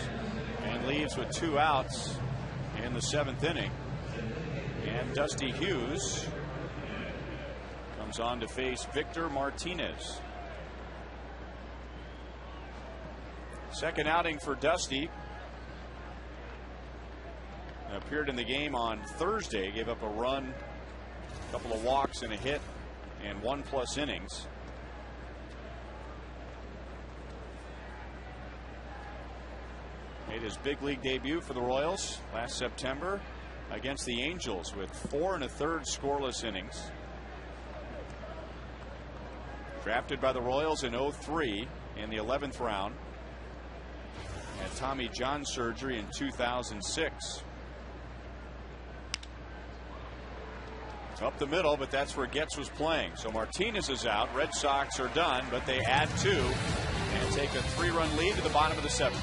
and leaves with 2 outs in the 7th inning. And Dusty Hughes comes on to face Victor Martinez. Second outing for Dusty. Appeared in the game on Thursday, gave up a run, a couple of walks and a hit, and 1+ innings. Made his big league debut for the Royals last September against the Angels with 4 1/3 scoreless innings. Drafted by the Royals in 2003 in the 11th round. Had Tommy John surgery in 2006. Up the middle, but that's where Getz was playing. So Martinez is out. Red Sox are done, but they add 2 and take a 3-run lead to the bottom of the 7th.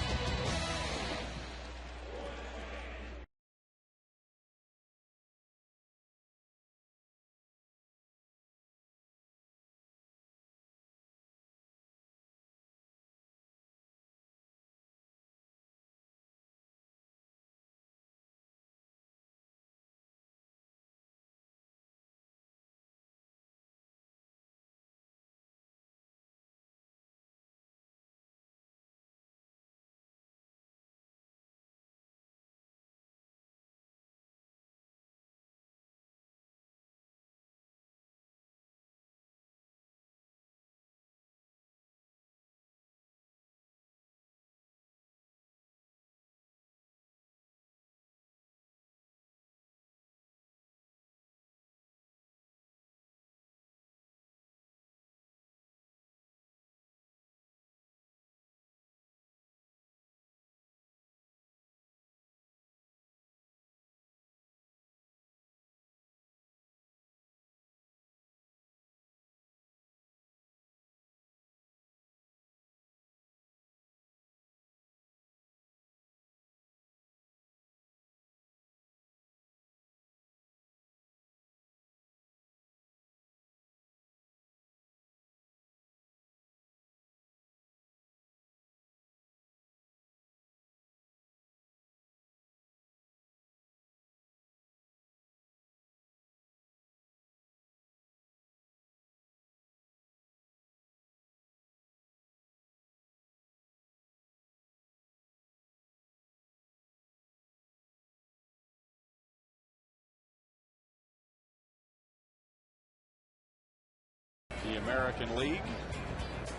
The American League.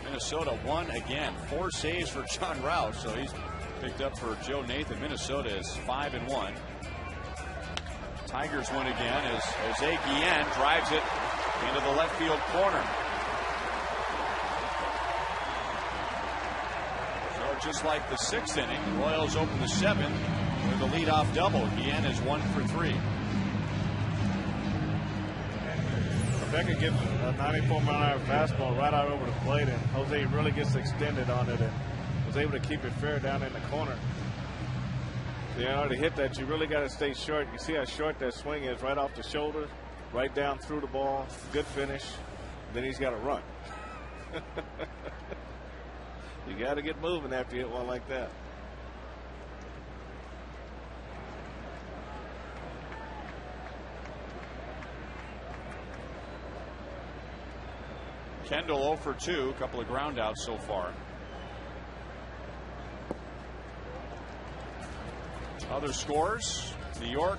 Minnesota won again. 4 saves for John Rouse, so he's picked up for Joe Nathan. Minnesota is 5-1. Tigers win again as Jose Guillen drives it into the left field corner. So just like the 6th inning, the Royals open the 7th with a leadoff double. Guillen is 1 for 3. Becca gets a 94-mile-an-hour fastball right out over the plate, and Jose really gets extended on it and was able to keep it fair down in the corner. So in order to hit that, you really got to stay short. You see how short that swing is, right off the shoulder, right down through the ball. Good finish. Then he's got to run. You got to get moving after you hit one like that. Kendall 0 for 2, a couple of ground outs so far. Other scores: New York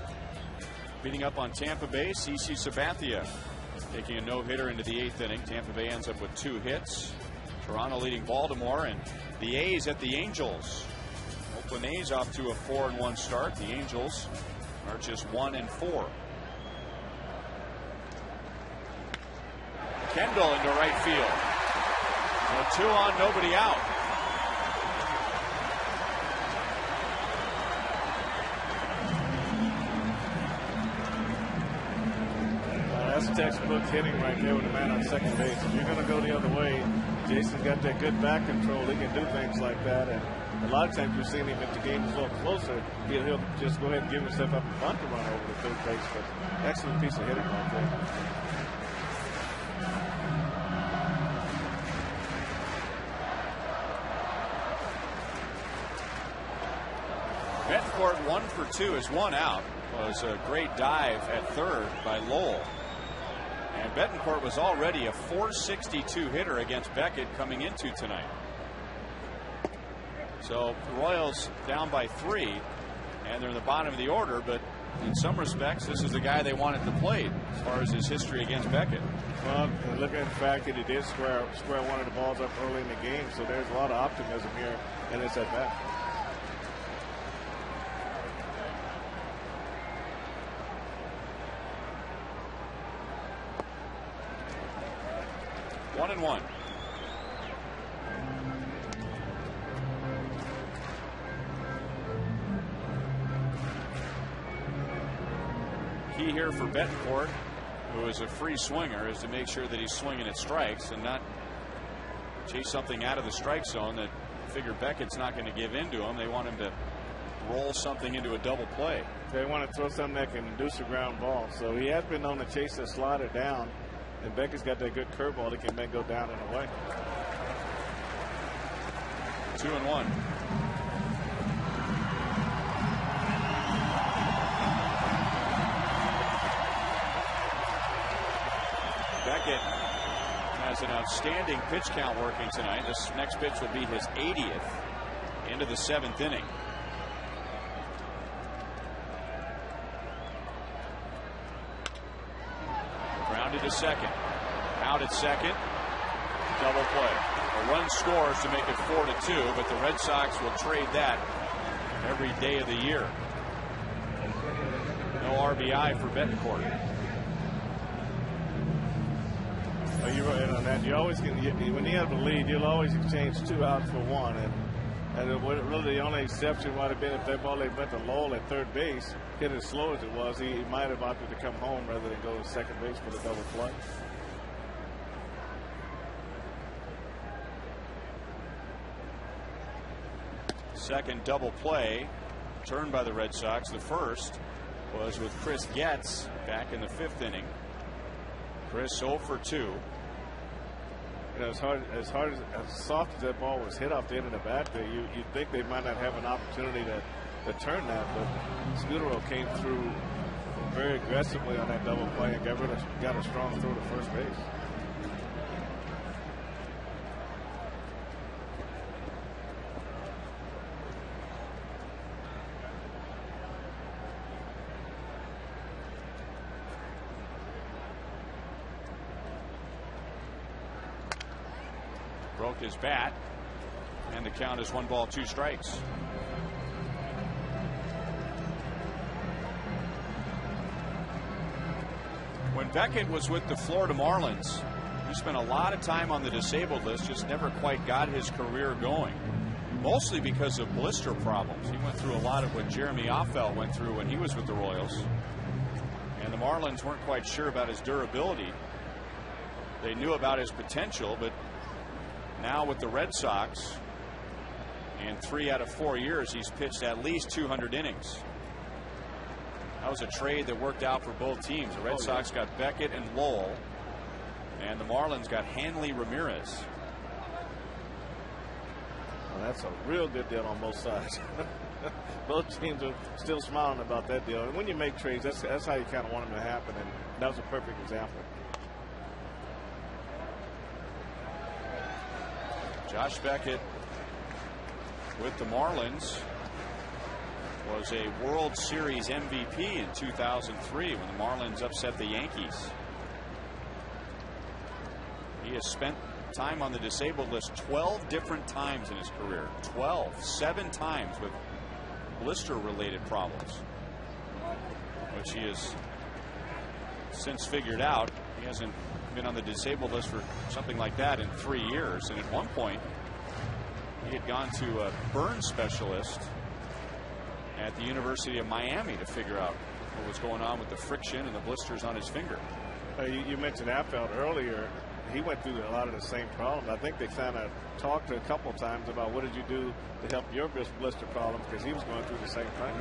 beating up on Tampa Bay. CC Sabathia taking a no-hitter into the 8th inning. Tampa Bay ends up with 2 hits. Toronto leading Baltimore, and the A's at the Angels. Oakland A's off to a 4-1 start. The Angels are just 1-4. Kendall into right field. So 2 on, nobody out. That's textbook hitting right there with the man on second base. If you're going to go the other way, Jason's got that good back control. He can do things like that. And a lot of times you've seen him if the game is a little closer, he'll just go ahead and give himself up and bunt to run over the third base. But excellent piece of hitting right there. Betancourt 1 for 2 is one out. Was a great dive at third by Lowell. And Betancourt was already a .462 hitter against Beckett coming into tonight. So the Royals down by 3, and they're in the bottom of the order, but in some respects this is the guy they wanted to play as far as his history against Beckett. Well, look at the fact that he did square one of the balls up early in the game, so there's a lot of optimism here in this at bat. One and one. Key here for Betancourt, who is a free swinger, is to make sure that he's swinging at strikes and not chase something out of the strike zone that figure Beckett's not going to give in to him. They want him to roll something into a double play. They want to throw something that can induce a ground ball. So he has been known to chase the slider down, and Beckett's got that good curveball that can then go down and away. 2-1. Beckett has an outstanding pitch count working tonight. This next pitch will be his 80th into the 7th inning. Grounded to second. Out at second. Double play. A run scores to make it 4-2, but the Red Sox will trade that every day of the year. No RBI for Betancourt. Well, you're right on that. You always can, when you have a lead, you'll always exchange 2 out for 1. And really the only exception might have been if that ball they went to Lowell at third base, hit as slow as it was, he might have opted to come home rather than go to second base for the double play. Second double play turned by the Red Sox. The first was with Chris Getz back in the 5th inning. Chris 0 for 2. You know, as soft as that ball was hit off the end of the bat there, you'd think they might not have an opportunity to turn that, but Scudero came through very aggressively on that double play and got a strong throw to first base. Broke his bat, and the count is 1 ball, 2 strikes. When Beckett was with the Florida Marlins, he spent a lot of time on the disabled list, just never quite got his career going. Mostly because of blister problems. He went through a lot of what Jeremy Offel went through when he was with the Royals. And the Marlins weren't quite sure about his durability. They knew about his potential, but now with the Red Sox, in 3 out of 4 years, he's pitched at least 200 innings. That was a trade that worked out for both teams. The Red Sox got Beckett and Lowell, and the Marlins got Hanley Ramirez. Well, that's a real good deal on both sides. Both teams are still smiling about that deal. And when you make trades, that's how you kind of want them to happen, and that was a perfect example. Josh Beckett with the Marlins was a World Series MVP in 2003 when the Marlins upset the Yankees. He has spent time on the disabled list 12 different times in his career. 12. 7 times with blister related problems, which he has since figured out. He hasn't been on the disabled list for something like that in 3 years, and at one point he had gone to a burn specialist at the University of Miami to figure out what was going on with the friction and the blisters on his finger. You mentioned Appelt earlier. He went through a lot of the same problems. I think they kind of talked a couple times about what did you do to help your blister problems, because he was going through the same thing.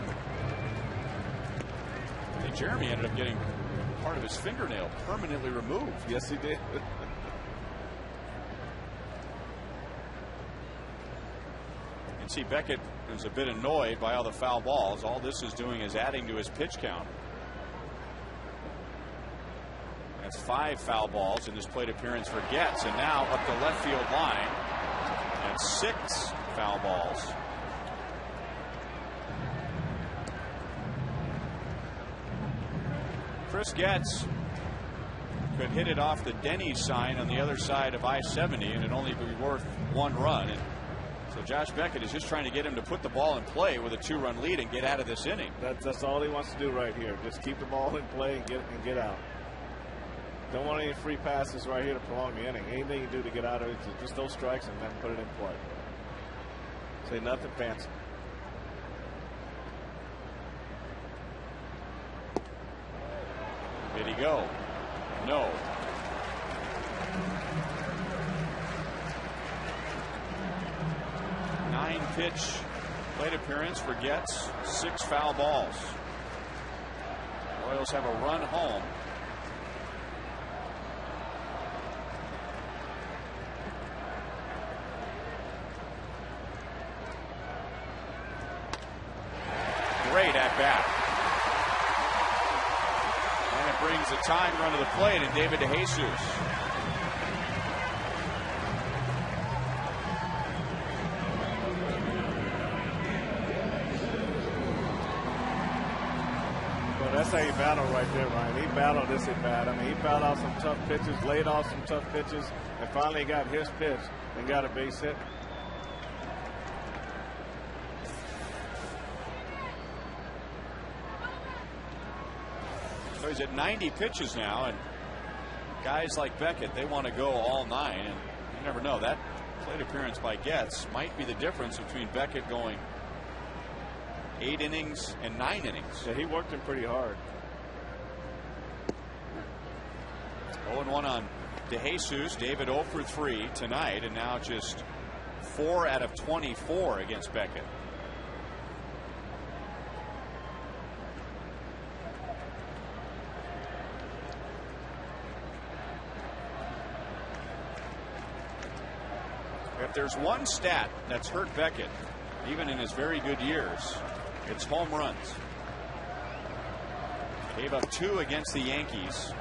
And Jeremy ended up getting part of his fingernail permanently removed. Yes, he did. In See, Beckett is a bit annoyed by all the foul balls. All this is doing is adding to his pitch count. That's 5 foul balls in this plate appearance for Getz, and now up the left field line. That's 6 foul balls. Chris Getz could hit it off the Denny's sign on the other side of I-70, and it'd only be worth 1 run. And so Josh Beckett is just trying to get him to put the ball in play with a 2-run lead and get out of this inning. That's all he wants to do right here. Just keep the ball in play and get out. Don't want any free passes right here to prolong the inning. Anything you do to get out of it, just those strikes and then put it in play. Say nothing fancy. Did he go? No. Nine-pitch plate appearance for Getz. 6 foul balls. Royals have a run home. Great at bat. And it brings a tying run to the plate, and David DeJesus. Well, that's how you battle right there, Ryan. He battled this at bat. I mean, he fouled out some tough pitches, laid off some tough pitches, and finally got his pitch and got a base hit. So he's at 90 pitches now, and guys like Beckett, they want to go all 9, and you never know. That plate appearance by Getz might be the difference between Beckett going 8 innings and 9 innings. Yeah, he worked him pretty hard. 0-1 on DeJesus. David 0 for 3 tonight, and now just 4 out of 24 against Beckett. If there's one stat that's hurt Beckett, even in his very good years, it's home runs. Gave up 2 against the Yankees.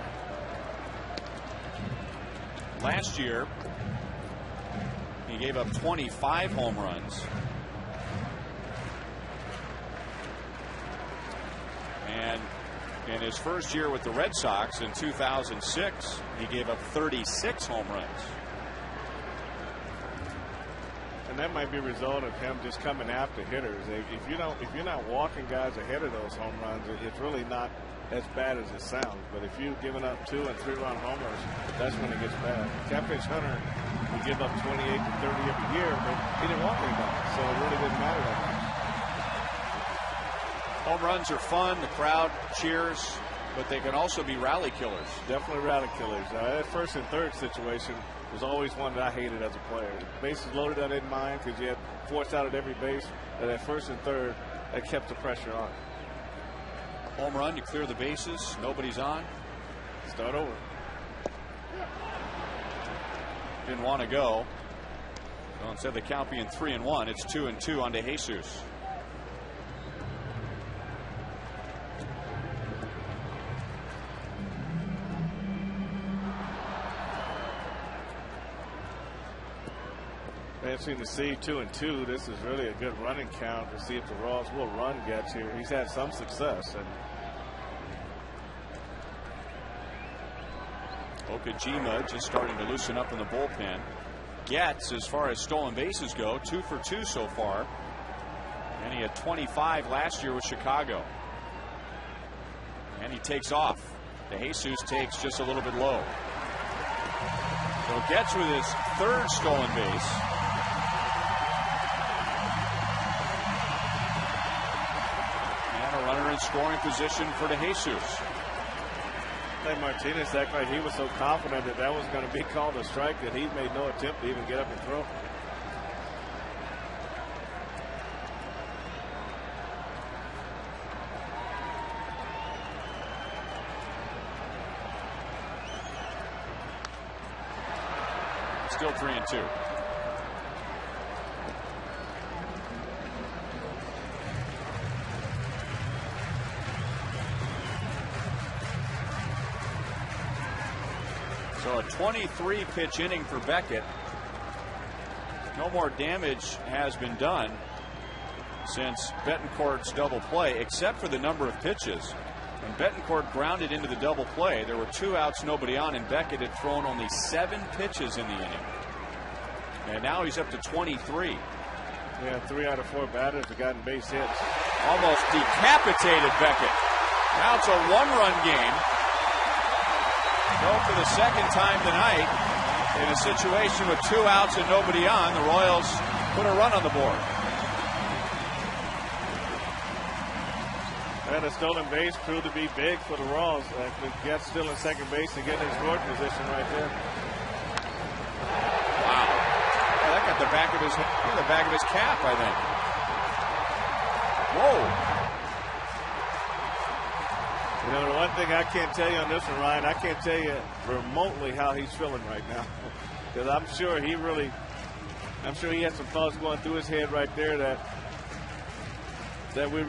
Last year, he gave up 25 home runs. And in his first year with the Red Sox in 2006, he gave up 36 home runs. And that might be a result of him just coming after hitters. If you're not walking guys ahead of those home runs, it's really not as bad as it sounds. But if you're giving up 2- and 3-run homers, that's when it gets bad. Catfish Hunter would give up 28 to 30 every year, but he didn't walk anybody, so it really didn't matter that much. Home runs are fun. The crowd cheers, but they can also be rally killers. Definitely rally killers. That 1st and 3rd situation was always one that I hated as a player. Bases loaded, I didn't mind because you had force out at every base. But at 1st and 3rd, that kept the pressure on. Home run, you clear the bases, nobody's on. Start over. Didn't want to go. So instead of the count being 3-1, it's 2-2 on DeJesus. Interesting to see 2-2. This is really a good running count to see if the Royals will run Getz here. He's had some success. And Okajima just starting to loosen up in the bullpen. Getz, as far as stolen bases go, 2 for 2 so far. And he had 25 last year with Chicago. And he takes off. DeJesus takes just a little bit low. So Getz with his 3rd stolen base. Runner in scoring position for DeJesus. Martinez acted like he was so confident that that was going to be called a strike that he made no attempt to even get up and throw. Still 3-2. So a 23-pitch inning for Beckett. No more damage has been done since Betancourt's double play, except for the number of pitches. When Betancourt grounded into the double play, there were 2 outs, nobody on, and Beckett had thrown only 7 pitches in the inning. And now he's up to 23. Yeah, 3 out of 4 batters have gotten base hits. Almost decapitated Beckett. Now it's a 1-run game. Go for the second time tonight. In a situation with 2 outs and nobody on, the Royals put a run on the board. And a stolen base proved to be big for the Royals. The Jets still in second base and getting in scoring position right there. Wow. Yeah, that got the back of his cap, I think. Whoa. You know, the one thing I can't tell you on this one, Ryan, I can't tell you remotely how he's feeling right now. Because I'm sure he has some thoughts going through his head right there that we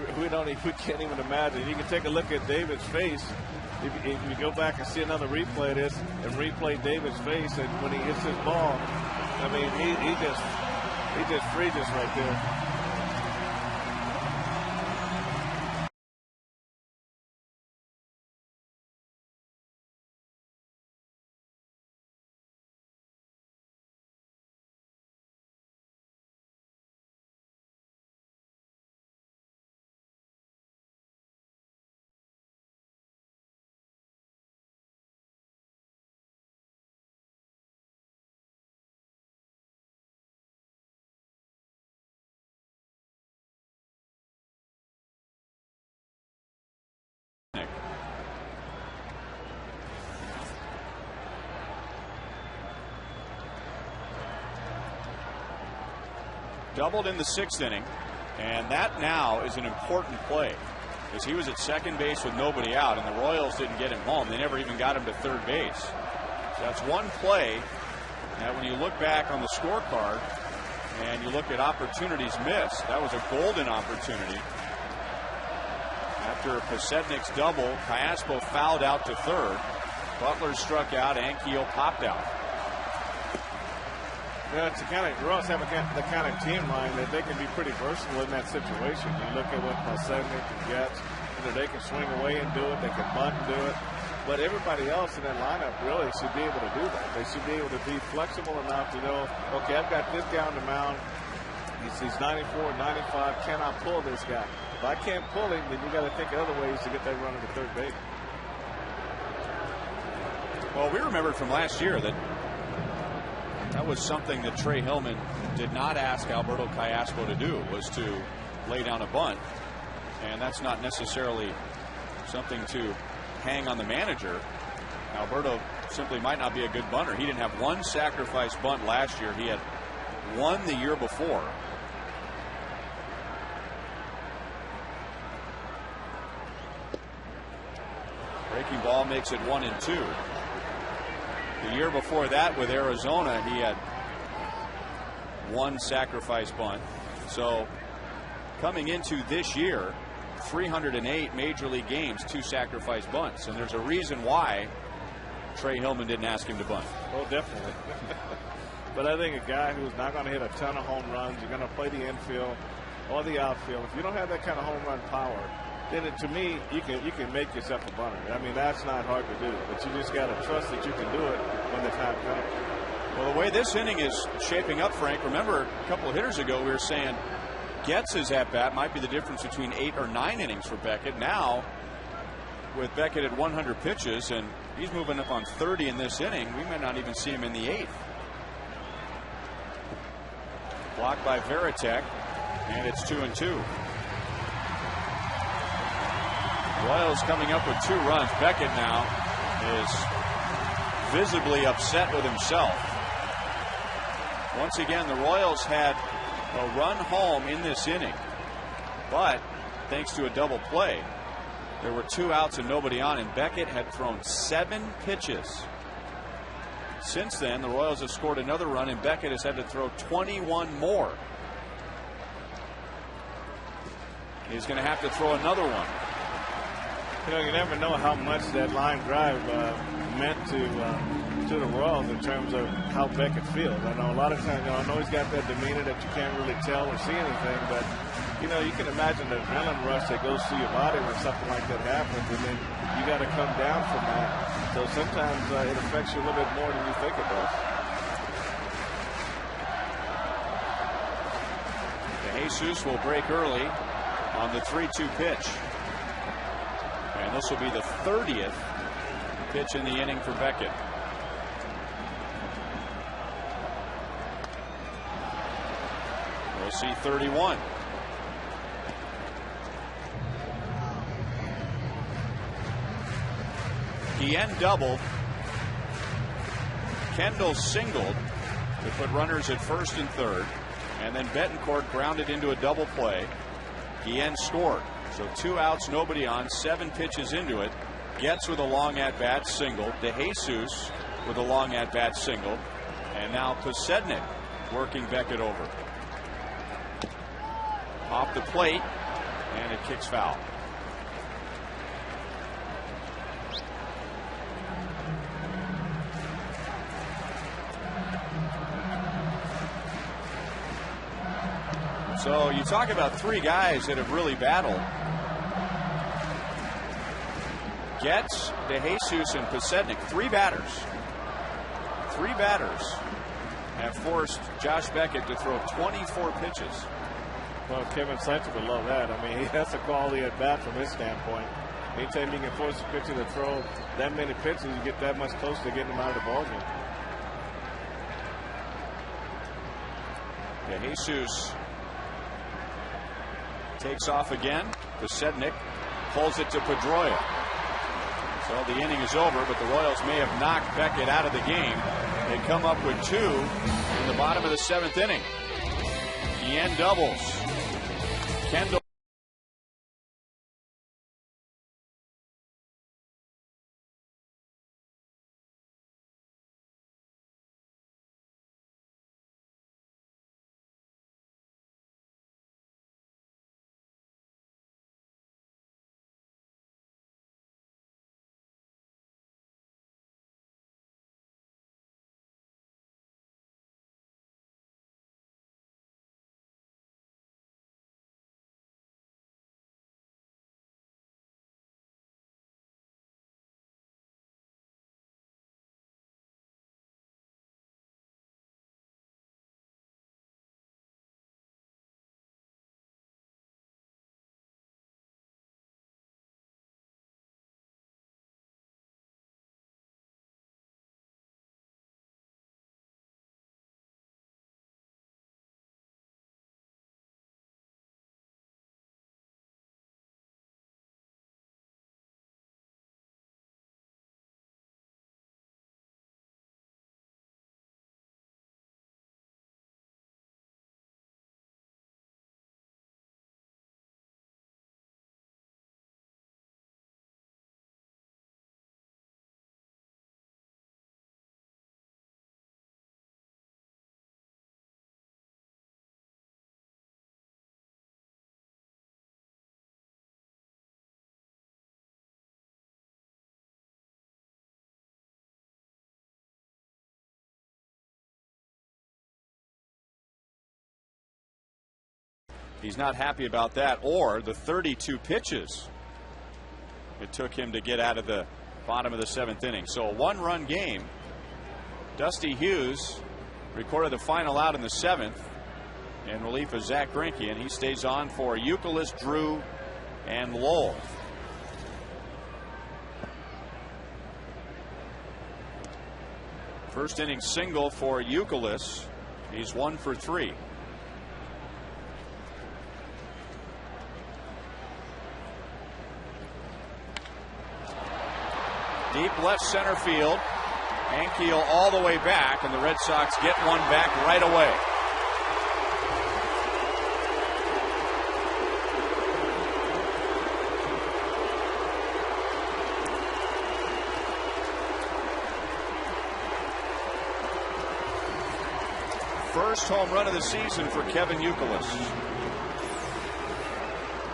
can't even imagine. You can take a look at David's face. If you go back and see another replay of this and replay David's face, and when he hits his ball, I mean, he just freezes right there. Doubled in the 6th inning, and that now is an important play because he was at second base with nobody out, and the Royals didn't get him home. They never even got him to third base. So that's one play that when you look back on the scorecard and you look at opportunities missed, that was a golden opportunity. After Posednik's double, Callaspo fouled out to third. Butler struck out, and Keel popped out. Yeah, it's the Royals have the kind of team line that they can be pretty versatile in that situation. You look at what Posednik and Jets, they can swing away and do it, they can bunt and do it. But everybody else in that lineup really should be able to do that. They should be able to be flexible enough to know, okay, I've got this guy on the mound. He's 94, 95. Can I pull this guy? If I can't pull him, then you got to think of other ways to get that runner to third base. Well, we remembered from last year that was something that Trey Hillman did not ask Alberto Callaspo to do, was to lay down a bunt. And that's not necessarily something to hang on the manager. Alberto simply might not be a good bunter. He didn't have one sacrifice bunt last year. He had one the year before. Breaking ball makes it 1-2. The year before that with Arizona, he had one sacrifice bunt. So coming into this year, 308 major league games, 2 sacrifice bunts. And there's a reason why Trey Hillman didn't ask him to bunt. Oh, definitely. But I think a guy who's not going to hit a ton of home runs, you're going to play the infield or the outfield. If you don't have that kind of home run power, then to me, you can make yourself a bunter. I mean, that's not hard to do, but you just got to trust that you can do it when the time comes. Well, the way this inning is shaping up, Frank, remember a couple of hitters ago we were saying Getz's at-bat might be the difference between 8 or 9 innings for Beckett. Now, with Beckett at 100 pitches, and he's moving up on 30 in this inning, we may not even see him in the 8th. Blocked by Veritek, and it's 2-2. Royals coming up with 2 runs. Beckett now is visibly upset with himself. Once again, the Royals had a run home in this inning, but thanks to a double play, there were 2 outs and nobody on, and Beckett had thrown 7 pitches. Since then, the Royals have scored another run, and Beckett has had to throw 21 more. He's going to have to throw another one. You know, you never know how much that line drive meant to the Royals in terms of how Beckett feels. I know a lot of times, I know he's got that demeanor that you can't really tell or see anything, but you can imagine the adrenaline rush that goes through your body when something like that happens, and then you got to come down from that. So sometimes it affects you a little bit more than you think it does. Jesus will break early on the 3-2 pitch. And this will be the 30th pitch in the inning for Beckett. We'll see 31. Guillen doubled. Kendall singled to put runners at first and third. And then Betancourt grounded into a double play. Guillen scored. So 2 outs, nobody on, 7 pitches into it. Getz with a long at-bat single. DeJesus with a long at-bat single. And now Posednik working Beckett over. Off the plate, and it kicks foul. So you talk about 3 guys that have really battled. Getz, DeJesus, and Posednik. 3 batters. 3 batters have forced Josh Beckett to throw 24 pitches. Well, Kevin Sanchez would love that. I mean, that's a quality at bat from his standpoint. Anytime you can force a pitcher to throw that many pitches, you get that much closer to getting him out of the ballgame. DeJesus takes off again. Posednik pulls it to Pedroia. So the inning is over, but the Royals may have knocked Beckett out of the game. They come up with 2 in the bottom of the 7th inning. Guillen doubles. Kendall. He's not happy about that, or the 32 pitches it took him to get out of the bottom of the 7th inning. So a 1-run game. Dusty Hughes recorded the final out in the 7th in relief of Zach Greinke, and he stays on for Youkilis, Drew, and Lowell. First inning single for Youkilis. He's 1 for 3. Deep left center field. Ankiel all the way back, and the Red Sox get one back right away. First home run of the season for Kevin Youkilis.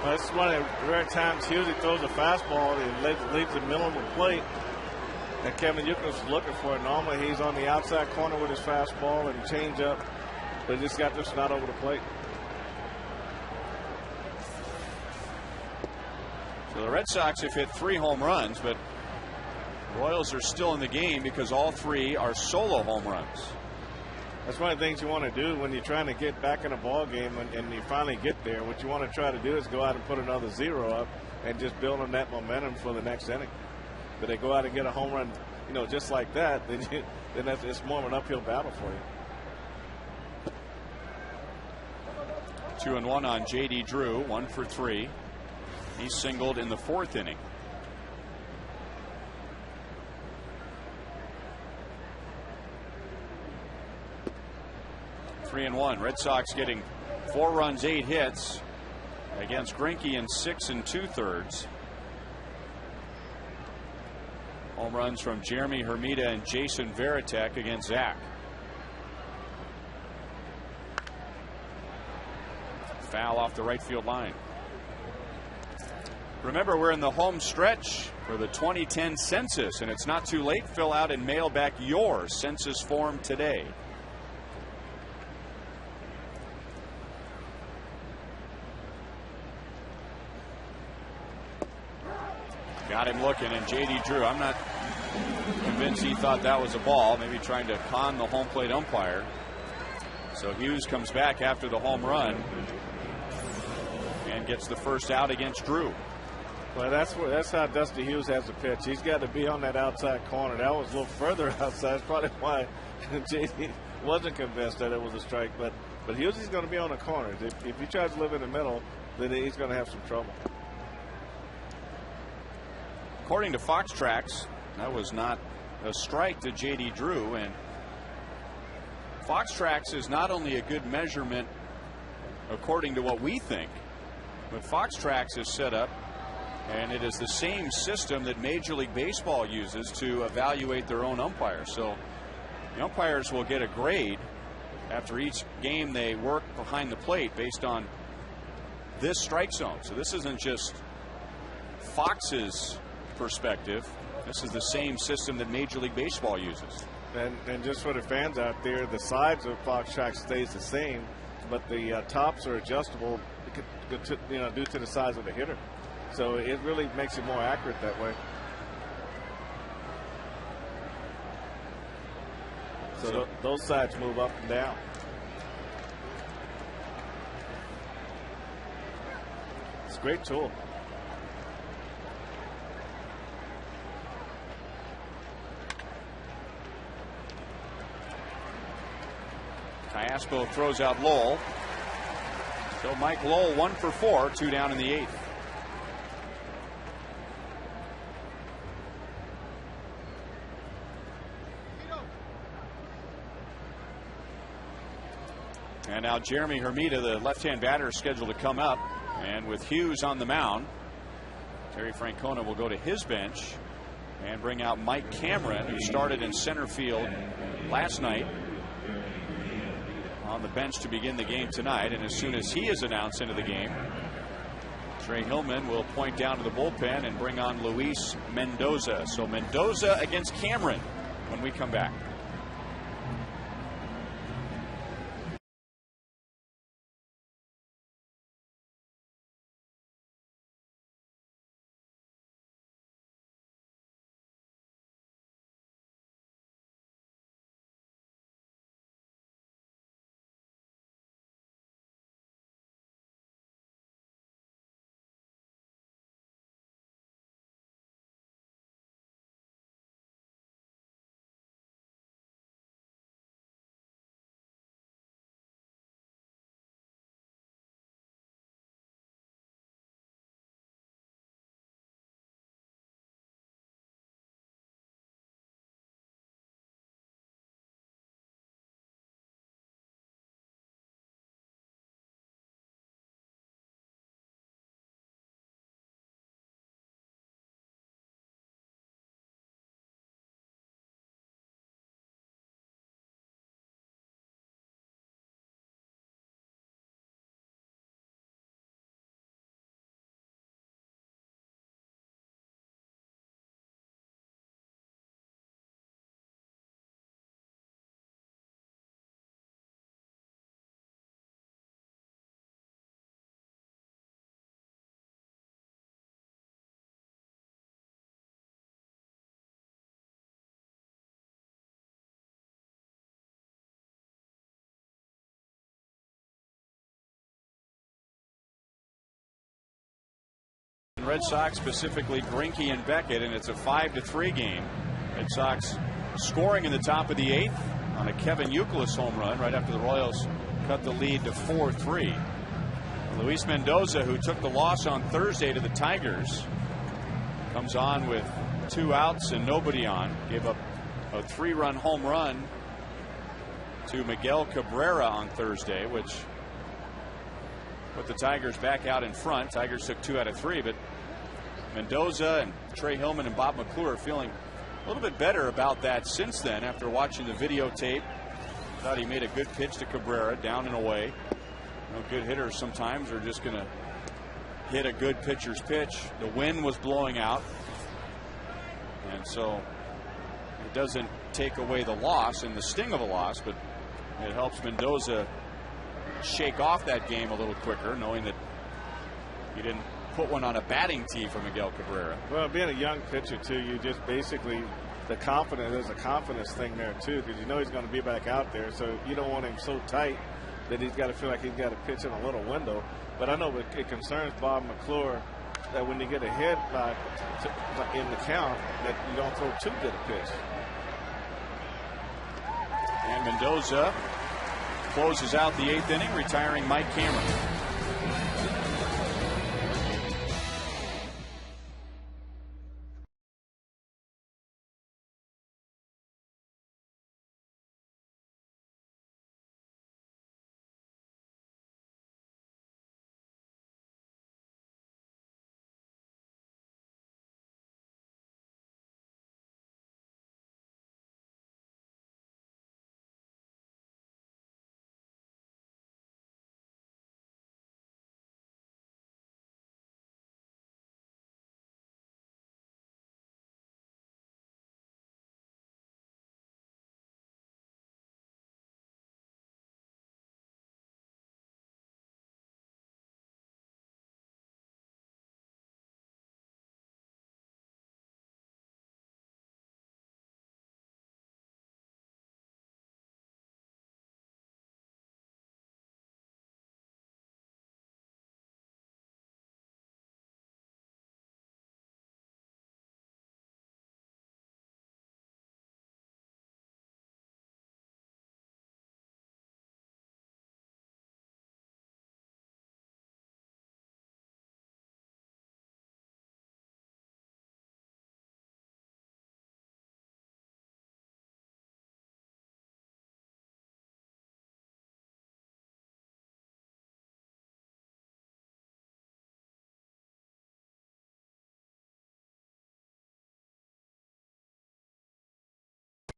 Well, this is one of the rare times Hughes throws a fastball and leaves the middle of the plate. And Kevin Euclid's looking for it. Normally he's on the outside corner with his fastball and changeup, but he just got this not over the plate. So the Red Sox have hit 3 home runs, but Royals are still in the game because all 3 are solo home runs. That's one of the things you want to do when you're trying to get back in a ball game and you finally get there. What you want to try to do is go out and put another 0 up and just build on that momentum for the next inning. But they go out and get a home run, you know, just like that, then it's more of an uphill battle for you. 2-1 on J.D. Drew, 1 for 3. He singled in the 4th inning. Three and 1. Red Sox getting 4 runs, 8 hits against Greinke in 6 2/3. Home runs from Jeremy Hermida and Jason Varitek against Zach. Foul off the right field line. Remember, we're in the home stretch for the 2010 census, and it's not too late. Fill out and mail back your census form today. Got him looking, and J.D. Drew, I'm not convinced he thought that was a ball, maybe trying to con the home plate umpire. So Hughes comes back after the home run and gets the first out against Drew. Well, that's how Dusty Hughes has to pitch. He's got to be on that outside corner. That was a little further outside. That's probably why J.D. wasn't convinced that it was a strike. But Hughes is going to be on the corners. If he tries to live in the middle, then he's going to have some trouble. According to Fox Tracks, that was not a strike to J.D. Drew. And Fox Tracks is not only a good measurement according to what we think, but Fox Tracks is set up, and it is the same system that Major League Baseball uses to evaluate their own umpires. So the umpires will get a grade after each game they work behind the plate based on this strike zone. So this isn't just Fox's perspective. This is the same system that Major League Baseball uses. And just for the fans out there, the sides of Fox Track stays the same, but the tops are adjustable, due to the size of the hitter. So it really makes it more accurate that way. So those sides move up and down. It's a great tool. Cayaspo throws out Lowell. So Mike Lowell 1 for 4, 2 down in the 8th. And now Jeremy Hermida, the left-hand batter, is scheduled to come up. And with Hughes on the mound, Terry Francona will go to his bench and bring out Mike Cameron, who started in center field last night, on the bench to begin the game tonight. And as soon as he is announced into the game, Trey Hillman will point down to the bullpen and bring on Luis Mendoza. So Mendoza against Cameron when we come back. Red Sox, specifically Greinke and Beckett, and it's a 5-3 game. Red Sox scoring in the top of the 8th on a Kevin Youkilis home run right after the Royals cut the lead to 4-3. Luis Mendoza, who took the loss on Thursday to the Tigers, comes on with 2 outs and nobody on. Gave up a 3-run home run to Miguel Cabrera on Thursday, which put the Tigers back out in front. Tigers took 2 out of 3, but Mendoza and Trey Hillman and Bob McClure feeling a little bit better about that since then after watching the videotape. Thought he made a good pitch to Cabrera, down and away. You know, good hitters sometimes are just going to hit a good pitcher's pitch. The wind was blowing out, and so it doesn't take away the loss and the sting of a loss, but it helps Mendoza shake off that game a little quicker, knowing that he didn't put one on a batting tee for Miguel Cabrera. Well, being a young pitcher too, you just basically the confidence. There's a confidence thing there too, because you know he's going to be back out there, so you don't want him so tight that he's got to feel like he's got to pitch in a little window. But I know it concerns Bob McClure that when you get ahead in the count, that you don't throw too good a pitch. And Mendoza closes out the 8th inning, retiring Mike Cameron.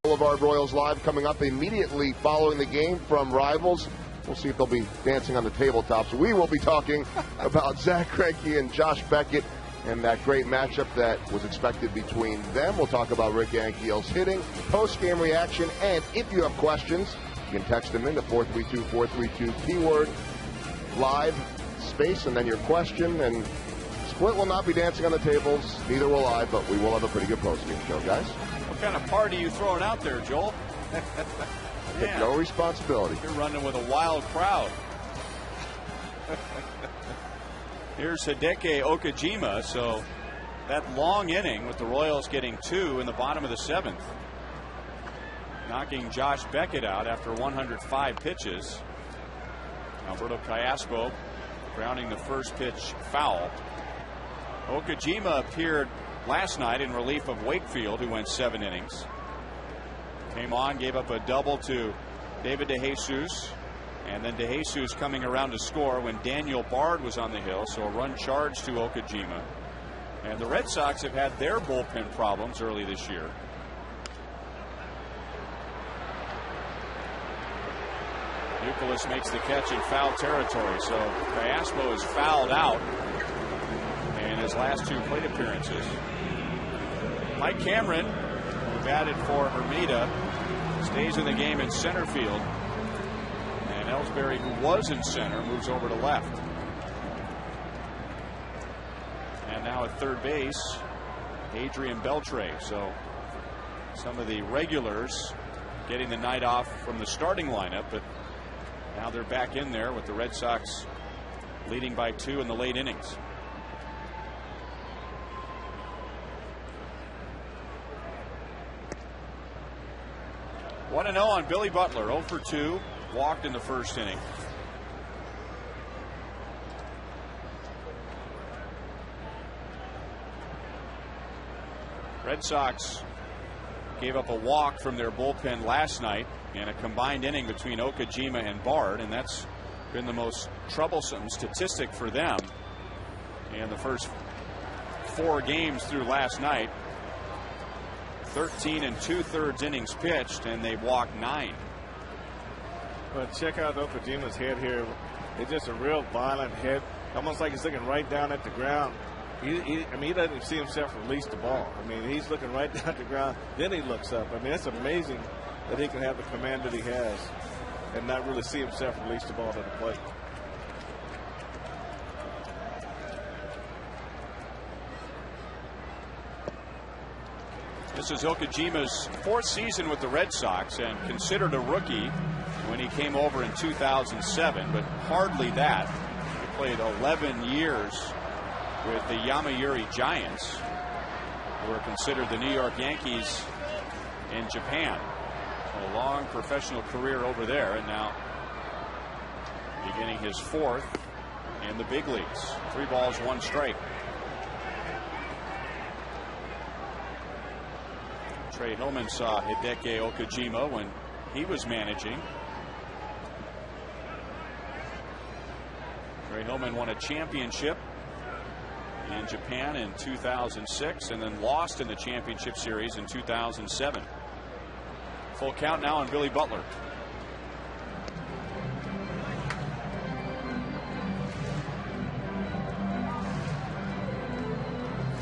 Boulevard Royals Live coming up immediately following the game from Rivals. We'll see if they'll be dancing on the tabletops. We will be talking about Zack Greinke and Josh Beckett and that great matchup that was expected between them. We'll talk about Rick Ankiel's hitting, post-game reaction, and if you have questions, you can text them in to 432-432, keyword live space, and then your question. And Split will not be dancing on the tables, neither will I, but we will have a pretty good post-game show, guys. What kind of party are you throwing out there, Joel? Take no responsibility. You're running with a wild crowd. Here's Hideki Okajima. So that long inning with the Royals getting 2 in the bottom of the 7th, knocking Josh Beckett out after 105 pitches. Alberto Callaspo grounding the first pitch foul. Okajima appeared last night in relief of Wakefield, who went 7 innings. Came on, gave up a double to David DeJesus, and then DeJesus coming around to score when Daniel Bard was on the hill, so a run charge to Okajima. And the Red Sox have had their bullpen problems early this year. Youkilis makes the catch in foul territory, so Callaspo is fouled out in his last 2 plate appearances. Mike Cameron, who batted for Hermida, stays in the game in center field. And Ellsbury, who was in center, moves over to left. And now at third base, Adrian Beltre. So some of the regulars getting the night off from the starting lineup, but now they're back in there with the Red Sox leading by 2 in the late innings. 1-0 on Billy Butler. 0 for 2. Walked in the first inning. Red Sox gave up a walk from their bullpen last night in a combined inning between Okajima and Bard, and that's been the most troublesome statistic for them in the first 4 games through last night. 13 2/3 innings pitched, and they walked 9. But check out Okajima's head here. It's just a real violent hit, almost like he's looking right down at the ground. I mean, he doesn't see himself release the ball. I mean, he's looking right down at the ground, then he looks up. I mean, it's amazing that he can have the command that he has and not really see himself release the ball to the plate. This is Okajima's 4th season with the Red Sox, and considered a rookie when he came over in 2007, but hardly that. He played 11 years with the Yomiuri Giants, who are considered the New York Yankees in Japan. A long professional career over there, and now beginning his 4th in the big leagues. 3 balls, 1 strike. Trey Hillman saw Hideki Okajima when he was managing. Trey Hillman won a championship in Japan in 2006 and then lost in the championship series in 2007. Full count now on Billy Butler.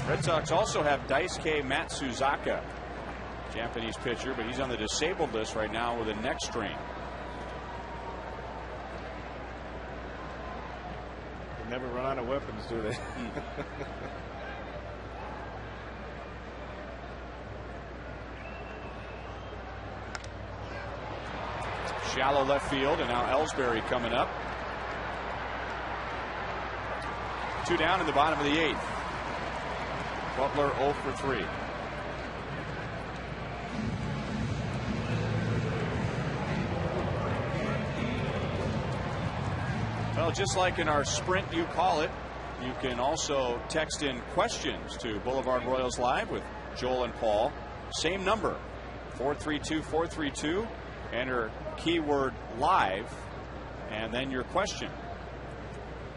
Red Sox also have Daisuke Matsuzaka, Japanese pitcher, but he's on the disabled list right now with a neck strain. They never run out of weapons, do they? Shallow left field, and now Ellsbury coming up. 2 down in the bottom of the 8th. Butler 0 for 3. Well, just like in our Sprint You Call It, you can also text in questions to Boulevard Royals Live with Joel and Paul. Same number, 432-432. Enter keyword live and then your question.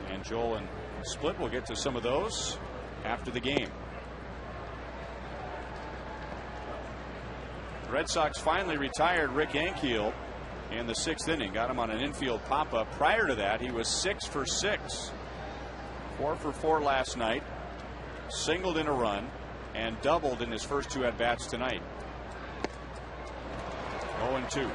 And Joel and Split will get to some of those after the game. The Red Sox finally retired Rick Ankiel in the 6th inning. Got him on an infield pop-up. Prior to that, he was 6 for 6. 4 for 4 last night. Singled in a run and doubled in his first 2 at-bats tonight. 0-2.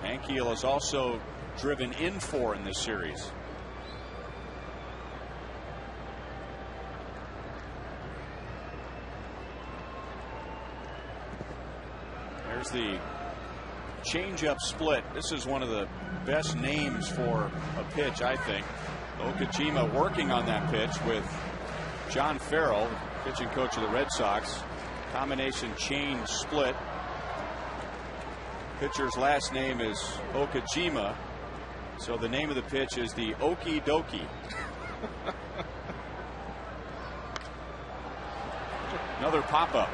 Ankiel is also driven in 4 in this series. There's the changeup split. This is one of the best names for a pitch, I think. Okajima working on that pitch with John Farrell, pitching coach of the Red Sox. Combination change split. Pitcher's last name is Okajima, so the name of the pitch is the Okie Dokie. Another pop-up.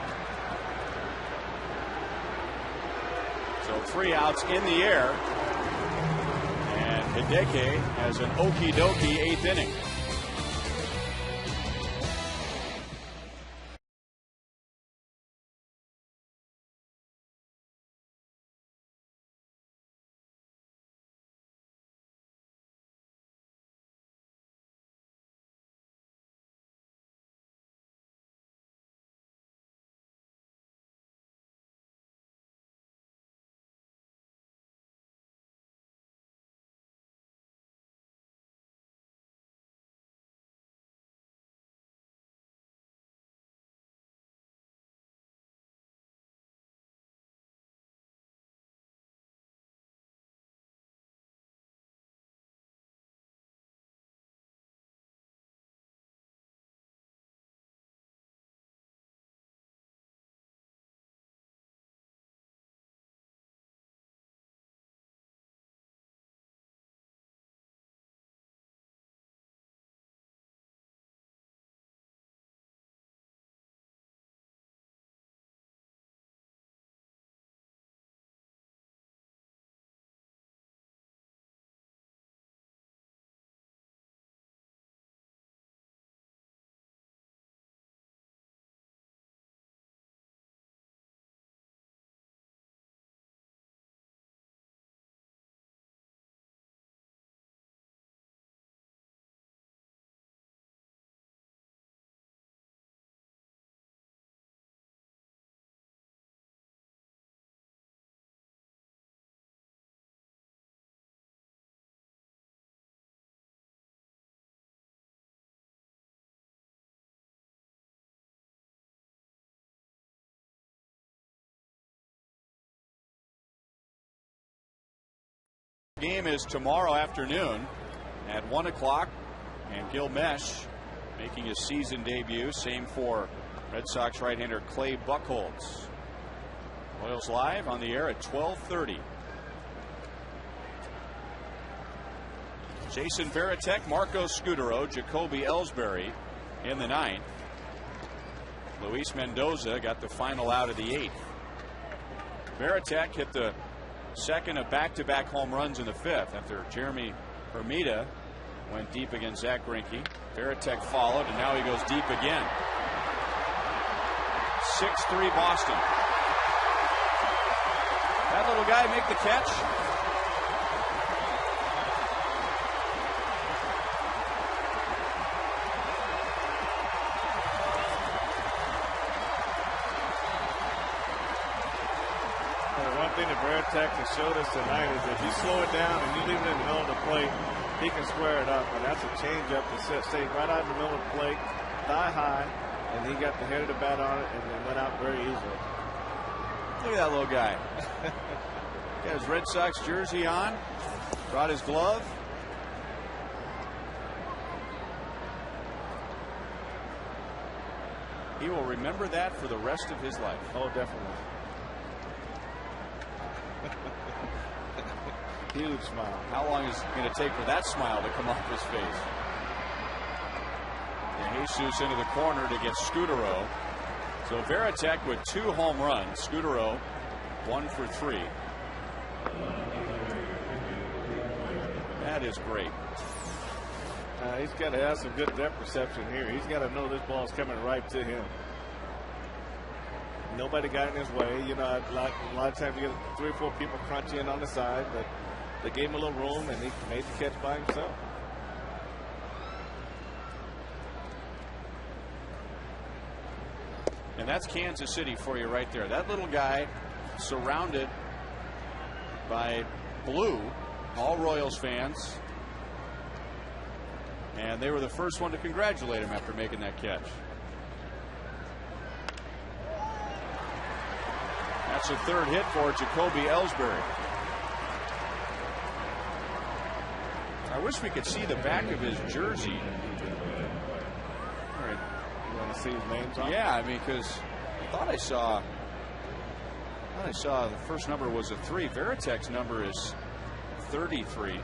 So 3 outs in the air, and Hideki has an okie dokie 8th inning. Game is tomorrow afternoon at 1 o'clock, and Gil Mesh making his season debut. Same for Red Sox right-hander Clay Buchholz. Royals live on the air at 12:30. Jason Varitek, Marco Scutaro, Jacoby Ellsbury in the 9th. Luis Mendoza got the final out of the 8th. Varitek hit the second of back-to-back home runs in the 5th after Jeremy Hermida went deep against Zach Greinke. Varitek followed, and now he goes deep again. 6-3 Boston. That little guy make the catch. One thing that Varitek has showed us tonight is if you slow it down and you leave it in the middle of the plate, he can square it up. And that's a changeup that stayed right out in the middle of the plate, thigh high, and he got the head of the bat on it and then went out very easily. Look at that little guy. Got his Red Sox jersey on, brought his glove. He will remember that for the rest of his life. Oh, definitely. Huge smile. How long is it going to take for that smile to come off his face? And Jesus into the corner to get Scutaro. So Varitek with 2 home runs. Scutaro 1 for 3. That is great. He's got to have some good depth perception here. He's got to know this ball is coming right to him. Nobody got in his way. You know, a lot of times you get 3 or 4 people crunch in on the side, but they gave him a little room and he made the catch by himself. And that's Kansas City for you right there. That little guy surrounded by blue, all Royals fans. And they were the first one to congratulate him after making that catch. That's a 3rd hit for Jacoby Ellsbury. I wish we could see the back of his jersey. All right. You want to see his name on? Yeah, I mean, because I thought I saw the first number was a 3. Varitek's number is 33.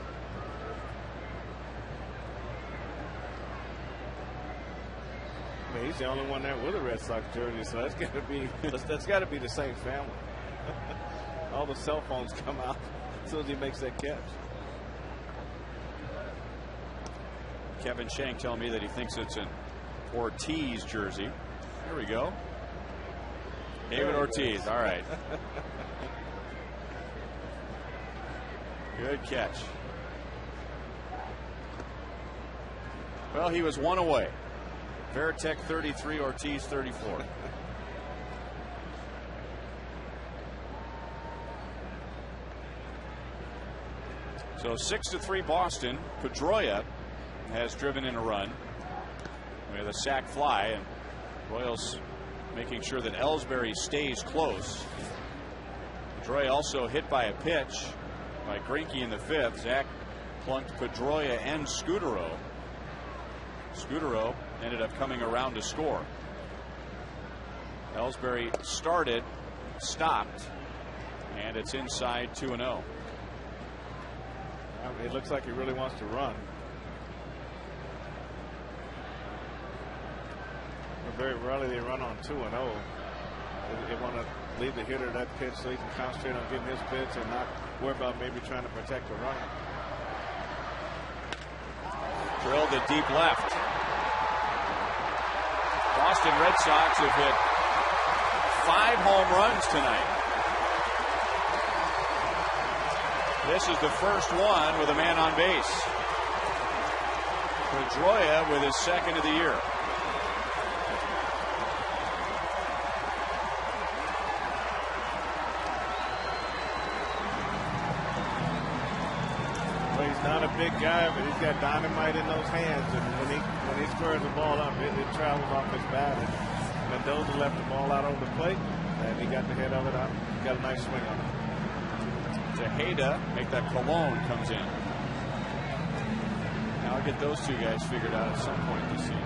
I mean, he's the only one there with a Red Sox jersey, so that's got to be the same family. All the cell phones come out as soon as he makes that catch. Kevin Shank telling me that he thinks it's an Ortiz jersey. Here we go. David Ortiz. All right. Good catch. Well, he was 1 away. Varitek 33, Ortiz 34. So 6-3 Boston. Pedroia has driven in a run with a sac fly, and Royals making sure that Ellsbury stays close. Pedroia also hit by a pitch by Greinke in the 5th. Zach plunked Pedroia and Scutaro. Scutaro ended up coming around to score. Ellsbury started, stopped, and it's inside 2-0. It looks like he really wants to run. Very rarely they run on 2-0. They want to leave the hitter that pitch so he can concentrate on getting his pitch and not worry about maybe trying to protect the runner. Drilled to deep left. Boston Red Sox have hit 5 home runs tonight. This is the first one with a man on base. Pedroia with his 2nd of the year. Well, he's not a big guy, but he's got dynamite in those hands, and when he squares the ball up, it travels off his bat. And Mendoza left the ball out over the plate, and he got the head of it out. Got a nice swing on it. Tejeda, make that Colon comes in. Now I'll get those two guys figured out at some point this season.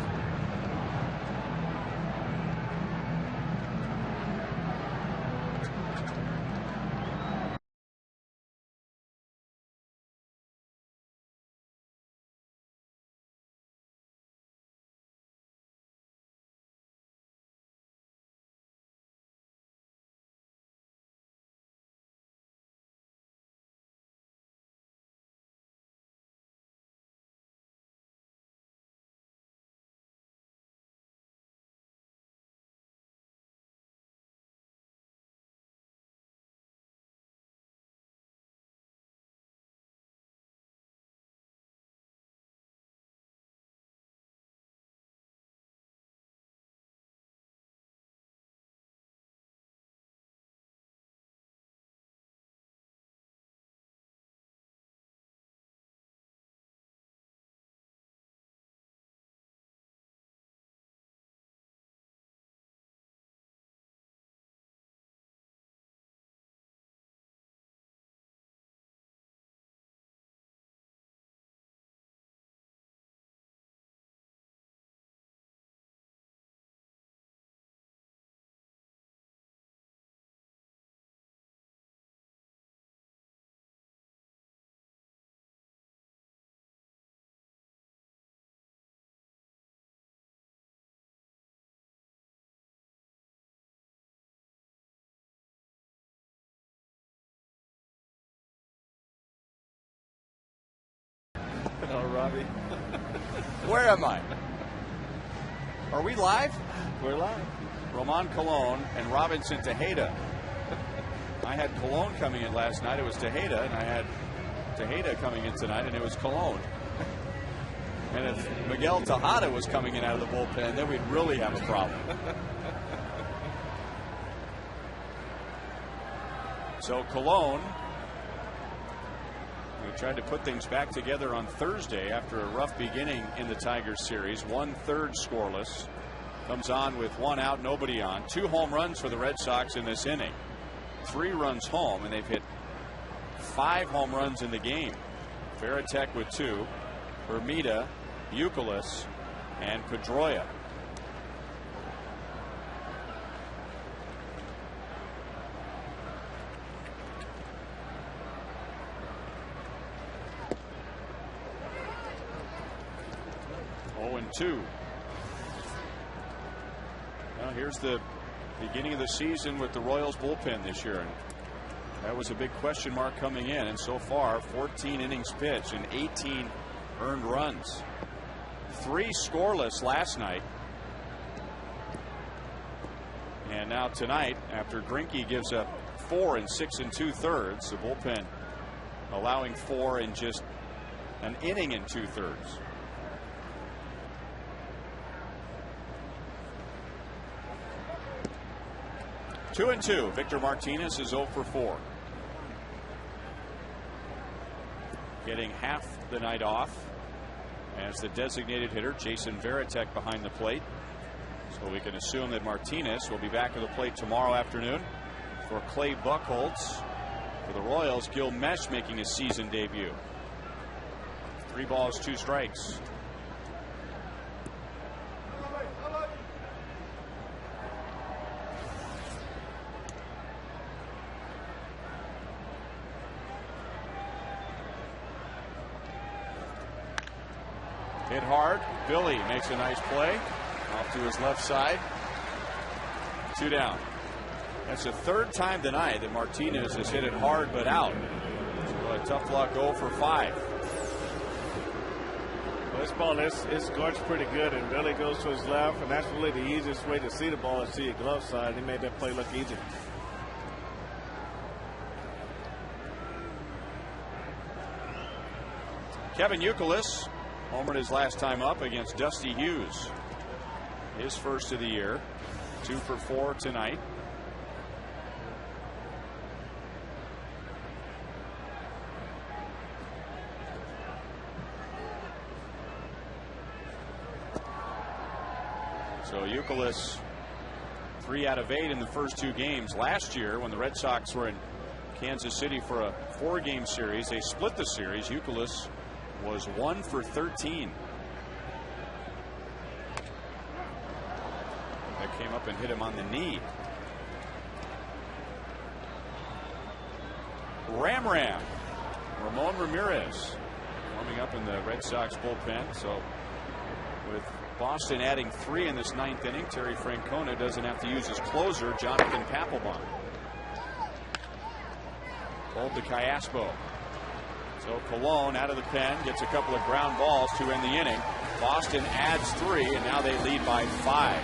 No, Robbie. Where am I? Are we live? We're live. Roman Colon and Robinson Tejeda. I had Colon coming in last night. It was Tejeda, and I had Tejeda coming in tonight, and it was Colon. And if Miguel Tejada was coming in out of the bullpen, then we'd really have a problem. So Colon, we tried to put things back together on Thursday after a rough beginning in the Tigers series. 1/3 scoreless. Comes on with 1 out, nobody on. 2 home runs for the Red Sox in this inning. 3 runs home, and they've hit 5 home runs in the game. Veritek with 2. Hermida, Youkilis, and Pedroia. Two. Well, here's the beginning of the season with the Royals bullpen this year, and that was a big question mark coming in. And so far, 14 innings pitched and 18 earned runs. 3 scoreless last night, and now tonight, after Greinke gives up 4 in 6 2/3, the bullpen allowing 4 in just an inning and 2/3. 2-2. Victor Martinez is 0 for 4. Getting half the night off as the designated hitter, Jason Veritek, behind the plate. So we can assume that Martinez will be back at the plate tomorrow afternoon. For Clay Buchholz, for the Royals, Gil Mesh making his season debut. 3 balls, 2 strikes. Hit hard. Billy makes a nice play off to his left side. 2 down. That's the 3rd time tonight that Martinez has hit it hard but out. So a tough luck 0 for 5. Well, this ball is guarded pretty good, and Billy goes to his left, and that's really the easiest way to see the ball is see it glove side. He made that play look easy. Kevin Youkilis homered his last time up against Dusty Hughes. His first of the year. 2 for 4 tonight. So Youkilis 3 out of 8 in the first 2 games. Last year, when the Red Sox were in Kansas City for a 4-game series. They split the series. Youkilis was 1 for 13. That came up and hit him on the knee. Ram Ramon Ramirez warming up in the Red Sox bullpen. So with Boston adding 3 in this 9th inning, Terry Francona doesn't have to use his closer, Jonathan Papelbon. Hold to Callaspo. So Colon out of the pen, gets a couple of ground balls to end the inning. Boston adds 3, and now they lead by 5.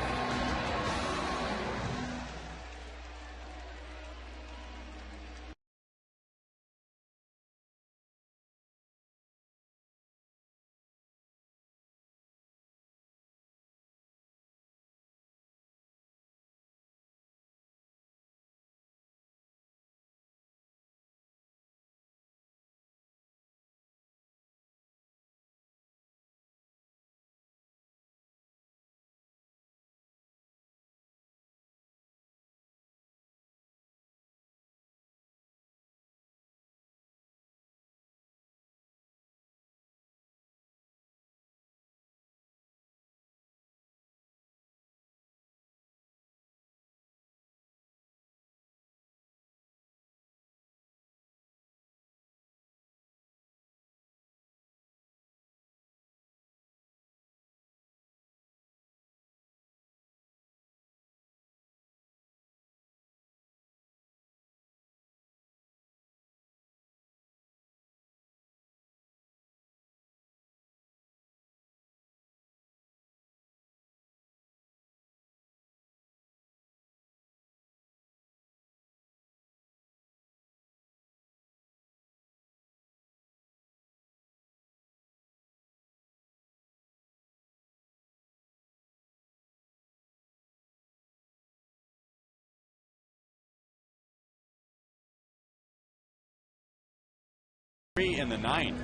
In the 9th,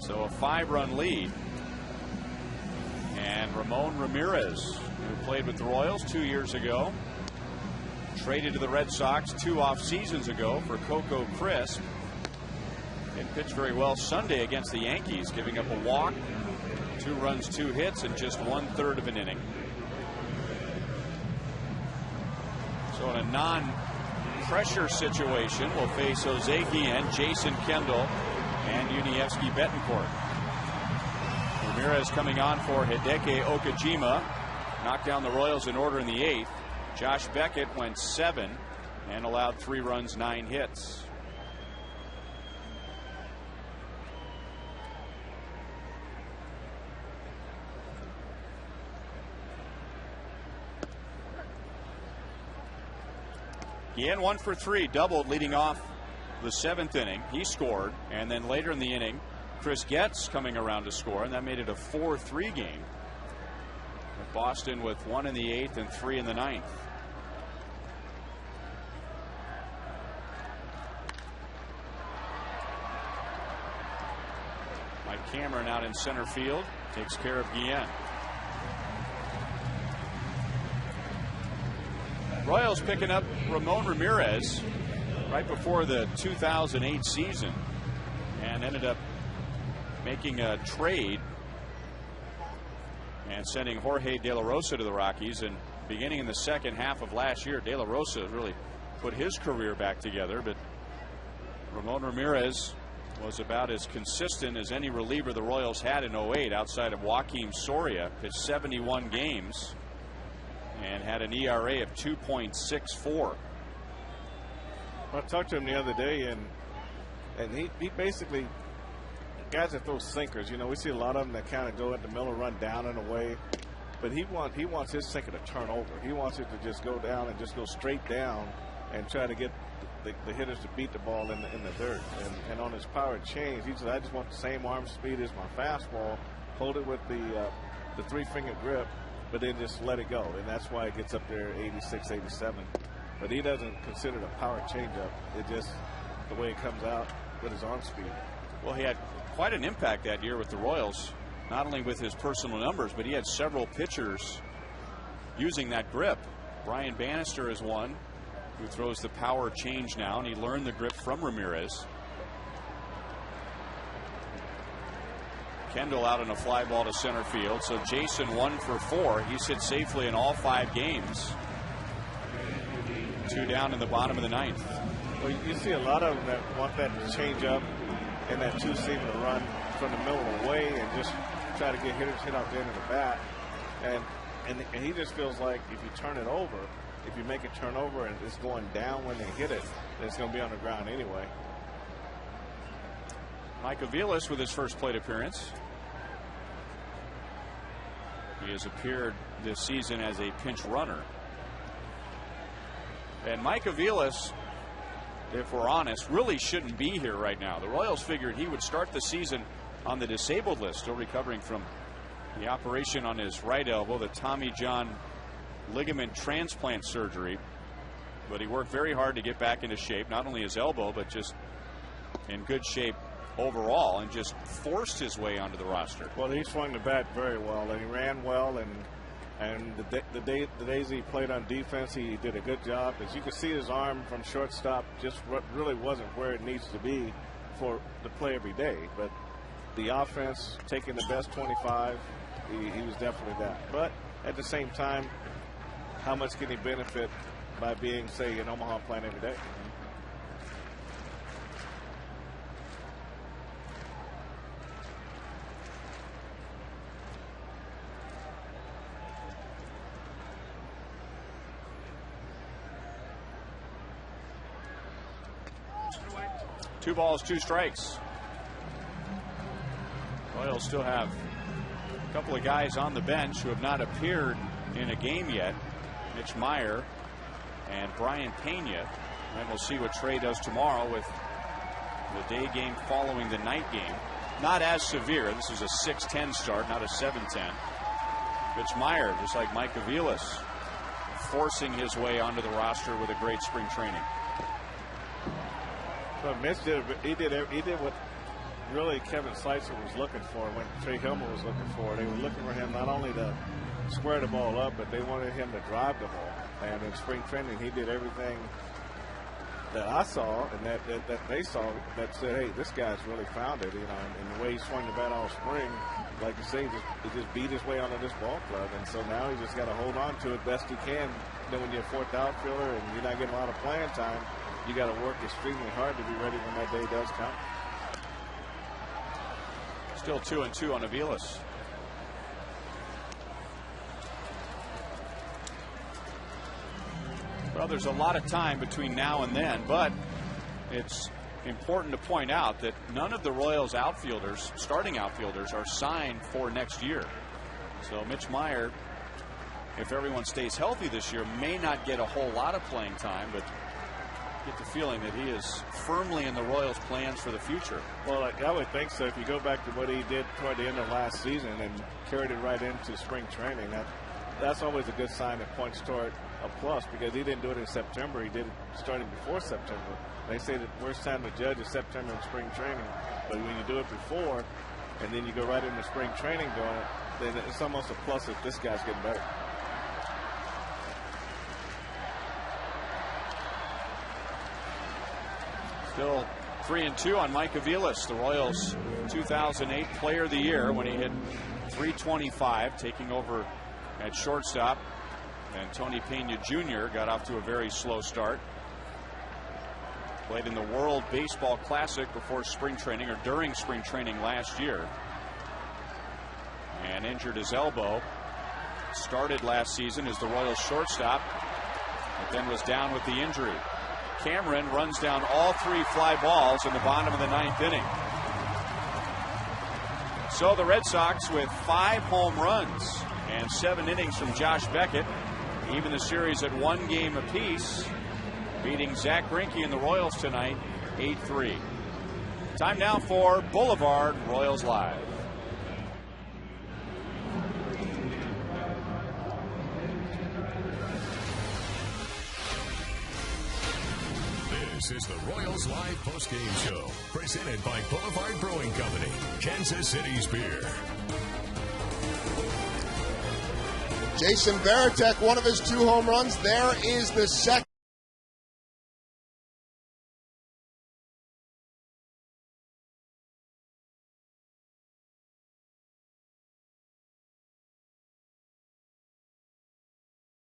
so a 5-run lead, and Ramon Ramirez, who played with the Royals 2 years ago, traded to the Red Sox 2 off seasons ago for Coco Crisp, and pitched very well Sunday against the Yankees, giving up a walk, 2 runs, 2 hits, in just 1/3 of an inning. So in a non-pressure situation, we'll face Jose Guillen, Jason Kendall, and Yuniesky Betancourt. Ramirez coming on for Hideki Okajima. Knocked down the Royals in order in the 8th. Josh Beckett went 7 and allowed 3 runs, 9 hits. Guillen 1 for 3, doubled leading off the 7th inning. He scored, and then later in the inning, Chris Getz coming around to score, and that made it a 4-3 game. With Boston with 1 in the 8th and 3 in the 9th. Mike Cameron out in center field takes care of Guillen. Royals picking up Ramon Ramirez right before the 2008 season, and ended up making a trade and sending Jorge De La Rosa to the Rockies. And beginning in the second half of last year, De La Rosa really put his career back together, but Ramon Ramirez was about as consistent as any reliever the Royals had in 08 outside of Joaquim Soria. Pitched 71 games and had an ERA of 2.64. I talked to him the other day, and he basically, guys that throw sinkers, you know, we see a lot of them that kind of go at the middle, run down and away, but he wants his sinker to turn over. He wants it to just go down and just go straight down and try to get the hitters to beat the ball in the dirt. And on his power change, he said, I just want the same arm speed as my fastball, hold it with the 3-finger grip, but then just let it go. And that's why it gets up there 86, 87. But he doesn't consider it a power changeup. It just the way it comes out with his arm speed. Well, he had quite an impact that year with the Royals, not only with his personal numbers, but he had several pitchers using that grip. Brian Bannister is one. who throws the power change now, and he learned the grip from Ramirez. Kendall out on a fly ball to center field. So Jason 1 for 4. He's hit safely in all 5 games. 2 down in the bottom of the 9th. Well, you see a lot of them that want that change up and that two-seam to run from the middle of the way and just try to get hitters hit off the end of the bat. And he just feels like if you turn it over, if you make it turn over and it's going down when they hit it, then it's going to be on the ground anyway. Mike Aviles with his first plate appearance. He has appeared this season as a pinch runner. And Mike Aviles, if we're honest, really shouldn't be here right now. The Royals figured he would start the season on the disabled list, still recovering from the operation on his right elbow, the Tommy John ligament transplant surgery. But he worked very hard to get back into shape, not only his elbow, but just in good shape overall, and just forced his way onto the roster. Well, he swung the bat very well, and he ran well, and the days he played on defense, he did a good job. As you can see, his arm from shortstop just really wasn't where it needs to be for to play every day. But the offense, taking the best 25, he was definitely that. But at the same time, how much can he benefit by being, say, in Omaha playing every day? Two balls, 2 strikes. Royals still have a couple of guys on the bench who have not appeared in a game yet. Mitch Meyer and Brian Pena. And we'll see what Trey does tomorrow with the day game following the night game. Not as severe. This is a 6-10 start, not a 7-10. Mitch Meyer, just like Mike Aviles, forcing his way onto the roster with a great spring training. But Mitch did what really Kevin Seitzer was looking for when Trey Hillman was looking for. They were looking for him not only to square the ball up, but they wanted him to drive the ball. And in spring training, he did everything that I saw and that they saw that said, hey, this guy's really found it. You know, and the way he swung the bat all spring, like you say, he just beat his way onto this ball club. And so now he's just got to hold on to it best he can. Then when you're a 4th outfielder and you're not getting a lot of playing time, you got to work extremely hard to be ready when that day does come. Still 2-2 on Aviles. Well, there's a lot of time between now and then, but it's important to point out that none of the Royals outfielders, starting outfielders, are signed for next year. So Mitch Meyer, if everyone stays healthy this year, may not get a whole lot of playing time, but get the feeling that he is firmly in the Royals' plans for the future. Well, I would think so. If you go back to what he did toward the end of last season and carried it right into spring training, that's always a good sign that points toward a plus, because he didn't do it in September. He did it starting before September. They say the worst time to judge is September in spring training. But when you do it before and then you go right into spring training doing it, then it's almost a plus if this guy's getting better. Still 3-2 on Mike Aviles, the Royals' 2008 Player of the Year when he hit .325, taking over at shortstop. And Tony Pena Jr. got off to a very slow start. Played in the World Baseball Classic before spring training, or during spring training last year, and injured his elbow. Started last season as the Royals shortstop, but then was down with the injury. Cameron runs down all 3 fly balls in the bottom of the 9th inning. So the Red Sox with 5 home runs and 7 innings from Josh Beckett, even the series at 1 game apiece, beating Zach Greinke and the Royals tonight 8-3. Time now for Boulevard Royals Live. This is the Royals Live postgame show, presented by Boulevard Brewing Company, Kansas City's beer. Jason Varitek, one of his 2 home runs. There is the second.